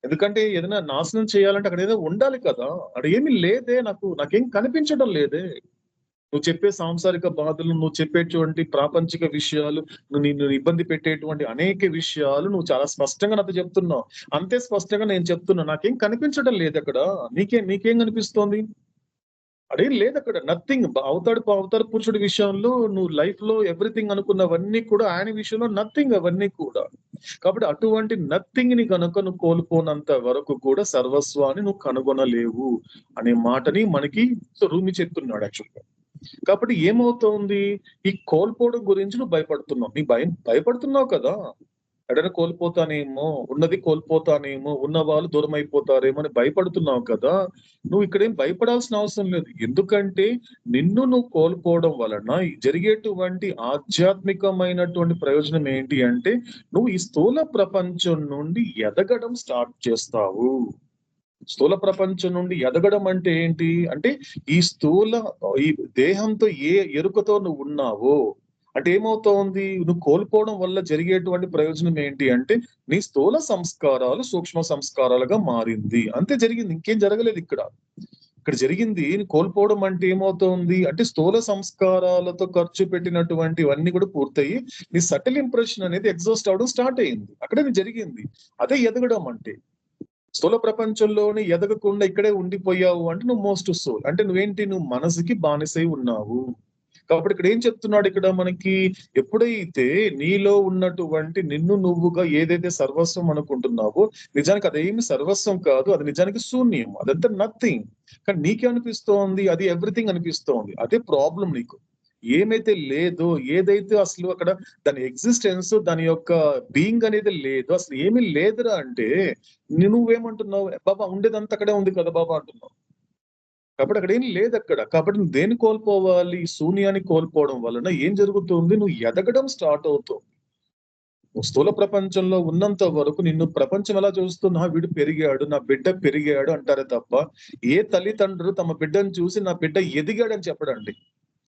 ఎందుకంటే ఏదైనా నాశనం చేయాలంటే అక్కడ ఏదో ఉండాలి కదా. అక్కడ ఏమీ లేదే, నాకేం కనిపించడం లేదే. నువ్వు చెప్పే సాంసారిక బాధలు, నువ్వు చెప్పేటువంటి ప్రాపంచిక విషయాలు, నిన్ను ఇబ్బంది పెట్టేటువంటి అనేక విషయాలు నువ్వు చాలా స్పష్టంగా నాతో చెప్తున్నావు. అంతే స్పష్టంగా నేను చెప్తున్నా, నాకేం కనిపించడం లేదు అక్కడ. నీకేం కనిపిస్తోంది? అదేం లేదు అక్కడ. నథింగ్. అవతారు పురుషుడి విషయంలో నువ్వు లైఫ్ లో ఎవ్రీథింగ్ అనుకున్నవన్నీ కూడా ఆయన విషయంలో నథింగ్, అవన్నీ కూడా. కాబట్టి అటువంటి నథింగ్ ని కనుక నువ్వు కోల్పోనంత వరకు కూడా సర్వస్వాన్ని నువ్వు కనుగొనలేవు అనే మాటని మనకి రూమి చెప్తున్నాడు యాక్చువల్గా. కాబట్టి ఏమవుతోంది, ఈ కోల్పోవడం గురించి నువ్వు భయపడుతున్నావు. భయపడుతున్నావు కదా, ఎడన కోల్పోతానేమో, ఉన్నది కోల్పోతానేమో, ఉన్న వాళ్ళు దూరం అయిపోతారేమో అని భయపడుతున్నావు కదా. నువ్వు ఇక్కడేం భయపడాల్సిన అవసరం లేదు. ఎందుకంటే నిన్ను నువ్వు కోల్పోవడం వలన జరిగేటువంటి ఆధ్యాత్మికమైనటువంటి ప్రయోజనం ఏంటి అంటే, నువ్వు ఈ స్థూల ప్రపంచం నుండి ఎదగడం స్టార్ట్ చేస్తావు. స్థూల ప్రపంచం నుండి ఎదగడం అంటే ఏంటి అంటే, ఈ దేహంతో ఏ ఎరుకతో నువ్వు ఉన్నావో అంటే ఏమవుతోంది, నువ్వు కోల్పోవడం వల్ల జరిగేటువంటి ప్రయోజనం ఏంటి అంటే, నీ స్థూల సంస్కారాలు సూక్ష్మ సంస్కారాలుగా మారింది. అంతే జరిగింది, ఇంకేం జరగలేదు ఇక్కడ జరిగింది. కోల్పోవడం అంటే ఏమవుతోంది అంటే, స్థూల సంస్కారాలతో ఖర్చు పెట్టినటువంటివన్నీ కూడా పూర్తయి నీ సటిల్ ఇంప్రెషన్ అనేది ఎగ్జాస్ట్ అవడం స్టార్ట్ అయింది. అక్కడే జరిగింది. అదే ఎదగడం అంటే. స్థూల ప్రపంచంలోనే ఎదగకుండా ఇక్కడే ఉండిపోయావు అంటే నువ్వు మోస్ట్ సోల్ అంటే నువ్వేంటి, నువ్వు మనసుకి బానిసై ఉన్నావు. కాబట్టి ఇక్కడ ఏం చెప్తున్నాడు, ఇక్కడ మనకి ఎప్పుడైతే నీలో ఉన్నటువంటి నిన్ను నువ్వుగా ఏదైతే సర్వస్వం అనుకుంటున్నావో, నిజానికి అదేమి సర్వస్వం కాదు, అది నిజానికి శూన్యం, అదంతా నథింగ్. కానీ నీకేమనిపిస్తోంది, అది ఎవ్రీథింగ్ అనిపిస్తోంది. అదే ప్రాబ్లం నీకు. ఏమైతే లేదో, ఏదైతే అసలు అక్కడ దాని ఎగ్జిస్టెన్స్, దాని యొక్క బీయింగ్ అనేది లేదు, అసలు ఏమీ లేదురా అంటే నువ్వేమంటున్నావు, బాబా ఉండేదంతా అక్కడే ఉంది కదా బాబా అంటున్నావు. కాబట్టి అక్కడ ఏం లేదు అక్కడ. కాబట్టి నువ్వు దేన్ని కోల్పోవాలి, శూన్యాన్ని కోల్పోవడం వలన ఏం జరుగుతుంది, నువ్వు ఎదగడం స్టార్ట్ అవుతుంది. నువ్వు స్థూల ప్రపంచంలో ఉన్నంత వరకు నిన్ను ప్రపంచం ఎలా చూస్తున్నా, వీడు పెరిగాడు, నా బిడ్డ పెరిగాడు అంటారే తప్ప, ఏ తల్లిదండ్రులు తమ బిడ్డను చూసి నా బిడ్డ ఎదిగాడని చెప్పడండి.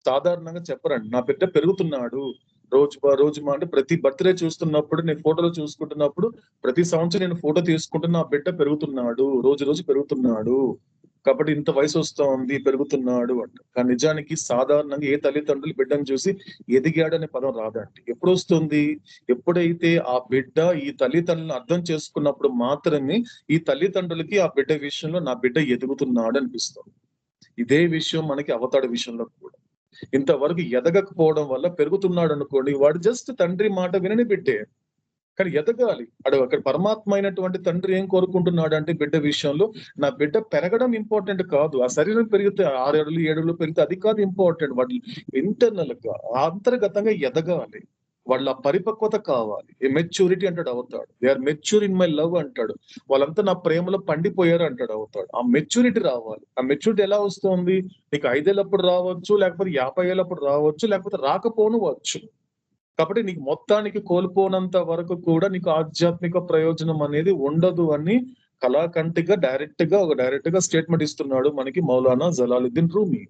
సాధారణంగా చెప్పరండి, నా బిడ్డ పెరుగుతున్నాడు రోజు అంటే ప్రతి బర్త్డే చూస్తున్నప్పుడు, నేను ఫోటోలు చూసుకుంటున్నప్పుడు, ప్రతి సంవత్సరం నేను ఫోటో తీసుకుంటున్న నా బిడ్డ పెరుగుతున్నాడు, రోజు పెరుగుతున్నాడు, కాబట్టి ఇంత వయసు వస్తోంది, పెరుగుతున్నాడు అంట. కానీ నిజానికి సాధారణంగా ఏ తల్లిదండ్రులు బిడ్డను చూసి ఎదిగాడు అనే పదం రాదండి. ఎప్పుడు వస్తుంది, ఎప్పుడైతే ఆ బిడ్డ ఈ తల్లిదండ్రులను అర్థం చేసుకున్నప్పుడు మాత్రమే ఈ తల్లిదండ్రులకి ఆ బిడ్డ విషయంలో నా బిడ్డ ఎదుగుతున్నాడు అనిపిస్తుంది. ఇదే విషయం మనకి అవతాడ విషయంలో కూడా. ఇంతవరకు ఎదగకపోవడం వల్ల పెరుగుతున్నాడు అనుకోండి, వాడు జస్ట్ తండ్రి మాట వినని బిడ్డే, కానీ ఎదగాలి. అక్కడ పరమాత్మ అయినటువంటి తండ్రి ఏం కోరుకుంటున్నాడు అంటే, బిడ్డ విషయంలో నా బిడ్డ పెరగడం ఇంపార్టెంట్ కాదు, ఆ శరీరం పెరిగితే 6 అడుగులు 7 అడుగులు పెరిగితే అది కాదు ఇంపార్టెంట్, వాటి ఇంటర్నల్ గా అంతర్గతంగా ఎదగాలి, వాళ్ళ పరిపక్వత కావాలి. ఏ మెచ్యూరిటీ అంటాడు అవుతాడు, they are mature in my love అంటాడు, వాళ్ళంతా నా ప్రేమలో పండిపోయారు అంటాడు అవుతాడు. ఆ మెచ్యూరిటీ రావాలి. ఆ మెచ్యూరిటీ ఎలా వస్తుంది, నీకు 5 ఏళ్ళప్పుడు రావచ్చు, లేకపోతే 50 ఏళ్ళప్పుడు రావచ్చు, లేకపోతే రాకపోను వచ్చు. కాబట్టి నీకు మొత్తానికి కోల్పోనంత వరకు కూడా నీకు ఆధ్యాత్మిక ప్రయోజనం అనేది ఉండదు అని కళాకంటిగా డైరెక్ట్ గా స్టేట్మెంట్ ఇస్తున్నాడు మనకి మౌలానా జలాలుద్దీన్ రూమి.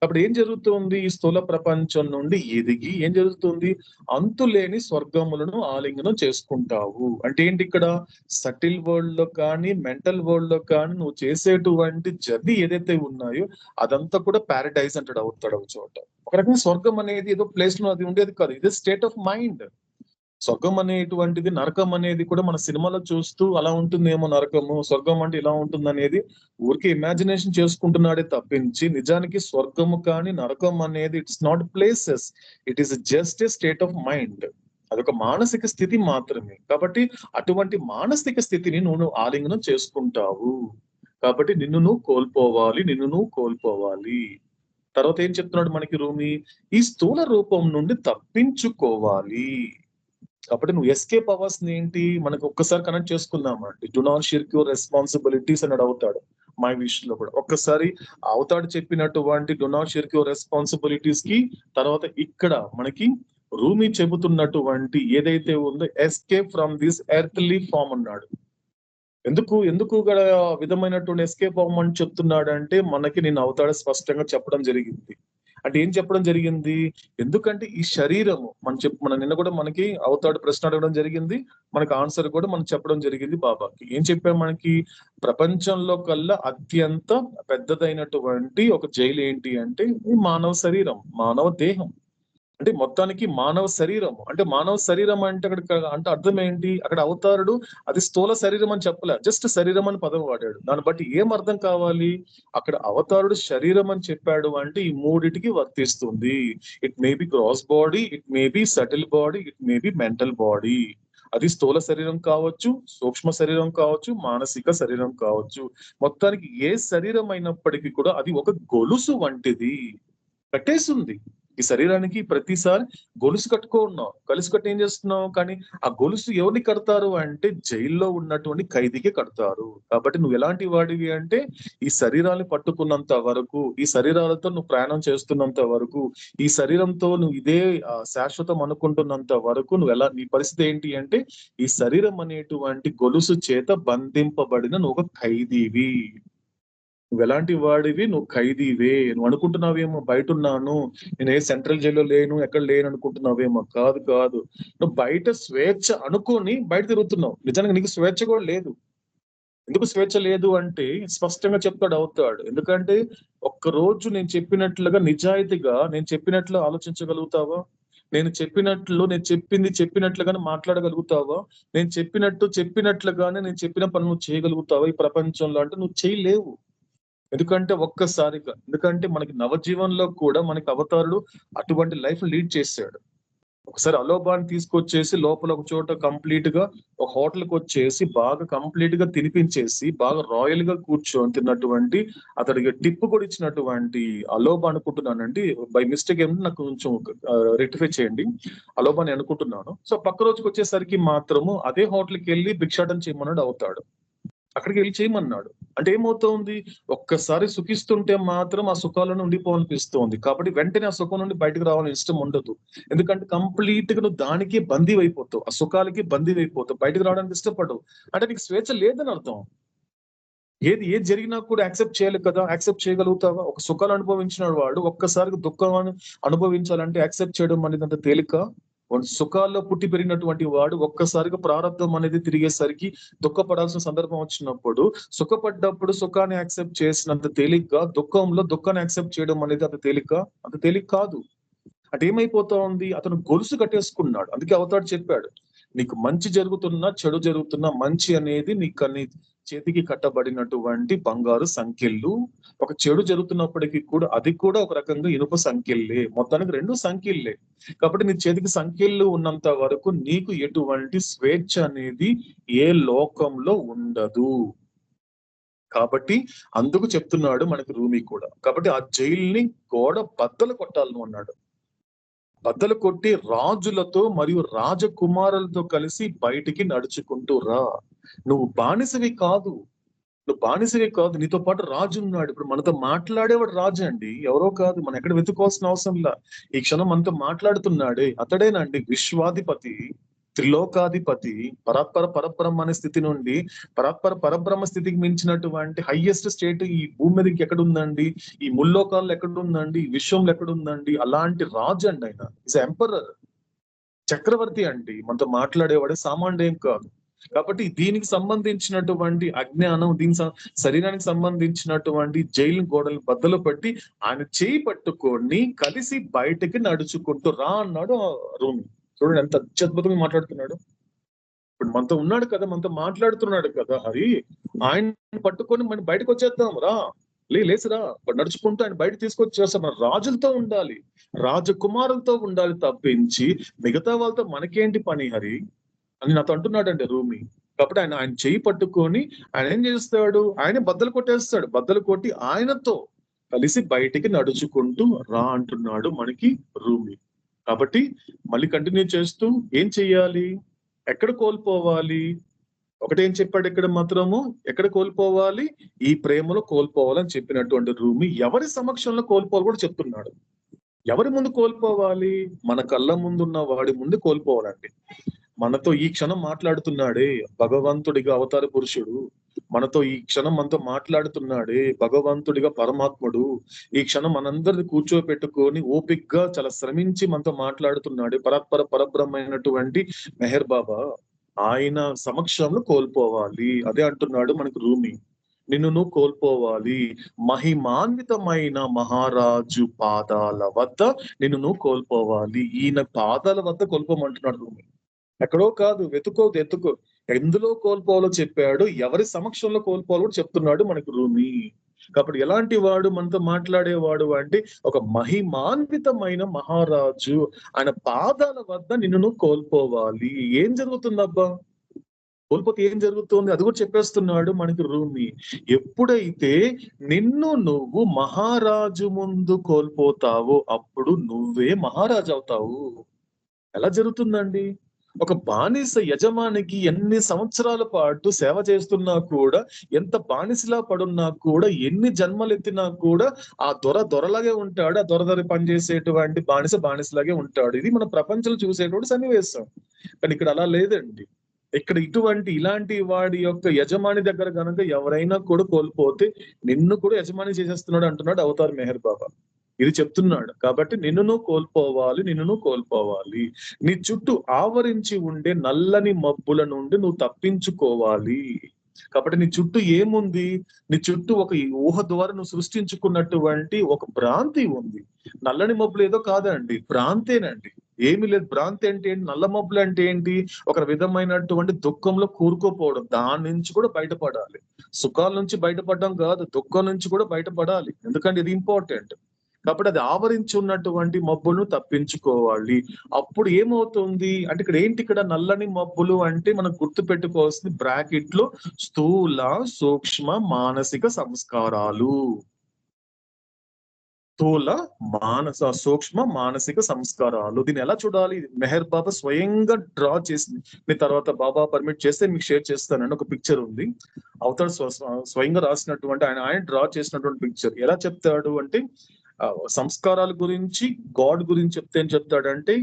అప్పుడు ఏం జరుగుతుంది? ఈ స్థూల ప్రపంచం నుండి ఎదిగి ఏం జరుగుతుంది? అంతులేని స్వర్గములను ఆలింగనం చేసుకుంటావు. అంటే ఏంటి? ఇక్కడ సటిల్ వరల్డ్ లో కానీ మెంటల్ వరల్డ్ లో కానీ నువ్వు చేసేటువంటి జర్నీ ఏదైతే ఉన్నాయో అదంతా కూడా ప్యారడైజ్ అంటాడు అవుతాడు ఒక చోట. ఒక రకంగా స్వర్గం అనేది ఏదో ప్లేస్ లో అది ఉండేది కాదు, ఇది స్టేట్ ఆఫ్ మైండ్. స్వర్గం అనేటువంటిది, నరకం అనేది కూడా మన సినిమాలో చూస్తూ అలా ఉంటుందేమో నరకము, స్వర్గం అంటే ఇలా ఉంటుంది అనేది ఊరికే ఇమాజినేషన్ చేసుకుంటున్నాడే తప్పించి నిజానికి స్వర్గము కానీ నరకం అనేది it's not places, it is just a state of mind. అదొక మానసిక స్థితి మాత్రమే. కాబట్టి అటువంటి మానసిక స్థితిని నువ్వు ఆలింగనం చేసుకుంటావు. కాబట్టి నిన్ను నువ్వు కోల్పోవాలి. తర్వాత ఏం చెప్తున్నాడు మనకి రూమి? ఈ స్థూల రూపం నుండి తప్పించుకోవాలి. కాబట్టి నువ్వు ఎస్కేప్ అవ్వాల్సింది ఏంటి? మనకు ఒక్కసారి కనెక్ట్ చేసుకుందామండి. Do not shirk your responsibilities అని అవుతాడు మై విషయంలో కూడా. ఒక్కసారి అవుతాడు చెప్పినటువంటి do not shirk your responsibilities కి తర్వాత ఇక్కడ మనకి రూమి చెబుతున్నటువంటి ఏదైతే ఉందో escape from this earthly form అన్నాడు. ఎందుకు విధమైనటువంటి ఎస్కేప్ అవ్వమని చెప్తున్నాడు అంటే మనకి నేను అవుతాడు స్పష్టంగా చెప్పడం జరిగింది. అంటే ఏం చెప్పడం జరిగింది? ఎందుకంటే ఈ శరీరము మన నిన్న కూడా మనకి అవుతాడు ప్రశ్న అడగడం జరిగింది, మనకి ఆన్సర్ కూడా మనం చెప్పడం జరిగింది బాబాకి. ఏం చెప్పాము? మనకి ప్రపంచంలో కల్లా అత్యంత పెద్దదైనటువంటి ఒక జైలు ఏంటి అంటే ఈ మానవ శరీరం, మానవ దేహం. అంటే మొత్తానికి మానవ శరీరం అంటే అక్కడ అంటే అర్థం ఏంటి? అక్కడ అవతారుడు అది స్థూల శరీరం అని చెప్పలే, జస్ట్ శరీరం అని పదం వాడాడు. దాన్ని బట్టి ఏం అర్థం కావాలి? అక్కడ అవతారుడు శరీరం అని చెప్పాడు అంటే ఈ మూడిటికి వర్తిస్తుంది. It may be gross body, it may be subtle body, it may be mental body. అది స్థూల శరీరం కావచ్చు, సూక్ష్మ శరీరం కావచ్చు, మానసిక శరీరం కావచ్చు. మొత్తానికి ఏ శరీరం అయినప్పటికీ కూడా అది ఒక గొలుసు వంటిది, కట్టేస్తుంది. ఈ శరీరానికి ప్రతిసారి గొలుసు కట్టుకున్నావు, కలిసి కట్టి ఏం చేస్తున్నావు? కానీ ఆ గొలుసు ఎవరిని కడతారు అంటే జైల్లో ఉన్నటువంటి ఖైదీకి కడతారు. కాబట్టి నువ్వు ఎలాంటి వాడివి అంటే ఈ శరీరాన్ని పట్టుకున్నంత వరకు, ఈ శరీరాలతో నువ్వు ప్రయాణం చేస్తున్నంత వరకు, ఈ శరీరంతో నువ్వు ఇదే శాశ్వతం అనుకుంటున్నంత వరకు నీ పరిస్థితి ఏంటి అంటే ఈ శరీరం అనేటువంటి గొలుసు చేత బంధింపబడిన నువ్వు ఒక ఖైదీవి. నువ్వు ఎలాంటి వాడివి? నువ్వు ఖైదీవే. నువ్వు అనుకుంటున్నావేమో బయట ఉన్నాను, నేను ఏ సెంట్రల్ జైల్లో లేను, ఎక్కడ లేను అనుకుంటున్నావేమో. కాదు. నువ్వు బయట స్వేచ్ఛ అనుకొని బయట తిరుగుతున్నావు. నిజానికి నీకు స్వేచ్ఛ కూడా లేదు. ఎందుకు స్వేచ్ఛ లేదు అంటే స్పష్టంగా చెప్తాడు అవుతాడు. ఎందుకంటే ఒక్కరోజు నేను చెప్పినట్లుగా నిజాయితీగా నేను చెప్పినట్లు ఆలోచించగలుగుతావా? నేను చెప్పినట్లుగానే మాట్లాడగలుగుతావా? నేను చెప్పినట్లుగానే నేను చెప్పిన పని నువ్వు చేయగలుగుతావా ఈ ప్రపంచంలో అంటే నువ్వు చేయలేవు. ఎందుకంటే మనకి నవజీవన్లో కూడా మనకి అవతారుడు అటువంటి లైఫ్ లీడ్ చేశాడు. ఒకసారి అలోబాన్ని తీసుకొచ్చేసి లోపల ఒక చోట కంప్లీట్ గా ఒక హోటల్కి వచ్చేసి బాగా కంప్లీట్ గా తినిపించేసి బాగా రాయల్ గా కూర్చొని తిన్నటువంటి అతడికి టిప్ కూడా ఇచ్చినటువంటి అలోబా అనుకుంటున్నానండి, బై మిస్టేక్ ఏమిటి నాకు కొంచెం రెక్టిఫై చేయండి, అలోబాని అనుకుంటున్నాను. సో పక్క రోజుకి వచ్చేసరికి మాత్రము అదే హోటల్కి వెళ్ళి భిక్షాటన చేయమన్నాడు అవుతాడు. అక్కడికి వెళ్ళి చేయమన్నాడు. అంటే ఏమవుతోంది? ఒక్కసారి సుఖిస్తుంటే మాత్రం ఆ సుఖాలను ఉండిపోవాలనిపిస్తోంది. కాబట్టి వెంటనే ఆ సుఖం నుండి బయటకు రావాలని ఇష్టం ఉండదు. ఎందుకంటే కంప్లీట్ గా నువ్వు దానికి బందీ అయిపోతావు, ఆ సుఖాలకి బందీ అయిపోతావు, బయటకు రావడానికి ఇష్టపడవు. అంటే నీకు స్వేచ్ఛ లేదని అర్థం. ఏది జరిగినా కూడా యాక్సెప్ట్ చేయాలి కదా, యాక్సెప్ట్ చేయగలుగుతావా? ఒక సుఖాలు అనుభవించిన వాడు ఒక్కసారి దుఃఖాన్ని అనుభవించాలంటే యాక్సెప్ట్ చేయడం అనేది అంత తేలిక? సుఖాల్లో పుట్టి పెరిగినటువంటి వాడు ఒక్కసారిగా ప్రారంభం అనేది తిరిగేసరికి దుఃఖపడాల్సిన సందర్భం వచ్చినప్పుడు సుఖపడ్డప్పుడు సుఖాన్ని యాక్సెప్ట్ చేసినంత తేలిగ్గా దుఃఖంలో దుఃఖాన్ని యాక్సెప్ట్ చేయడం అనేది అంత తేలిక కాదు. అంటే ఏమైపోతా ఉంది? అతను గొలుసు కట్టేసుకున్నాడు. అందుకే అవతాడు చెప్పాడు, నీకు మంచి జరుగుతున్నా చెడు జరుగుతున్నా మంచి అనేది నీ చేతికి కట్టబడినటువంటి బంగారు సంఖ్యలు. ఒక చెడు జరుగుతున్నప్పటికీ కూడా అది కూడా ఒక రకంగా ఇనుప సంఖ్యలే. మొత్తానికి రెండు సంఖ్యలే. కాబట్టి నీ చేతికి సంఖ్యలు ఉన్నంత వరకు నీకు ఎటువంటి స్వేచ్ఛ అనేది ఏ లోకంలో ఉండదు. కాబట్టి అందుకు చెప్తున్నాడు మనకి రూమి కూడా. కాబట్టి ఆ జైల్ని గోడ బద్దలు కొట్టాలను అన్నాడు. బద్దలు కొట్టి రాజులతో మరియు రాజకుమారులతో కలిసి బయటికి నడుచుకుంటూ రా. నువ్వు బానిసవి కాదు, నువ్వు బానిసే కాదు, నీతో పాటు రాజు ఉన్నాడు. ఇప్పుడు మనతో మాట్లాడేవాడు రాజు అండి, ఎవరో కాదు. మనం ఎక్కడ వెతుకోవాల్సిన అవసరంలా. ఈ క్షణం మనతో మాట్లాడుతున్నాడే అతడేనండి విశ్వాధిపతి, త్రిలోకాధిపతి, పరబ్రహ్మ అనే స్థితి నుండి పరబ్రహ్మ స్థితికి మించినటువంటి హైయెస్ట్ స్టేట్ ఈ భూమి మీదకి ఎక్కడుందండి? ఈ ముల్లోకాల్లో ఎక్కడుందండి? ఈ విశ్వంలో ఎక్కడుందండి? అలాంటి రాజు అండి ఆయన. ఇస్ ఎంపరర్, చక్రవర్తి అండి. మనతో మాట్లాడేవాడే సామాన్యుడు ఏం కాదు. కాబట్టి దీనికి సంబంధించినటువంటి అజ్ఞానం, దీని శరీరానికి సంబంధించినటువంటి జైలు గోడలు బద్దలు పట్టి ఆయన చేయి పట్టుకొని కలిసి బయటకి నడుచుకుంటూ రా అన్నాడు రూమి. చూడండి ఎంత అత్యద్భుతంగా మాట్లాడుతున్నాడు. ఇప్పుడు మనతో ఉన్నాడు కదా, మనతో మాట్లాడుతున్నాడు కదా హరి. ఆయన పట్టుకొని మనం బయటకు వచ్చేద్దాం, రా లేసిరా నడుచుకుంటూ ఆయన బయట తీసుకొచ్చేస్తాం. మన రాజులతో ఉండాలి, రాజకుమారులతో ఉండాలి తప్పించి మిగతా వాళ్ళతో మనకేంటి పని హరి అని నాతో అంటున్నాడండి రూమి. కాబట్టి ఆయన చేయి పట్టుకొని ఆయన ఏం చేస్తాడు? ఆయన బద్దలు కొట్టేస్తాడు. బద్దలు కొట్టి ఆయనతో కలిసి బయటికి నడుచుకుంటూ రా అంటున్నాడు మనకి రూమి. కాబట్టి మళ్ళీ కంటిన్యూ చేస్తూ ఏం చెయ్యాలి? ఎక్కడ కోల్పోవాలి? ఒకటేం చెప్పాడు ఇక్కడ మాత్రము, ఎక్కడ కోల్పోవాలి? ఈ ప్రేమలో కోల్పోవాలని చెప్పినటువంటి రూమి ఎవరి సమక్షంలో కోల్పోవాలి కూడా చెప్తున్నాడు. ఎవరి ముందు కోల్పోవాలి? మన కళ్ళ ముందున్న వాడి ముందు కోల్పోవాలండి. మనతో ఈ క్షణం మాట్లాడుతున్నాడే భగవంతుడిగా అవతార పురుషుడు, మనతో ఈ క్షణం మనతో మాట్లాడుతున్నాడే భగవంతుడిగా పరమాత్ముడు, ఈ క్షణం మనందరిని కూర్చోపెట్టుకొని ఓపికగా చాలా శ్రమించి మనతో మాట్లాడుతున్నాడే పరబ్రహ్మైనటువంటి మెహర్ బాబా, ఆయన సమక్షంలో కోల్పోవాలి. అదే అంటున్నాడు మనకు రూమి. నిన్ను నువ్వు కోల్పోవాలి, మహిమాన్వితమైన మహారాజు పాదాల వద్ద నిన్ను నువ్వు కోల్పోవాలి. ఈయన పాదాల వద్ద కోల్పోమంటున్నాడు రూమి. ఎక్కడో కాదు, ఎత్తుకో ఎందులో కోల్పోవాలో చెప్పాడు, ఎవరి సమక్షంలో కోల్పోవాలో కూడా చెప్తున్నాడు మనకు రూమి. కాబట్టి ఎలాంటి వాడు మనతో మాట్లాడేవాడు అంటే ఒక మహిమాన్వితమైన మహారాజు, ఆయన పాదాల వద్ద నిన్ను నువ్వు కోల్పోవాలి. ఏం జరుగుతుందబ్బా? కోల్పోతే ఏం జరుగుతుంది అది కూడా చెప్పేస్తున్నాడు మనకి రూమి. ఎప్పుడైతే నిన్ను నువ్వు మహారాజు ముందు కోల్పోతావో అప్పుడు నువ్వే మహారాజు అవుతావు. ఎలా జరుగుతుందండి? ఒక బానిస యజమానికి ఎన్ని సంవత్సరాల పాటు సేవ చేస్తున్నా కూడా, ఎంత బానిసలా పడున్నా కూడా, ఎన్ని జన్మలెత్తినా కూడా ఆ దొరలాగే ఉంటాడు. ఆ దొర పనిచేసేటువంటి బానిసలాగే ఉంటాడు. ఇది మన ప్రపంచంలో చూసేటువంటి సన్నివేశం. కానీ ఇక్కడ అలా లేదండి. ఇక్కడ ఇలాంటి వాడి యొక్క యజమాని దగ్గర కనుక ఎవరైనా కూడా కోల్పోతే నిన్ను కూడా యజమాని చేసేస్తున్నాడు అంటున్నాడు అవతార్ మెహర్ బాబా. ఇది చెప్తున్నాడు. కాబట్టి నిన్ను నువ్వు కోల్పోవాలి. నీ చుట్టూ ఆవరించి ఉండే నల్లని మబ్బుల నుండి నువ్వు తప్పించుకోవాలి. కాబట్టి నీ చుట్టూ ఏముంది? నీ చుట్టూ ఒక ఊహ ద్వారా నువ్వు సృష్టించుకున్నటువంటి ఒక భ్రాంతి ఉంది. నల్లని మబ్బులు ఏదో కాదండి, భ్రాంతేనండి. ఏమి లేదు. భ్రాంతి అంటే ఏంటి? నల్ల మబ్బులు అంటే ఏంటి? ఒక విధమైనటువంటి దుఃఖంలో కూరుకోపోవడం. దాని నుంచి కూడా బయటపడాలి. సుఖాల నుంచి బయటపడడం కాదు, దుఃఖం నుంచి కూడా బయటపడాలి. ఎందుకంటే ఇది ఇంపార్టెంట్. కాబట్టి అది ఆవరించి ఉన్నటువంటి మబ్బులను తప్పించుకోవాలి. అప్పుడు ఏమవుతుంది అంటే, ఇక్కడ నల్లని మబ్బులు అంటే మనం గుర్తు పెట్టుకోవాల్సింది బ్రాకెట్ లో స్థూల సూక్ష్మ మానసిక సంస్కారాలు. స్థూల సూక్ష్మ మానసిక సంస్కారాలు. దీన్ని ఎలా చూడాలి? మెహర్ బాబా స్వయంగా డ్రా చేసింది. నేను తర్వాత బాబా పర్మిట్ చేస్తే మీకు షేర్ చేస్తానండి. ఒక పిక్చర్ ఉంది, అవతల స్వయంగా రాసినటువంటి ఆయన డ్రా చేసినటువంటి పిక్చర్. ఎలా చెప్తాడు అంటే, సంస్కారాల గురించి, గాడ్ గురించి చెప్తే ఏం చెప్తాడంటే,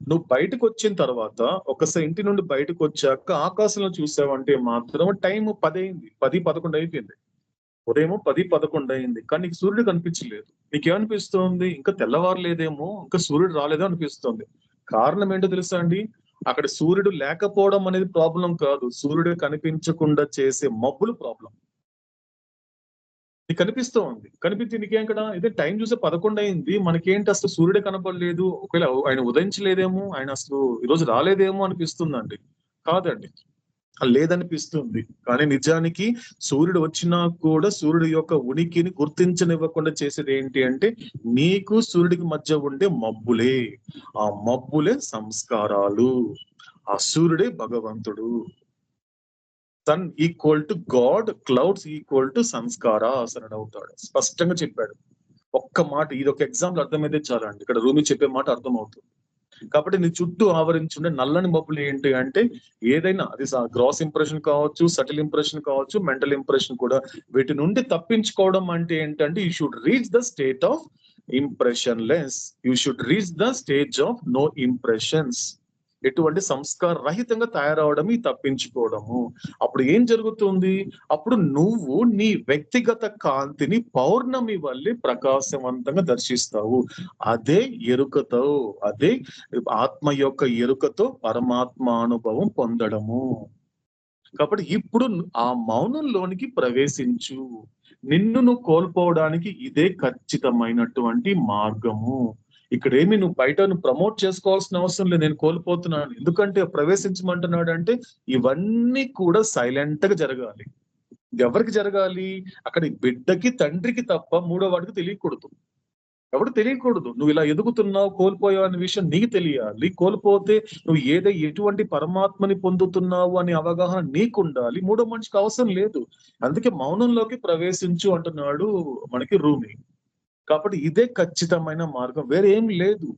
నువ్వు బయటకు వచ్చిన తర్వాత ఒకసారి ఇంటి నుండి బయటకు వచ్చాక ఆకాశంలో చూసావంటే మాత్రం టైం 10-11 అయిపోయింది. ఉదయం 10-11 అయింది, కానీ నీకు సూర్యుడు కనిపించలేదు. నీకేమనిపిస్తుంది? ఇంకా తెల్లవారులేదేమో, ఇంకా సూర్యుడు రాలేదో అనిపిస్తుంది. కారణం ఏంటో తెలుసా అండి? అక్కడ సూర్యుడు లేకపోవడం అనేది ప్రాబ్లం కాదు, సూర్యుడు కనిపించకుండా చేసే మబ్బులు ప్రాబ్లం. నీకు కనిపిస్తూ ఉంది, కనిపించి నీకేం కదా ఇదే టైం చూసే 11 అయింది, మనకేంటి అసలు సూర్యుడే కనపడలేదు, ఒకవేళ ఆయన ఉదయించలేదేమో, ఆయన అసలు ఈరోజు రాలేదేమో అనిపిస్తుందండి. కాదండి, లేదనిపిస్తుంది. కానీ నిజానికి సూర్యుడు వచ్చినా కూడా సూర్యుడి యొక్క ఉనికిని గుర్తించనివ్వకుండా చేసేది ఏంటి అంటే, నీకు సూర్యుడికి మధ్య ఉండే మబ్బులే. ఆ మబ్బులే సంస్కారాలు. ఆ సూర్యుడే భగవంతుడు. Sun equal to God, clouds equal to samskaras అని అవుతాడు. స్పష్టంగా చెప్పాడు. ఒక్క మాట, ఇది ఒక ఎగ్జాంపుల్ అర్థమైతే చాలండి. ఇక్కడ రూమి చెప్పే మాట అర్థమవుతుంది. కాబట్టి నీ చుట్టూ ఆవరించుండే నల్లని మబ్బులు ఏంటి అంటే ఏదైనా అది గ్రాస్ ఇంప్రెషన్ కావచ్చు, సటిల్ ఇంప్రెషన్ కావచ్చు, మెంటల్ ఇంప్రెషన్ కూడా. వీటి నుండి తప్పించుకోవడం అంటే ఏంటంటే you should reach the state of impressionless. You should reach the stage of no impressions. ఎటువంటి సంస్కార రహితంగా తయారవడం తప్పించుకోవడము. అప్పుడు ఏం జరుగుతుంది? అప్పుడు నువ్వు నీ వ్యక్తిగత కాంతిని పౌర్ణమి వల్లే ప్రకాశవంతంగా దర్శిస్తావు. అదే ఎరుకతో, అదే ఆత్మ యొక్క ఎరుకతో పరమాత్మ అనుభవం పొందడము. కాబట్టి ఇప్పుడు ఆ మౌనంలోనికి ప్రవేశించు. నిన్ను నువ్వు కోల్పోవడానికి ఇదే ఖచ్చితమైనటువంటి మార్గము. ఇక్కడ ఏమి నువ్వు బయట ప్రమోట్ చేసుకోవాల్సిన అవసరం లేదు. నేను కోల్పోతున్నాను ఎందుకంటే ప్రవేశించమంటున్నాడు అంటే ఇవన్నీ కూడా సైలెంట్ గా జరగాలి. ఎవరికి జరగాలి? అక్కడ బిడ్డకి, తండ్రికి తప్ప మూడో వాడికి తెలియకూడదు. ఎవరు తెలియకూడదు. నువ్వు ఇలా ఎదుగుతున్నావు, కోల్పోయావు అనే విషయం నీకు తెలియాలి. కోల్పోతే నువ్వు ఎటువంటి పరమాత్మని పొందుతున్నావు అనే అవగాహన నీకు ఉండాలి. మూడో మనిషికి అవసరం లేదు. అందుకే మౌనంలోకి ప్రవేశించు అంటున్నాడు మనకి రూమి. కాబట్టి ఇదే ఖచ్చితమైన మార్గం, వేరే ఏం లేదు.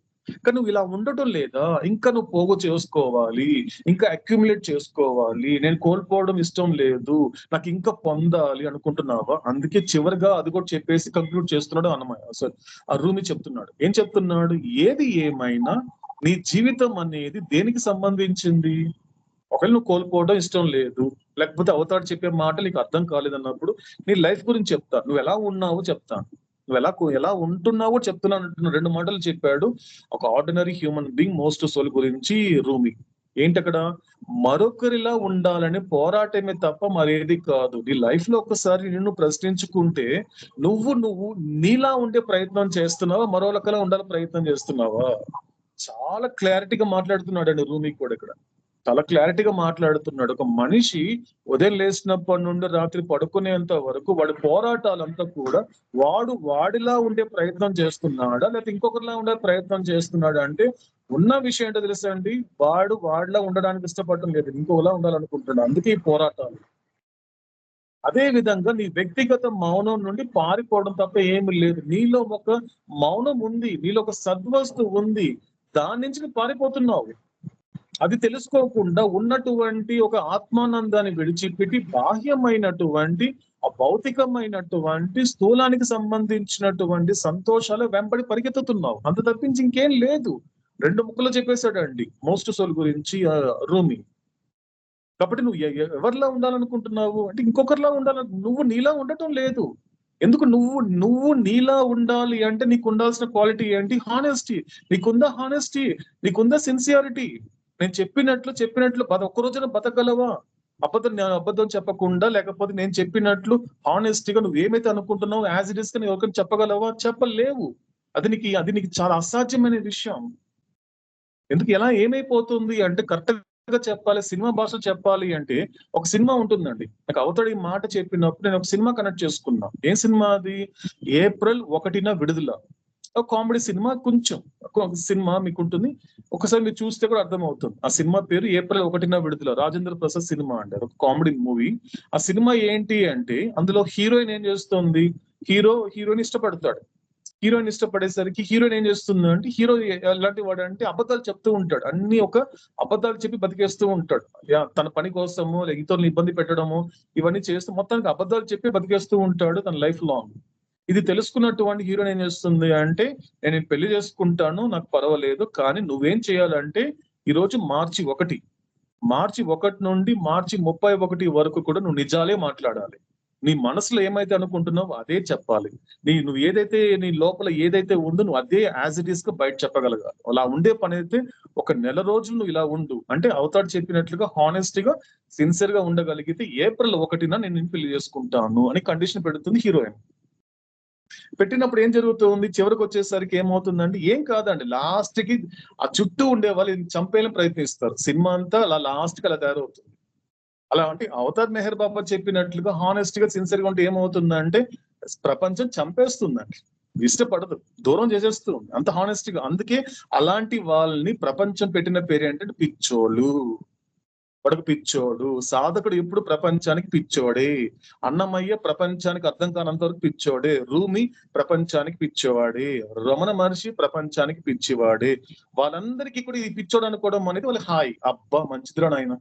కానీ నువ్వు ఇలా ఉండటం లేదా? ఇంకా నువ్వు పోగు చేసుకోవాలి, ఇంకా అక్యుములేట్ చేసుకోవాలి. నేను కోల్పోవడం ఇష్టం లేదు, నాకు ఇంకా పొందాలి అనుకుంటున్నావా? అందుకే చివరిగా అది కూడా చెప్పేసి కంక్లూడ్ చేస్తున్నాడు అన్నమాట. సార్ ఆ రూమి చెప్తున్నాడు. ఏం చెప్తున్నాడు? ఏది ఏమైనా నీ జీవితం అనేది దేనికి సంబంధించింది? ఒకవేళ నువ్వు కోల్పోవడం ఇష్టం లేదు, లేకపోతే అవతాడు చెప్పే మాట నీకు అర్థం కాలేదన్నప్పుడు నీ లైఫ్ గురించి చెప్తాను. నువ్వు ఎలా ఉన్నావో చెప్తాను, నువ్వు ఎలా ఉంటున్నావో చెప్తున్నాను. 2 మాటలు చెప్పాడు. ఒక ordinary human being most soul గురించి రూమి. ఏంటక్కడ? మరొకరిలా ఉండాలని పోరాటమే తప్ప మరేది కాదు. నీ లైఫ్ లో ఒక్కసారి నిన్ను ప్రశ్నించుకుంటే నువ్వు నీలా ఉండే ప్రయత్నం చేస్తున్నావా, మరొకరిలా ఉండాలని ప్రయత్నం చేస్తున్నావా? చాలా క్లారిటీగా మాట్లాడుతున్నాడు రూమి కూడా. ఇక్కడ చాలా క్లారిటీగా మాట్లాడుతున్నాడు. ఒక మనిషి ఉదయం లేచినప్పటి నుండి రాత్రి పడుకునేంత వరకు వాడి పోరాటాలంతా కూడా వాడిలా ఉండే ప్రయత్నం చేస్తున్నాడా, లేకపోతే ఇంకొకరిలా ఉండే ప్రయత్నం చేస్తున్నాడా అంటే ఉన్న విషయం ఏంటో తెలుసా అండి? వాడిలా ఉండడానికి ఇష్టపడటం లేదు, ఇంకొకలా ఉండాలనుకుంటున్నాడు. అందుకే ఈ పోరాటాలు. అదే విధంగా నీ వ్యక్తిగత మౌనం నుండి పారిపోవడం తప్ప ఏమి లేదు. నీలో ఒక మౌనం ఉంది, నీలో ఒక సద్వస్తు ఉంది, దాని నుంచి నువ్వు పారిపోతున్నావు. అది తెలుసుకోకుండా ఉన్నటువంటి ఒక ఆత్మానందాన్ని విడిచిపెట్టి బాహ్యమైనటువంటి భౌతికమైనటువంటి స్థూలానికి సంబంధించినటువంటి సంతోషాలు వెంబడి పరిగెత్తుతున్నావు. అంత తప్పించి ఇంకేం లేదు. 2 ముక్కలు చెప్పేశాడండి మోస్ట్ సోల్ గురించి రూమి. కాబట్టి నువ్వు ఎవరిలా ఉండాలనుకుంటున్నావు అంటే ఇంకొకరిలా నువ్వు నీలా ఉండటం లేదు. ఎందుకు నువ్వు నీలా ఉండాలి అంటే నీకు ఉండాల్సిన క్వాలిటీ ఏంటి? హానెస్టీ. నీకుందా హానెస్టీ? నీకుందా సిన్సియారిటీ? నేను చెప్పినట్లు ఒక్క రోజున బతకగలవా? అబద్ధం చెప్పకుండా, లేకపోతే నేను చెప్పినట్లు హానెస్టీగా నువ్వు ఏమైతే అనుకుంటున్నావు యాజ్ ఇట్ ఈస్ గా ఎవరికైనా చెప్పగలవా? చెప్పలేవు. అది నీకు చాలా అసాధ్యమైన విషయం. ఎందుకు ఎలా ఏమైపోతుంది అంటే కరెక్ట్ గా చెప్పాలి, సినిమా భాష చెప్పాలి అంటే ఒక సినిమా ఉంటుందండి. నాకు అవతడి మాట చెప్పినప్పుడు నేను ఒక సినిమా కనెక్ట్ చేసుకున్నా. ఏం సినిమా అది? ఏప్రిల్ 1న విడుదల. ఒక కామెడీ సినిమా. కొంచెం సినిమా మీకు ఉంటుంది, ఒకసారి మీరు చూస్తే కూడా అర్థమవుతుంది. ఆ సినిమా పేరు ఏప్రిల్ 1న విడుదల, రాజేంద్ర ప్రసాద్ సినిమా అండి. ఒక కామెడీ మూవీ. ఆ సినిమా ఏంటి అంటే అందులో హీరోయిన్ ఏం చేస్తుంది? హీరోని ఇష్టపడతాడు. హీరోయిన్ ఇష్టపడేసరికి హీరోయిన్ ఏం చేస్తుంది అంటే, హీరో ఎలాంటి వాడు అంటే అబద్ధాలు చెప్తూ ఉంటాడు. అన్ని ఒక అబద్ధాలు చెప్పి బతికేస్తూ ఉంటాడు. తన పని కోసము, ఇతరులను ఇబ్బంది పెట్టడము, ఇవన్నీ చేస్తూ మొత్తానికి అబద్ధాలు చెప్పి బతికేస్తూ ఉంటాడు తన లైఫ్ లాంగ్. ఇది తెలుసుకున్నటువంటి హీరోయిన్ ఏం చేస్తుంది అంటే, నేను పెళ్లి చేసుకుంటాను, నాకు పర్వాలేదు, కానీ నువ్వేం చేయాలంటే ఈరోజు మార్చి 1 నుండి మార్చి 31 వరకు కూడా నువ్వు నిజాలే మాట్లాడాలి. నీ మనసులో ఏమైతే అనుకుంటున్నావో అదే చెప్పాలి. నువ్వు ఏదైతే నీ లోపల ఏదైతే ఉందో నువ్వు అదే యాజ్ ఇట్ ఈస్ గా బయట చెప్పగలగాలి. అలా ఉండే పని అయితే 1 నెల రోజులు నువ్వు ఇలా ఉండు అంటే అవతాడు చెప్పినట్లుగా హానెస్టీగా సిన్సియర్ గా ఉండగలిగితే ఏప్రిల్ 1న నేను పెళ్లి చేసుకుంటాను అని కండిషన్ పెడుతుంది హీరోయిన్. పెట్టినప్పుడు ఏం జరుగుతుంది? చివరికి వచ్చేసరికి ఏమవుతుందండి? ఏం కాదండి, లాస్ట్ కి ఆ చుట్టూ ఉండే వాళ్ళు చంపేయాలని ప్రయత్నిస్తారు. సినిమా అంతా అలా లాస్ట్ కి అలా తయారవుతుంది. అలా అంటే అవతార్ మెహర్ బాబా చెప్పినట్లుగా హానెస్ట్ గా సిన్సియర్ గా ఉంటే ఏమవుతుందంటే ప్రపంచం చంపేస్తుందండి, ఇష్టపడదు, దూరం చేసేస్తుంది అంత హానెస్ట్ గా. అందుకే అలాంటి వాళ్ళని ప్రపంచం పెట్టిన పేరు ఏంటంటే పిచ్చోళ్ళు. వాడికి పిచ్చోడు. సాధకుడు ఎప్పుడు ప్రపంచానికి పిచ్చోడే. అన్నమయ్య ప్రపంచానికి అర్థం కానంత వరకు పిచ్చోడే. రూమి ప్రపంచానికి పిచ్చోవాడే. రమణ మహర్షి ప్రపంచానికి పిచ్చివాడే. వాళ్ళందరికీ కూడా ఇది పిచ్చోడు అనుకోవడం అనేది వాళ్ళు హాయ్, అబ్బా మంచిదిరా నాయన,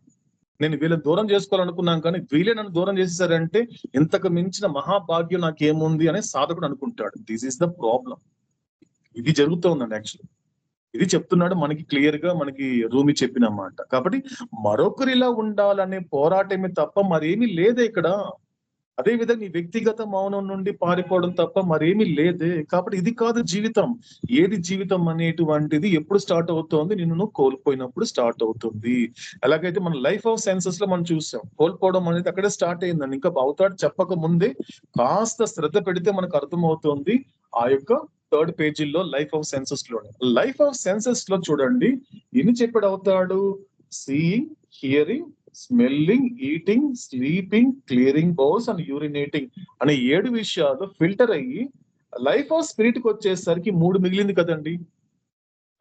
నేను వీళ్ళని దూరం చేసుకోవాలనుకున్నాను కానీ వీళ్ళే నన్ను దూరం చేసేసారంటే ఇంతకు మించిన మహాభాగ్యం నాకేముంది అనే సాధకుడు అనుకుంటాడు. This is the problem. ఇది జరుగుతోందండి యాక్చువల్లీ. ఇది చెప్తున్నాడు మనకి క్లియర్ గా, మనకి రూమి చెప్పిన మాట. కాబట్టి మరొకరిలా ఉండాలనే పోరాటమే తప్ప మరేమీ లేదే ఇక్కడ. అదే విధంగా నీ వ్యక్తిగత మౌనం నుండి పారిపోవడం తప్ప మరేమీ లేదే. కాబట్టి ఇది కాదు జీవితం. ఏది జీవితం అనేటువంటిది ఎప్పుడు స్టార్ట్ అవుతోంది? నిన్ను కోల్పోయినప్పుడు స్టార్ట్ అవుతుంది. ఎలాగైతే మన లైఫ్ ఆఫ్ సెన్సెస్ లో మనం చూసాం, కోల్పోవడం అనేది అక్కడే స్టార్ట్ అయిందండి. ఇంకా అవుతాడు చెప్పక ముందే కాస్త శ్రద్ధ పెడితే మనకు అర్థమవుతుంది. ఆ యొక్క 3rd పేజీల్లో లైఫ్ ఆఫ్ సెన్సెస్ లోనే. లైఫ్ ఆఫ్ సెన్సెస్ లో చూడండి ఎన్ని చెప్పాడు అవుతాడు. Seeing, hearing, smelling, eating, sleeping, clearing bowls and urinating అనే 7 విషయాలు ఫిల్టర్ అయ్యి లైఫ్ ఆఫ్ స్పిరిట్ కి వచ్చేసరికి 3 మిగిలింది కదండి.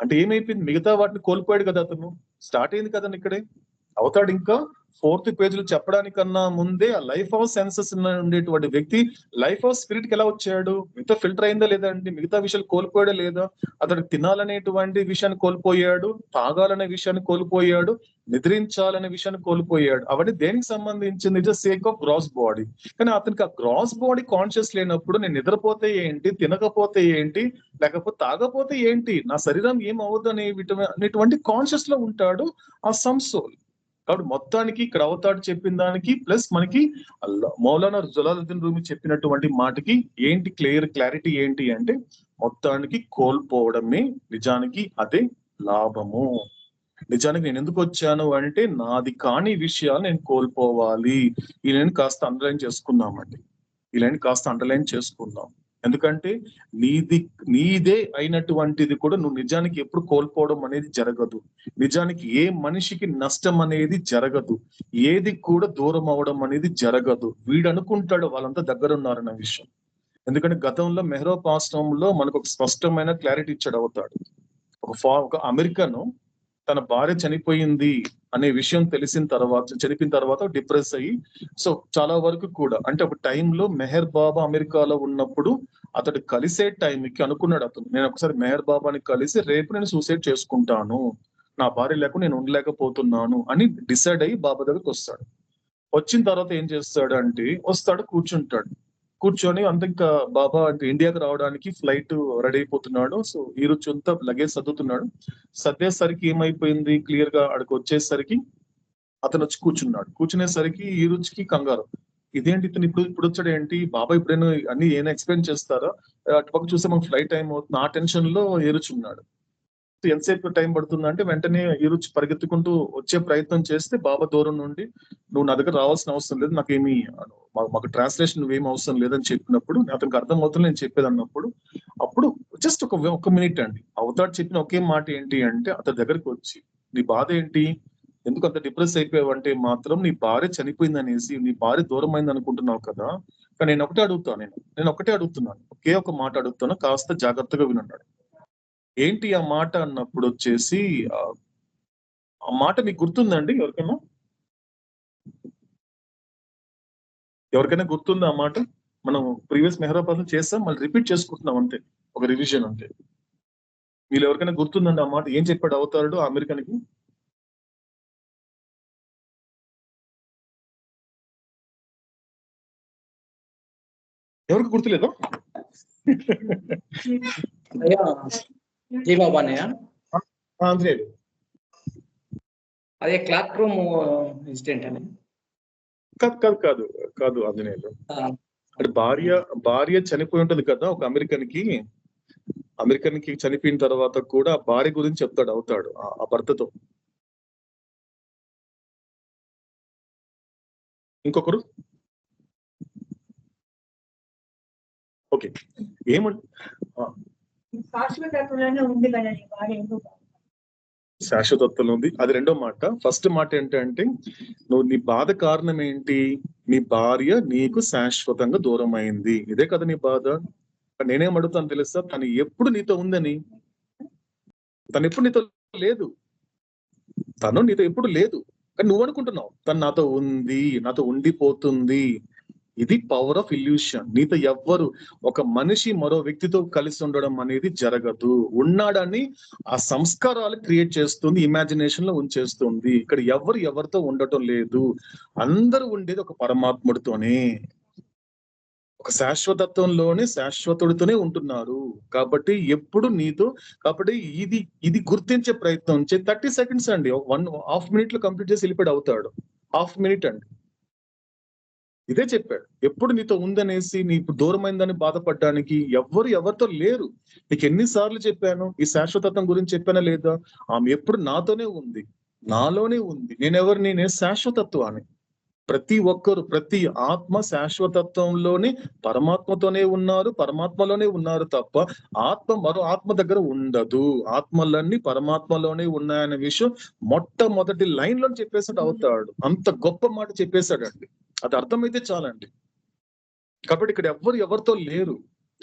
అంటే ఏమైపోయింది? మిగతా వాటిని కోల్పోయాడు కదా అతను. స్టార్ట్ అయింది కదండి ఇక్కడే. అవుతాడు ఇంకా 4th పేజీలో చెప్పడానికన్నా ముందే ఆ లైఫ్ ఆఫ్ సెన్సెస్ ఉండేటువంటి వ్యక్తి లైఫ్ ఆఫ్ స్పిరిట్ కి ఎలా వచ్చాడు? మిగతా ఫిల్టర్ అయిందా లేదా అండి? మిగతా విషయాలు కోల్పోయాడా లేదా? అతడు తినాలనేటువంటి విషయాన్ని కోల్పోయాడు, తాగాలనే విషయాన్ని కోల్పోయాడు, నిద్రించాలనే విషయాన్ని కోల్పోయాడు. అవన్నీ దేనికి సంబంధించింది? It is sake of gross body. కానీ అతనికి ఆ గ్రాస్ బాడీ కాన్షియస్ లేనప్పుడు నేను నిద్రపోతే ఏంటి, తినకపోతే ఏంటి, లేకపోతే తాగపోతే ఏంటి, నా శరీరం ఏమవుద్దు అనేటువంటి కాన్షియస్ లో ఉంటాడు ఆ సంసోల్. కాబట్టి మొత్తానికి ఇక్కడ అవుతాడు చెప్పిన దానికి ప్లస్ మనకి మౌలానా జలాలుద్దీన్ రూమి చెప్పినటువంటి మాటకి ఏంటి క్లారిటీ ఏంటి అంటే మొత్తానికి కోల్పోవడమే నిజానికి అదే లాభము. నిజానికి నేను ఎందుకు వచ్చాను అంటే నాది కాని విషయాలు నేను కోల్పోవాలి. ఈ లైన్ కాస్త అండర్లైన్ చేసుకుందామండి. ఈ లైన్ కాస్త అండర్లైన్ చేసుకుందాం. ఎందుకంటే నీదే అయినటువంటిది కూడా నువ్వు నిజానికి ఎప్పుడు కోల్పోవడం అనేది జరగదు. నిజానికి ఏ మనిషికి నష్టం అనేది జరగదు. ఏది కూడా దూరం అవడం అనేది జరగదు. వీడు అనుకుంటాడు వాళ్ళంతా దగ్గర ఉన్నారన్న విషయం. ఎందుకంటే గతంలో మెహ్రోప్ ఆశ్రమంలో మనకు ఒక స్పష్టమైన క్లారిటీ ఇచ్చాడు అవుతాడు. ఒక అమెరికన్ తన భార్య చనిపోయింది అనే విషయం చనిపోయిన తర్వాత డిప్రెస్ అయ్యి, సో చాలా వరకు కూడా అంటే ఒక టైంలో మెహర్ బాబా అమెరికాలో ఉన్నప్పుడు అతడు కలిసే టైంకి అనుకున్నాడు అతను, నేను ఒకసారి మెహర్ బాబాని కలిసి రేపు నేను సూసైడ్ చేసుకుంటాను, నా భార్య లేకుండా నేను ఉండలేకపోతున్నాను అని డిసైడ్ అయ్యి బాబా దగ్గరికి వస్తాడు. వచ్చిన తర్వాత ఏం చేస్తాడు అంటే కూర్చుంటాడు. కూర్చొని అంత ఇంకా బాబా అంటే ఇండియాకి రావడానికి ఫ్లైట్ రెడీ అయిపోతున్నాడు. సో ఈ రోజు అంతా లగేజ్ సర్దుతున్నాడు. సర్దేసరికి ఏమైపోయింది, క్లియర్ గా అక్కడికి వచ్చేసరికి అతను వచ్చి కూర్చున్నాడు. కూర్చునేసరికి ఈ రోజుకి కంగారు, ఇదేంటి ఇతను ఇప్పుడు వచ్చాడు ఏంటి, బాబా ఇప్పుడైనా అన్ని ఏమైనా ఎక్స్ప్లెయిన్ చేస్తారా, అటుపక్క చూస్తే మనకు ఫ్లైట్ టైం అవుతుంది. ఆ టెన్షన్ లో ఏరుచున్నాడు. ఎంతసేపు టైం పడుతుందంటే వెంటనే ఈ రోజు పరిగెత్తుకుంటూ వచ్చే ప్రయత్నం చేస్తే బాబా దూరం నుండి నువ్వు నా దగ్గర రావాల్సిన అవసరం లేదు, నాకేమి మాకు ట్రాన్స్లేషన్ నువ్వేం అవసరం లేదని చెప్పినప్పుడు అతనికి అర్థం అవుతుంది నేను చెప్పేది అన్నప్పుడు అప్పుడు జస్ట్ ఒక మినిట్ అండి అవుతాడు చెప్పిన ఒకే మాట ఏంటి అంటే అతని దగ్గరికి వచ్చి నీ బాధ ఏంటి, ఎందుకు అంత డిప్రెస్ అయిపోయావంటే మాత్రం నీ భార్య చనిపోయింది అనేసి నీ భార్య దూరం అయింది అనుకుంటున్నావు కదా, కానీ నేను ఒకటే అడుగుతున్నాను ఒకే ఒక మాట అడుగుతాను, కాస్త జాగ్రత్తగా వినన్నాడు. ఏంటి ఆ మాట అన్నప్పుడు వచ్చేసి ఆ మాట మీకు గుర్తుందండి? ఎవరికైనా గుర్తుందా ఆ మాట? మనం ప్రీవియస్ మెహరాబాద్ చేస్తాం, మళ్ళీ రిపీట్ చేసుకుంటున్నాం అంతే, ఒక రివిజన్ అంతే. వీళ్ళు ఎవరికైనా గుర్తుందండి ఆ మాట? ఏం చెప్పాడు అవుతాడు అమెరికన్కి? ఎవరికి గుర్తులేదా? ఆంజనేయుడు అదే క్లాక్ రూమ్ ఇన్సిడెంట్ అని. కాదు ఆంజనేయుడు అంటే భార్య చనిపోయి ఉంటది కదా ఒక అమెరికన్ కి చనిపోయిన తర్వాత కూడా భార్య గురించి చెప్తాడు అవుతాడు ఆ భర్తతో. ఇంకొకరు ఓకే శాశ్వతత్వంలో ఉంది, అది రెండో మాట. ఫస్ట్ మాట ఏంటంటే నువ్వు నీ బాధ కారణం ఏంటి, నీ భార్య నీకు శాశ్వతంగా దూరం అయింది, ఇదే కదా నీ బాధ. నేనేం అడుగుతాను తెలుసా, తను ఎప్పుడు నీతో ఉందని? తను ఎప్పుడు నీతో లేదు, తను నీతో ఎప్పుడు లేదు, కానీ నువ్వు అనుకుంటున్నావు తను నాతో ఉంది, నాతో ఉండిపోతుంది. ఇది పవర్ ఆఫ్ ఇల్యూషన్. నీతో ఎవ్వరు, ఒక మనిషి మరో వ్యక్తితో కలిసి ఉండడం అనేది జరగదు. ఉన్నాడని ఆ సంస్కారాలు క్రియేట్ చేస్తుంది, ఇమాజినేషన్ లో ఉంచేస్తుంది. ఇక్కడ ఎవరితో ఉండటం లేదు. అందరూ ఉండేది ఒక పరమాత్ముడితోనే, ఒక శాశ్వతత్వంలోనే శాశ్వతుడితోనే ఉంటున్నారు. కాబట్టి ఎప్పుడు నీతో, కాబట్టి ఇది గుర్తించే ప్రయత్నం చే. 30 సెకండ్స్ అండి, 1.5 minute లో కంప్లీట్ చేసి వెళ్ళిపోయాడు అవుతాడు. 1/2 minute అండి. ఇదే చెప్పాడు. ఎప్పుడు నీతో ఉందనేసి నీకు దూరమైందని బాధపడడానికి ఎవరితో లేరు. నీకు ఎన్నిసార్లు చెప్పాను ఈ శాశ్వతత్వం గురించి, చెప్పానా లేదా? ఆమె ఎప్పుడు నాతోనే ఉంది, నాలోనే ఉంది. నేను శాశ్వతత్వాన్ని. ప్రతి ఒక్కరు, ప్రతి ఆత్మ శాశ్వతత్వంలోనే పరమాత్మతోనే ఉన్నారు, పరమాత్మలోనే ఉన్నారు తప్ప ఆత్మ మరో ఆత్మ దగ్గర ఉండదు. ఆత్మలన్నీ పరమాత్మలోనే ఉన్నాయనే విషయం మొట్టమొదటి లైన్ లో చెప్పేసాడు అవుతాడు. అంత గొప్ప మాట చెప్పేశాడండి. అది అర్థమైతే చాలండి. కాబట్టి ఇక్కడ ఎవరితో లేరు.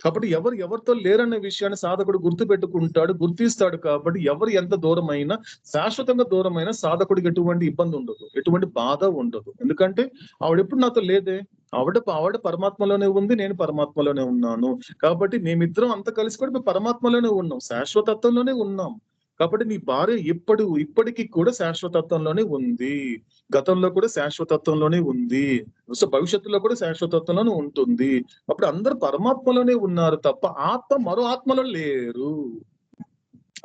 కాబట్టి ఎవరితో లేరనే విషయాన్ని సాధకుడు గుర్తు పెట్టుకుంటాడు, గుర్తిస్తాడు. కాబట్టి ఎవరు ఎంత దూరమైనా, శాశ్వతంగా దూరమైన సాధకుడికి ఎటువంటి ఇబ్బంది ఉండదు, ఎటువంటి బాధ ఉండదు. ఎందుకంటే ఆవిడెప్పుడు నాతో లేదే, ఆవిడ పరమాత్మలోనే ఉంది, నేను పరమాత్మలోనే ఉన్నాను. కాబట్టి మేమిద్దరం అంత కలిసి కూడా మేము పరమాత్మలోనే ఉన్నాం, శాశ్వతత్వంలోనే ఉన్నాం. కాబట్టి నీ భార్య ఇప్పటికీ కూడా శాశ్వతత్వంలోనే ఉంది, గతంలో కూడా శాశ్వతత్వంలోనే ఉంది, భవిష్యత్తులో కూడా శాశ్వతత్వంలోనే ఉంటుంది. అప్పుడు అందరూ పరమాత్మలోనే ఉన్నారు తప్ప ఆత్మ మరో ఆత్మలో లేరు.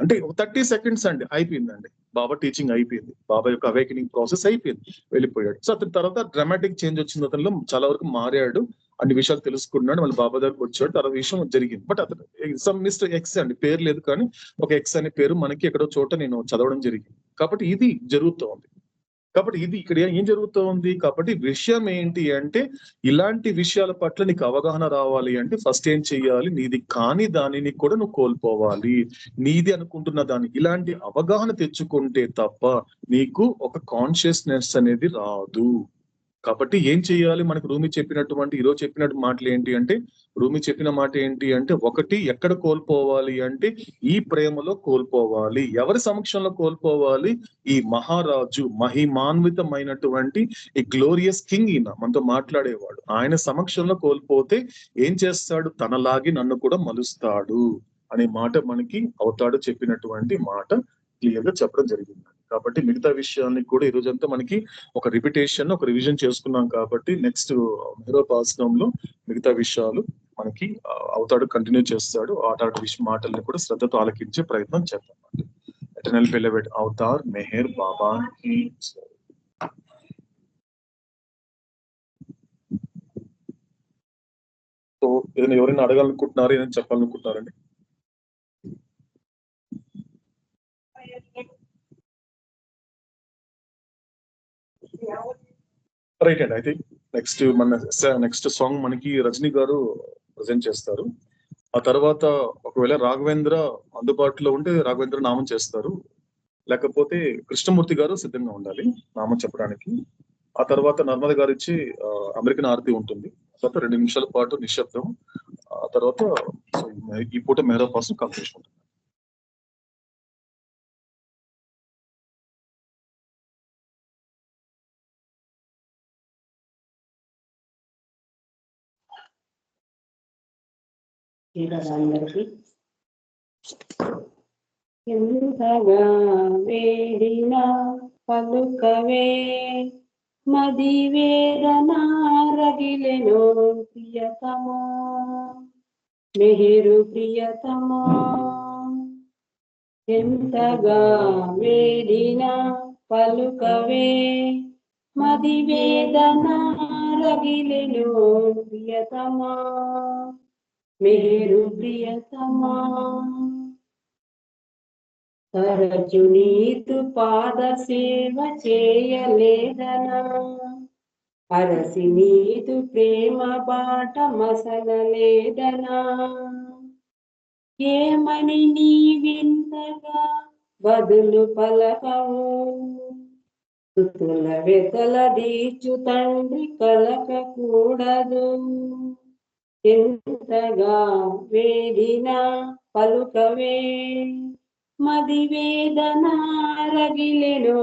అంటే 30 సెకండ్స్ అండి, అయిపోయిందండి. బాబా టీచింగ్ అయిపోయింది, బాబా యొక్క అవేకనింగ్ ప్రాసెస్ అయిపోయింది, వెళ్ళిపోయాడు. సో అతని తర్వాత డ్రామాటిక్ చేంజ్ వచ్చింది, అతనిలో చాలా వరకు మారాడు, అన్ని విషయాలు తెలుసుకున్నాడు, మళ్ళీ బాబా దగ్గరకు వచ్చాడు, తర్వాత విషయం జరిగింది. బట్ అతను సమ్ మిస్టర్ ఎక్స్ అండి, పేరు లేదు కానీ ఒక ఎక్స్ అనే పేరు మనకి ఎక్కడో చోట నేను చదవడం జరిగింది. కాబట్టి ఇది జరుగుతోంది. కాబట్టి ఇది ఇక్కడ ఏం జరుగుతోంది. కాబట్టి విషయం ఏంటి అంటే, ఇలాంటి విషయాల పట్ల నీకు అవగాహన రావాలి అంటే ఫస్ట్ ఏం చెయ్యాలి, నీది కాని దానిని కూడా నువ్వు కోల్పోవాలి. నీది అనుకుంటున్న దాన్ని, ఇలాంటి అవగాహన తెచ్చుకుంటే తప్ప నీకు ఒక కాన్షియస్నెస్ అనేది రాదు. కాబట్టి ఏం చెయ్యాలి, మనకు రూమి చెప్పినటువంటి ఈరోజు చెప్పినట్టు మాటలు ఏంటి అంటే, రూమి చెప్పిన మాట ఏంటి అంటే, ఒకటి ఎక్కడ కోల్పోవాలి అంటే ఈ ప్రేమలో కోల్పోవాలి. ఎవరి సమక్షంలో కోల్పోవాలి? ఈ మహారాజు, మహిమాన్వితమైనటువంటి ఈ గ్లోరియస్ కింగ్, ఈయన మనతో మాట్లాడేవాడు, ఆయన సమక్షంలో కోల్పోతే ఏం చేస్తాడు? తనలాగి నన్ను కూడా మలుస్తాడు అనే మాట మనకి అవుతాడు చెప్పినటువంటి మాట క్లియర్ గా చెప్పడం జరిగింది. కాబట్టి మిగతా విషయాన్ని కూడా ఈ రోజంతా మనకి ఒక రిపిటేషన్, ఒక రివిజన్ చేసుకున్నాం. కాబట్టి నెక్స్ట్ మెహరోపాసనంలో మిగతా విషయాలు మనకి అవుతాడు కంటిన్యూ చేస్తాడు. ఆటాటి మాటల్ని కూడా శ్రద్ధతో ఆలకించే ప్రయత్నం చేద్దాం. ఎటర్నల్ బిలవెడ్ అవతార్ మెహర్ బాబా కి జై. సో ఏదైనా ఎవరైనా అడగాలనుకుంటున్నారు, ఏదైనా చెప్పాలనుకుంటున్నారండి? రైట్ అండి. అయితే నెక్స్ట్ సాంగ్ మనకి రజనీ గారు ప్రజెంట్ చేస్తారు. ఆ తర్వాత ఒకవేళ రాఘవేంద్ర అందుబాటులో ఉంటే రాఘవేంద్ర నామం చేస్తారు, లేకపోతే కృష్ణమూర్తి గారు సిద్ధంగా ఉండాలి నామం చెప్పడానికి. ఆ తర్వాత నర్మద గారు ఇచ్చి అమెరికన్ ఆరతి ఉంటుంది. తర్వాత 2 నిమిషాల పాటు నిశ్శబ్దం. ఆ తర్వాత ఈ పూట మెహరోపాసనం కంప్లీట్ ఉంటుంది. అందరికి ఎంతగా వేడినా పలుకవే, మది వేదన రగిలెనో ప్రియతమా, మెహరు ప్రియతమా. ఎంతగా వేడినా పలుకవే, మది వేదన రగిలెనో ప్రియతమా, మెహరు ప్రియతమా. తరచు నీతు పాద సేవ చేయలేదనా, అరసి నీతు ప్రేమ బాట మసలలేదనా. ఏమని నీ వింతగా బదులు పలకవు, తుతుల వెతల దీచు తండ్రి కలకకూడదు. ఎంతగా వేడినా పలుకవే, మది వేదన రగిలెనో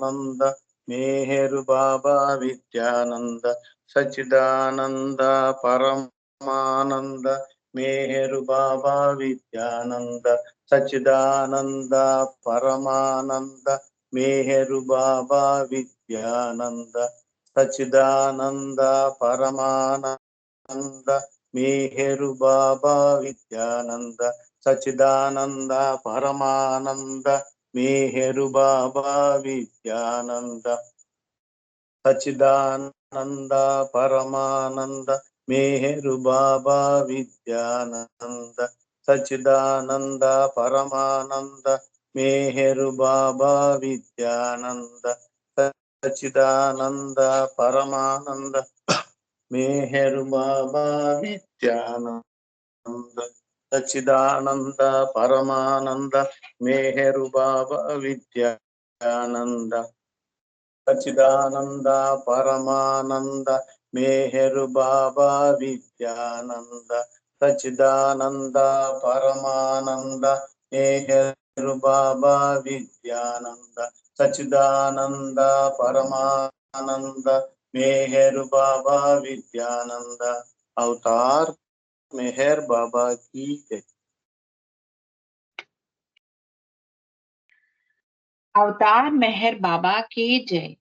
పరమానంద మేహరు బాబా విద్యానంద సచ్చిదానంద పరమానంద మేహరు బాబా విద్యానంద సచ్చిదానంద పరమానంద మేహరు బాబా విద్యానంద సచ్చిదానంద పరమానంద మేహరు బాబా విద్యానంద సచ్చిదానంద పరమానంద మేహరు బాబా విద్యానంద సచ్చిదానంద పరమానంద మేహరు బాబా విద్యానంద సచ్చిదానంద పరమానంద మేహరు బాబా విద్యానంద సచ్చిదానంద పరమానంద మేహరు బాబా విద్యానంద సచ్చిదానంద పరమానంద మేహరు బాబా విద్యానంద సచ్చిదానంద పరమానంద మేహరు బాబా విద్యానంద సచ్చిదానంద పరమానంద మేహరు బాబా విద్యానంద సచ్చిదానంద పరమానంద మేహరు బాబా విద్యానంద అవతార్ మెహర్ బాబా की जय। Avatar Meher Baba ki jai.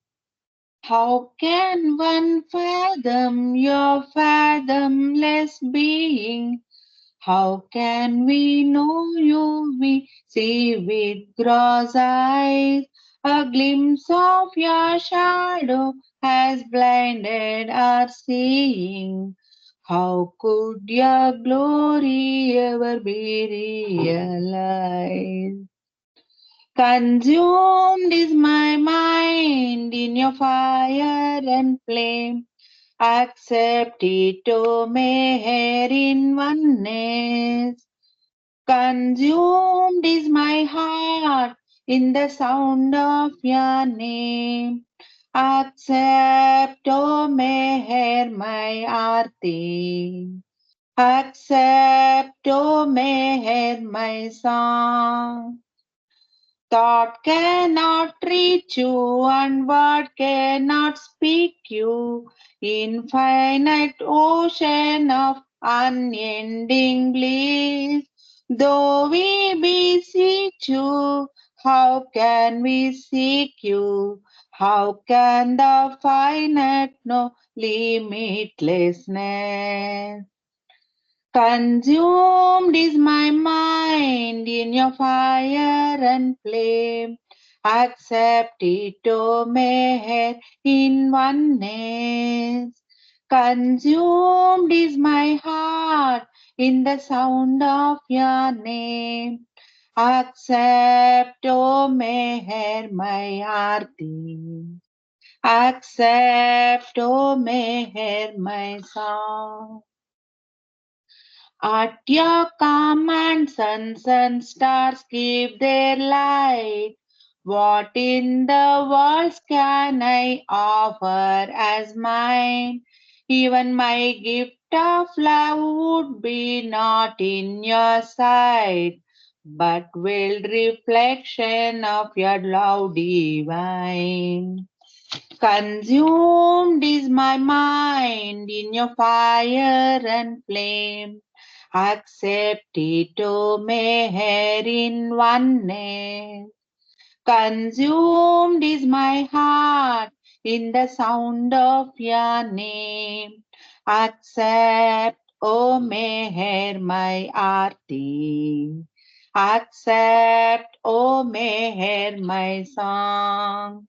How can one fathom your fathomless being? How can we know you? We see with gross eyes. A glimpse of your shadow has blinded our seeing. How could your glory ever be realized? Consumed is my mind in your fire and flame. Accept it, O Meher, in oneness. Consumed is my heart in the sound of your name. Accept, O Meher, my aarti. Accept, O Meher, my song. Thought cannot reach you and word cannot speak you. Infinite ocean of unending bliss. Though we beseech you, how can we seek you? How can the finite know limitlessness? Consumed is my mind in your fire and flame. Accept it, O Meher, in oneness. Consumed is my heart in the sound of your name. Accept, O Meher, my aarti. Accept, O Meher, my song. At your command, suns and stars give their light. What in the world can I offer as mine? Even my gift of love would be not in your sight, but veiled reflection of your love divine. Consumed is my mind in your fire and flame. Accept it, O Meher, in oneness. Consumed is my heart in the sound of your name. Accept, O Meher, my aarti. Accept, O Meher, my song.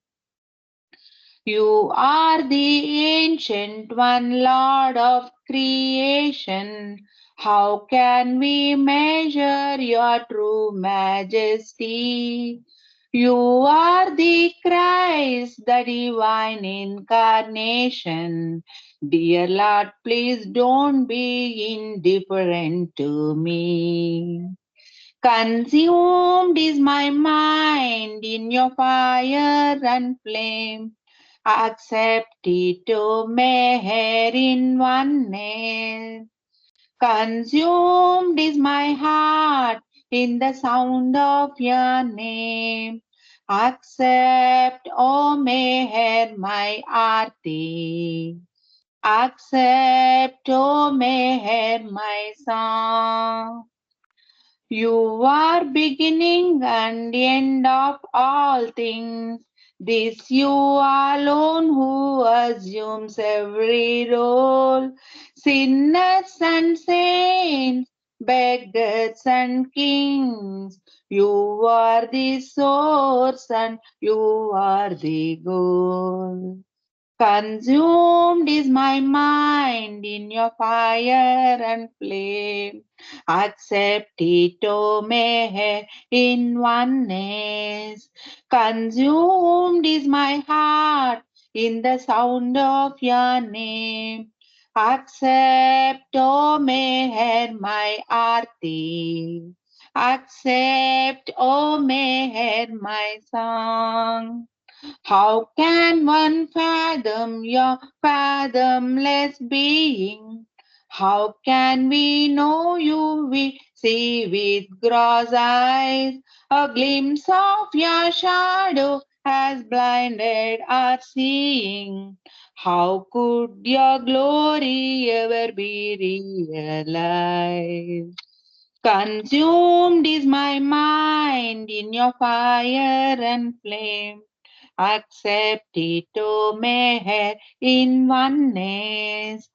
You are the ancient one, Lord of creation. How can we measure your true majesty? You are the Christ, the divine incarnation. Dear Lord, please don't be indifferent to me. Consumed is my mind in your fire and flame. Accept it, O Meher, in oneness. Consumed is my heart in the sound of your name. Accept, O Meher, my Aarti. Accept, O Meher, my song. You are beginning and end of all things. This you alone who assumes every role. Sinners and saints, beggars and kings. You are the source and you are the goal. Consumed is my mind in your fire and flame. Accept it, O Meher, in oneness. Consumed is my heart in the sound of your name. Accept, O Meher, my Aarti. Accept, O Meher, my song. How can one fathom your fathomless being? How can we know you? We see with gross eyes. A glimpse of your shadow has blinded our seeing. How could your glory ever be realized? Consumed is my mind in your fire and flame. Accept it, O Meher, in oneness.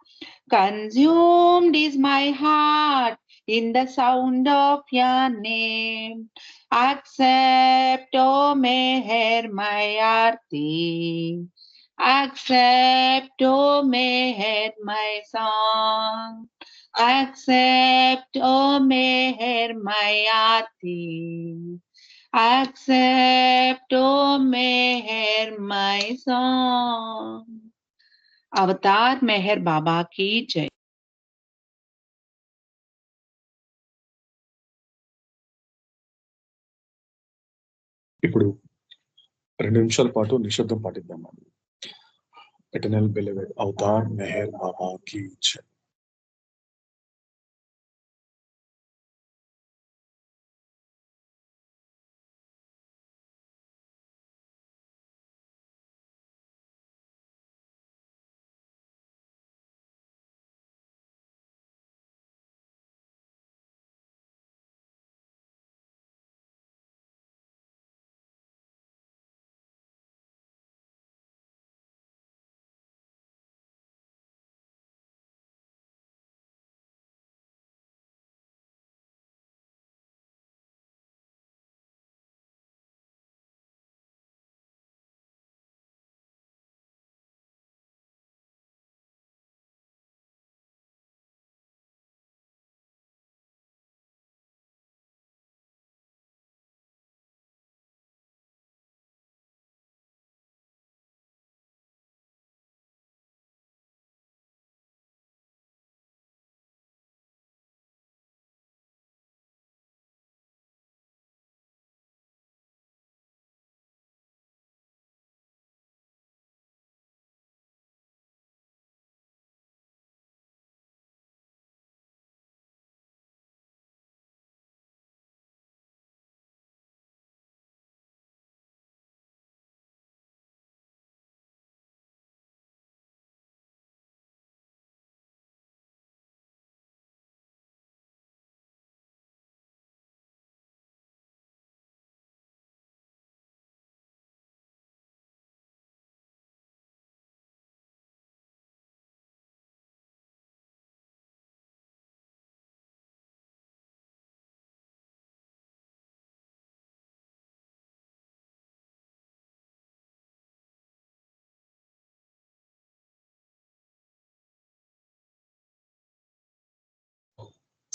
Consumed is my heart in the sound of your name. Accept, O Meher, my Aarti. Accept, O Meher, my song. Accept, O Meher, my Aarti. Accept, O Meher, my song. अवतार मेहर बाबा की जय. ఇప్పుడు 2 నిమిషాల పాటు నిశ్శబ్దం పాటిద్దామండి. Eternal బిలీవెడ్ Avatar Meher Baba కీ జై.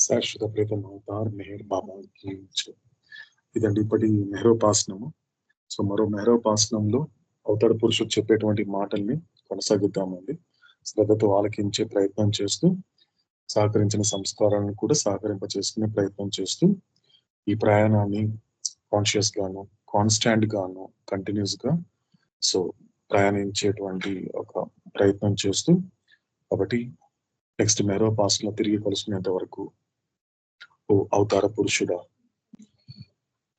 శాశ్వత ప్రీతం అవతార్ మెహర్ బాబా కీ జై. ఇదండి ఇప్పటి మెహరోపాసనము. సో మరో మెహరోపాసనంలో అవతార పురుషుడు చెప్పేటువంటి మాటల్ని కొనసాగిద్దామండి. శ్రద్ధతో ఆలకించే ప్రయత్నం చేస్తూ సహకరించిన సంస్కారాలను కూడా సహకరింప చేసుకునే ప్రయత్నం చేస్తూ ఈ ప్రయాణాన్ని కాన్షియస్ గాను కాన్స్టాంట్ గాను కంటిన్యూస్ గా సో ప్రయాణించేటువంటి ఒక ప్రయత్నం చేస్తూ, కాబట్టి నెక్స్ట్ మెహరోపాసనలో తిరిగి కలుసుకునేంత వరకు ఓ అవతార పురుషుడా,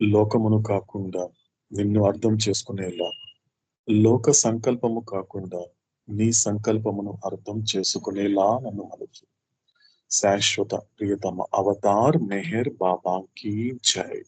లోకమును కాకుండా నిన్ను అర్థం చేసుకునేలా లోక సంకల్పము కాకుండా నీ సంకల్పమును అర్థం చేసుకునేలా నన్ను మలుచు. శాశ్వత ప్రియతమ అవతార్ మెహర్ బాబా కీ జై.